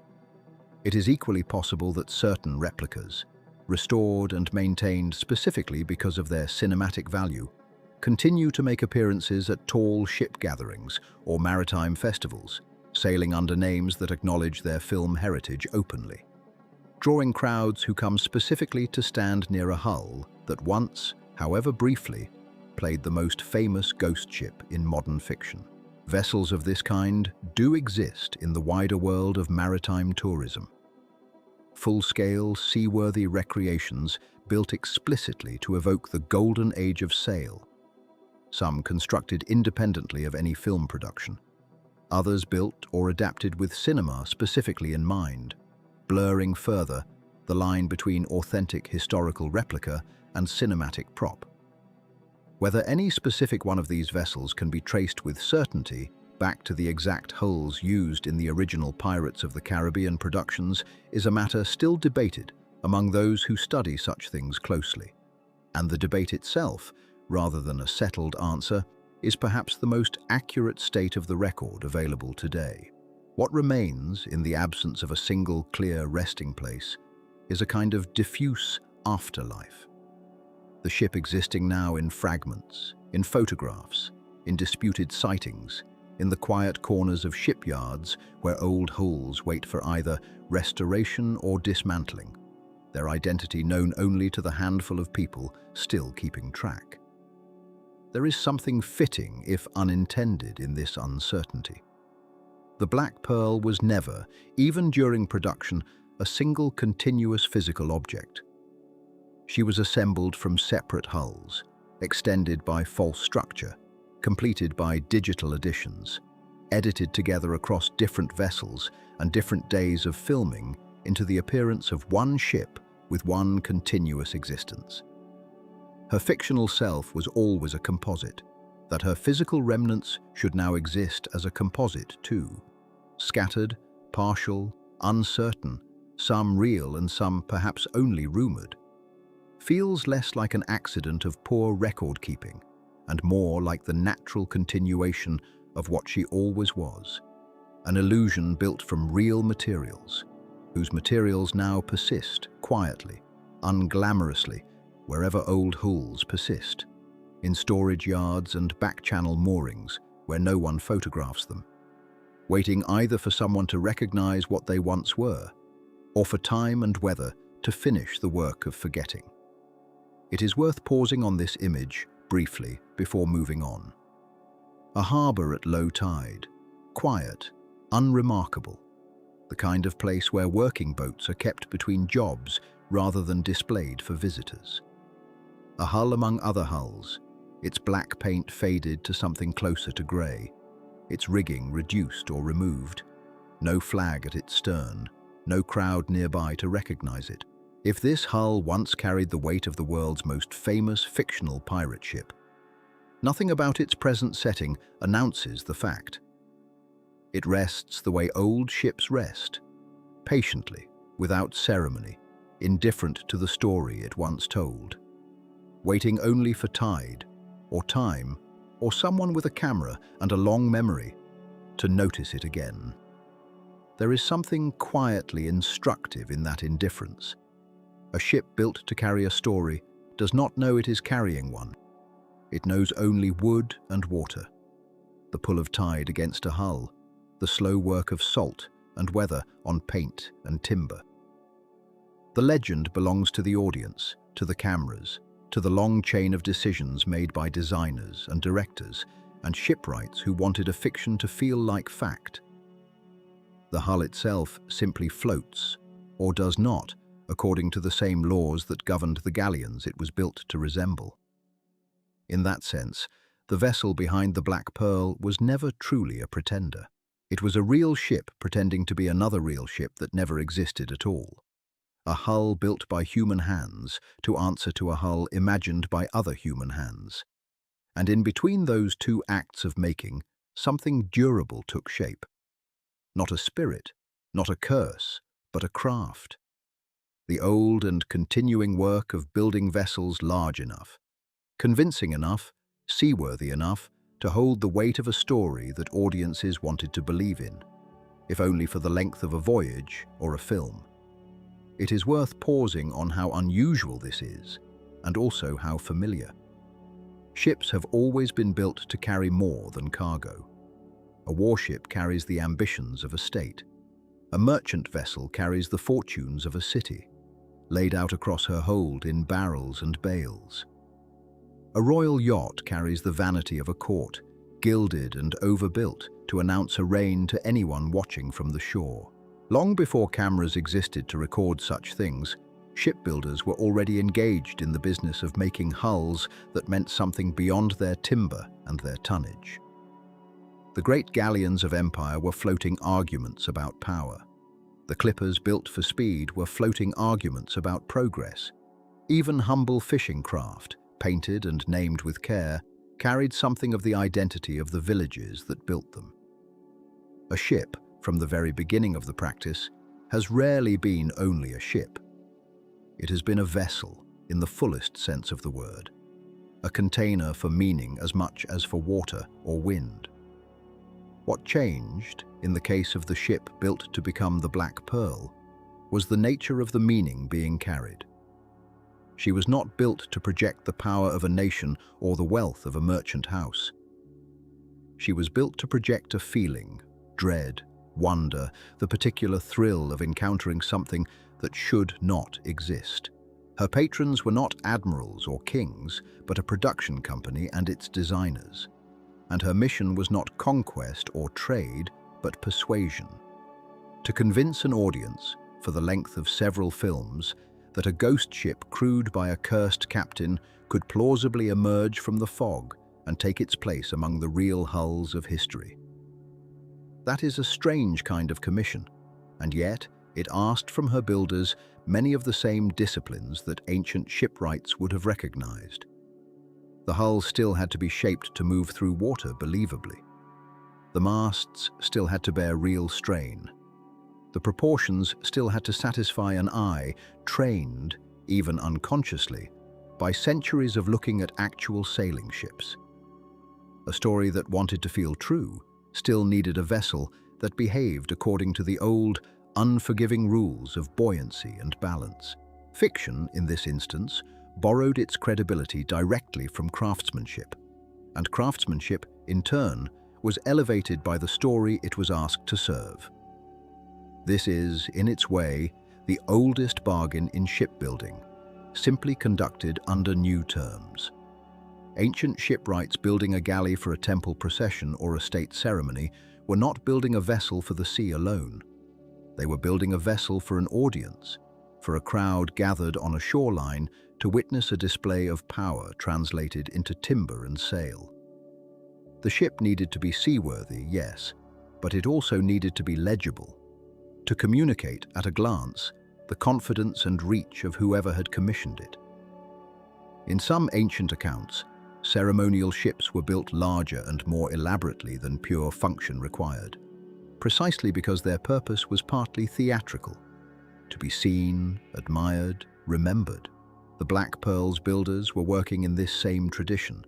It is equally possible that certain replicas, restored and maintained specifically because of their cinematic value, continue to make appearances at tall ship gatherings or maritime festivals, sailing under names that acknowledge their film heritage openly, drawing crowds who come specifically to stand near a hull that once, however briefly, played the most famous ghost ship in modern fiction. Vessels of this kind do exist in the wider world of maritime tourism. Full-scale, seaworthy recreations built explicitly to evoke the golden age of sail. Some constructed independently of any film production. Others built or adapted with cinema specifically in mind, blurring further the line between authentic historical replica and cinematic prop. Whether any specific one of these vessels can be traced with certainty back to the exact hulls used in the original Pirates of the Caribbean productions is a matter still debated among those who study such things closely. And the debate itself, rather than a settled answer, is perhaps the most accurate state of the record available today. What remains, in the absence of a single clear resting place, is a kind of diffuse afterlife. The ship existing now in fragments, in photographs, in disputed sightings, in the quiet corners of shipyards where old hulls wait for either restoration or dismantling, their identity known only to the handful of people still keeping track. There is something fitting, if unintended, in this uncertainty. The Black Pearl was never, even during production, a single continuous physical object. She was assembled from separate hulls, extended by false structure, completed by digital additions, edited together across different vessels and different days of filming into the appearance of one ship with one continuous existence. Her fictional self was always a composite, that her physical remnants should now exist as a composite too. Scattered, partial, uncertain, some real and some perhaps only rumored. Feels less like an accident of poor record-keeping and more like the natural continuation of what she always was, an illusion built from real materials, whose materials now persist quietly, unglamorously, wherever old hulls persist, in storage yards and back-channel moorings where no one photographs them, waiting either for someone to recognize what they once were, or for time and weather to finish the work of forgetting. It is worth pausing on this image briefly before moving on. A harbour at low tide, quiet, unremarkable, the kind of place where working boats are kept between jobs rather than displayed for visitors. A hull among other hulls, its black paint faded to something closer to grey, its rigging reduced or removed, no flag at its stern, no crowd nearby to recognise it. If this hull once carried the weight of the world's most famous fictional pirate ship, nothing about its present setting announces the fact. It rests the way old ships rest, patiently, without ceremony, indifferent to the story it once told, waiting only for tide, or time, or someone with a camera and a long memory to notice it again. There is something quietly instructive in that indifference. A ship built to carry a story does not know it is carrying one. It knows only wood and water, the pull of tide against a hull, the slow work of salt and weather on paint and timber. The legend belongs to the audience, to the cameras, to the long chain of decisions made by designers and directors and shipwrights who wanted a fiction to feel like fact. The hull itself simply floats, or does not, according to the same laws that governed the galleons it was built to resemble. In that sense, the vessel behind the Black Pearl was never truly a pretender. It was a real ship pretending to be another real ship that never existed at all. A hull built by human hands to answer to a hull imagined by other human hands. And in between those two acts of making, something durable took shape. Not a spirit, not a curse, but a craft. The old and continuing work of building vessels large enough, convincing enough, seaworthy enough to hold the weight of a story that audiences wanted to believe in, if only for the length of a voyage or a film. It is worth pausing on how unusual this is, and also how familiar. Ships have always been built to carry more than cargo. A warship carries the ambitions of a state. A merchant vessel carries the fortunes of a city, laid out across her hold in barrels and bales. A royal yacht carries the vanity of a court, gilded and overbuilt to announce a reign to anyone watching from the shore. Long before cameras existed to record such things, shipbuilders were already engaged in the business of making hulls that meant something beyond their timber and their tonnage. The great galleons of empire were floating arguments about power. The clippers built for speed were floating arguments about progress. Even humble fishing craft, painted and named with care, carried something of the identity of the villages that built them. A ship, from the very beginning of the practice, has rarely been only a ship. It has been a vessel, in the fullest sense of the word, a container for meaning as much as for water or wind. What changed, in the case of the ship built to become the Black Pearl, was the nature of the meaning being carried. She was not built to project the power of a nation or the wealth of a merchant house. She was built to project a feeling, dread, wonder, the particular thrill of encountering something that should not exist. Her patrons were not admirals or kings, but a production company and its designers. And her mission was not conquest or trade, but persuasion. To convince an audience, for the length of several films, that a ghost ship crewed by a cursed captain could plausibly emerge from the fog and take its place among the real hulls of history. That is a strange kind of commission, and yet it asked from her builders many of the same disciplines that ancient shipwrights would have recognized. The hull still had to be shaped to move through water believably. The masts still had to bear real strain. The proportions still had to satisfy an eye trained, even unconsciously, by centuries of looking at actual sailing ships. A story that wanted to feel true still needed a vessel that behaved according to the old, unforgiving rules of buoyancy and balance. Fiction, in this instance, borrowed its credibility directly from craftsmanship, and craftsmanship, in turn, was elevated by the story it was asked to serve. This is, in its way, the oldest bargain in shipbuilding, simply conducted under new terms. Ancient shipwrights building a galley for a temple procession or a state ceremony were not building a vessel for the sea alone. They were building a vessel for an audience, for a crowd gathered on a shoreline to witness a display of power translated into timber and sail. The ship needed to be seaworthy, yes, but it also needed to be legible, to communicate at a glance the confidence and reach of whoever had commissioned it. In some ancient accounts, ceremonial ships were built larger and more elaborately than pure function required, precisely because their purpose was partly theatrical, to be seen, admired, remembered. The Black Pearl's builders were working in this same tradition,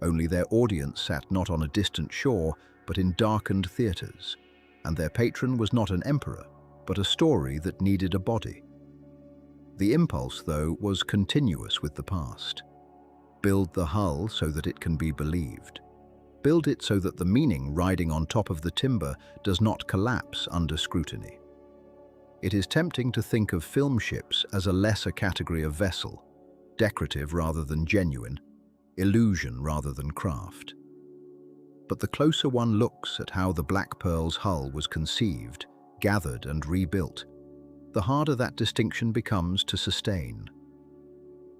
only their audience sat not on a distant shore, but in darkened theaters, and their patron was not an emperor, but a story that needed a body. The impulse, though, was continuous with the past. Build the hull so that it can be believed. Build it so that the meaning riding on top of the timber does not collapse under scrutiny. It is tempting to think of film ships as a lesser category of vessel, decorative rather than genuine, illusion rather than craft. But the closer one looks at how the Black Pearl's hull was conceived, gathered and rebuilt, the harder that distinction becomes to sustain.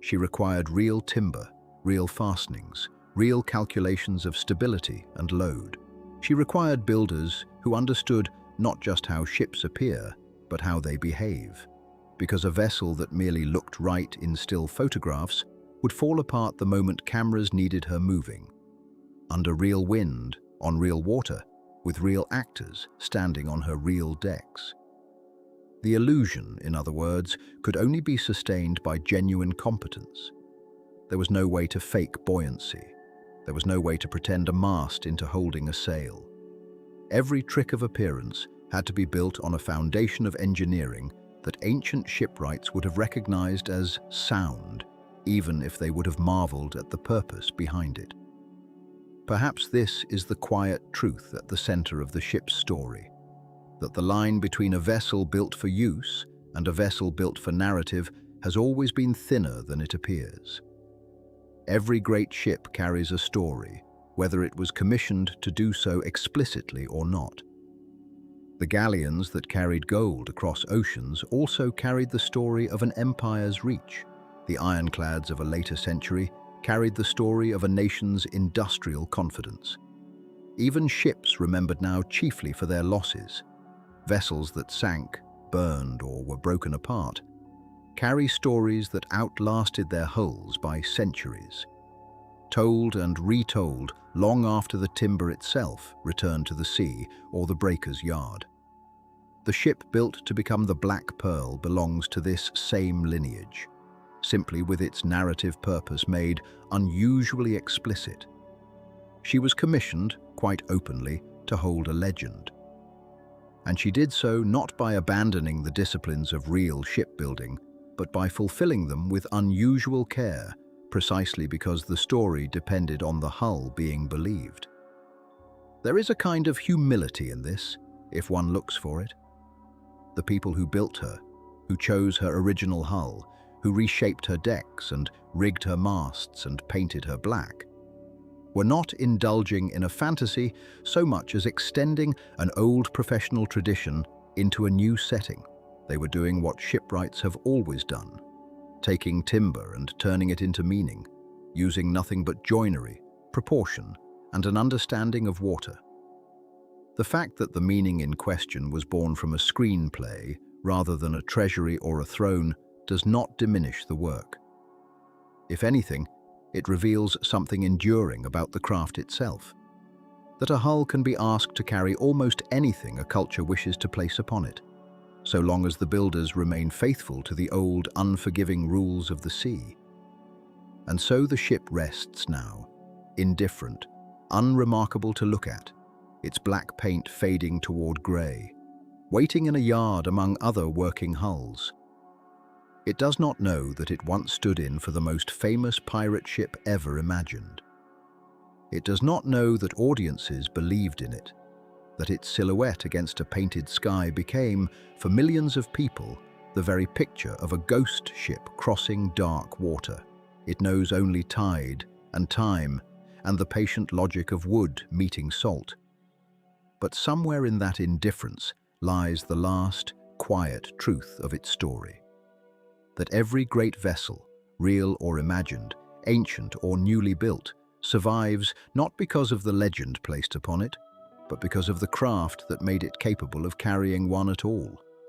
She required real timber, real fastenings, real calculations of stability and load. She required builders who understood not just how ships appear, but how they behave, because a vessel that merely looked right in still photographs would fall apart the moment cameras needed her moving, under real wind, on real water, with real actors standing on her real decks. The illusion, in other words, could only be sustained by genuine competence. There was no way to fake buoyancy. There was no way to pretend a mast into holding a sail. Every trick of appearance had to be built on a foundation of engineering that ancient shipwrights would have recognized as sound, even if they would have marveled at the purpose behind it. Perhaps this is the quiet truth at the center of the ship's story, that the line between a vessel built for use and a vessel built for narrative has always been thinner than it appears. Every great ship carries a story, whether it was commissioned to do so explicitly or not. The galleons that carried gold across oceans also carried the story of an empire's reach. The ironclads of a later century carried the story of a nation's industrial confidence. Even ships remembered now chiefly for their losses, vessels that sank, burned, or were broken apart, carry stories that outlasted their hulls by centuries, told and retold long after the timber itself returned to the sea or the breaker's yard. The ship built to become the Black Pearl belongs to this same lineage, simply with its narrative purpose made unusually explicit. She was commissioned, quite openly, to hold a legend. And she did so not by abandoning the disciplines of real shipbuilding, but by fulfilling them with unusual care, precisely because the story depended on the hull being believed. There is a kind of humility in this, if one looks for it. The people who built her, who chose her original hull, who reshaped her decks and rigged her masts and painted her black, were not indulging in a fantasy so much as extending an old professional tradition into a new setting. They were doing what shipwrights have always done, taking timber and turning it into meaning, using nothing but joinery, proportion, and an understanding of water. The fact that the meaning in question was born from a screenplay rather than a treasury or a throne does not diminish the work. If anything, it reveals something enduring about the craft itself, that a hull can be asked to carry almost anything a culture wishes to place upon it, so long as the builders remain faithful to the old, unforgiving rules of the sea. And so the ship rests now, indifferent, unremarkable to look at, its black paint fading toward grey, waiting in a yard among other working hulls. It does not know that it once stood in for the most famous pirate ship ever imagined. It does not know that audiences believed in it, that its silhouette against a painted sky became, for millions of people, the very picture of a ghost ship crossing dark water. It knows only tide and time and the patient logic of wood meeting salt. But somewhere in that indifference lies the last, quiet truth of its story. That every great vessel, real or imagined, ancient or newly built, survives not because of the legend placed upon it, but because of the craft that made it capable of carrying one at all.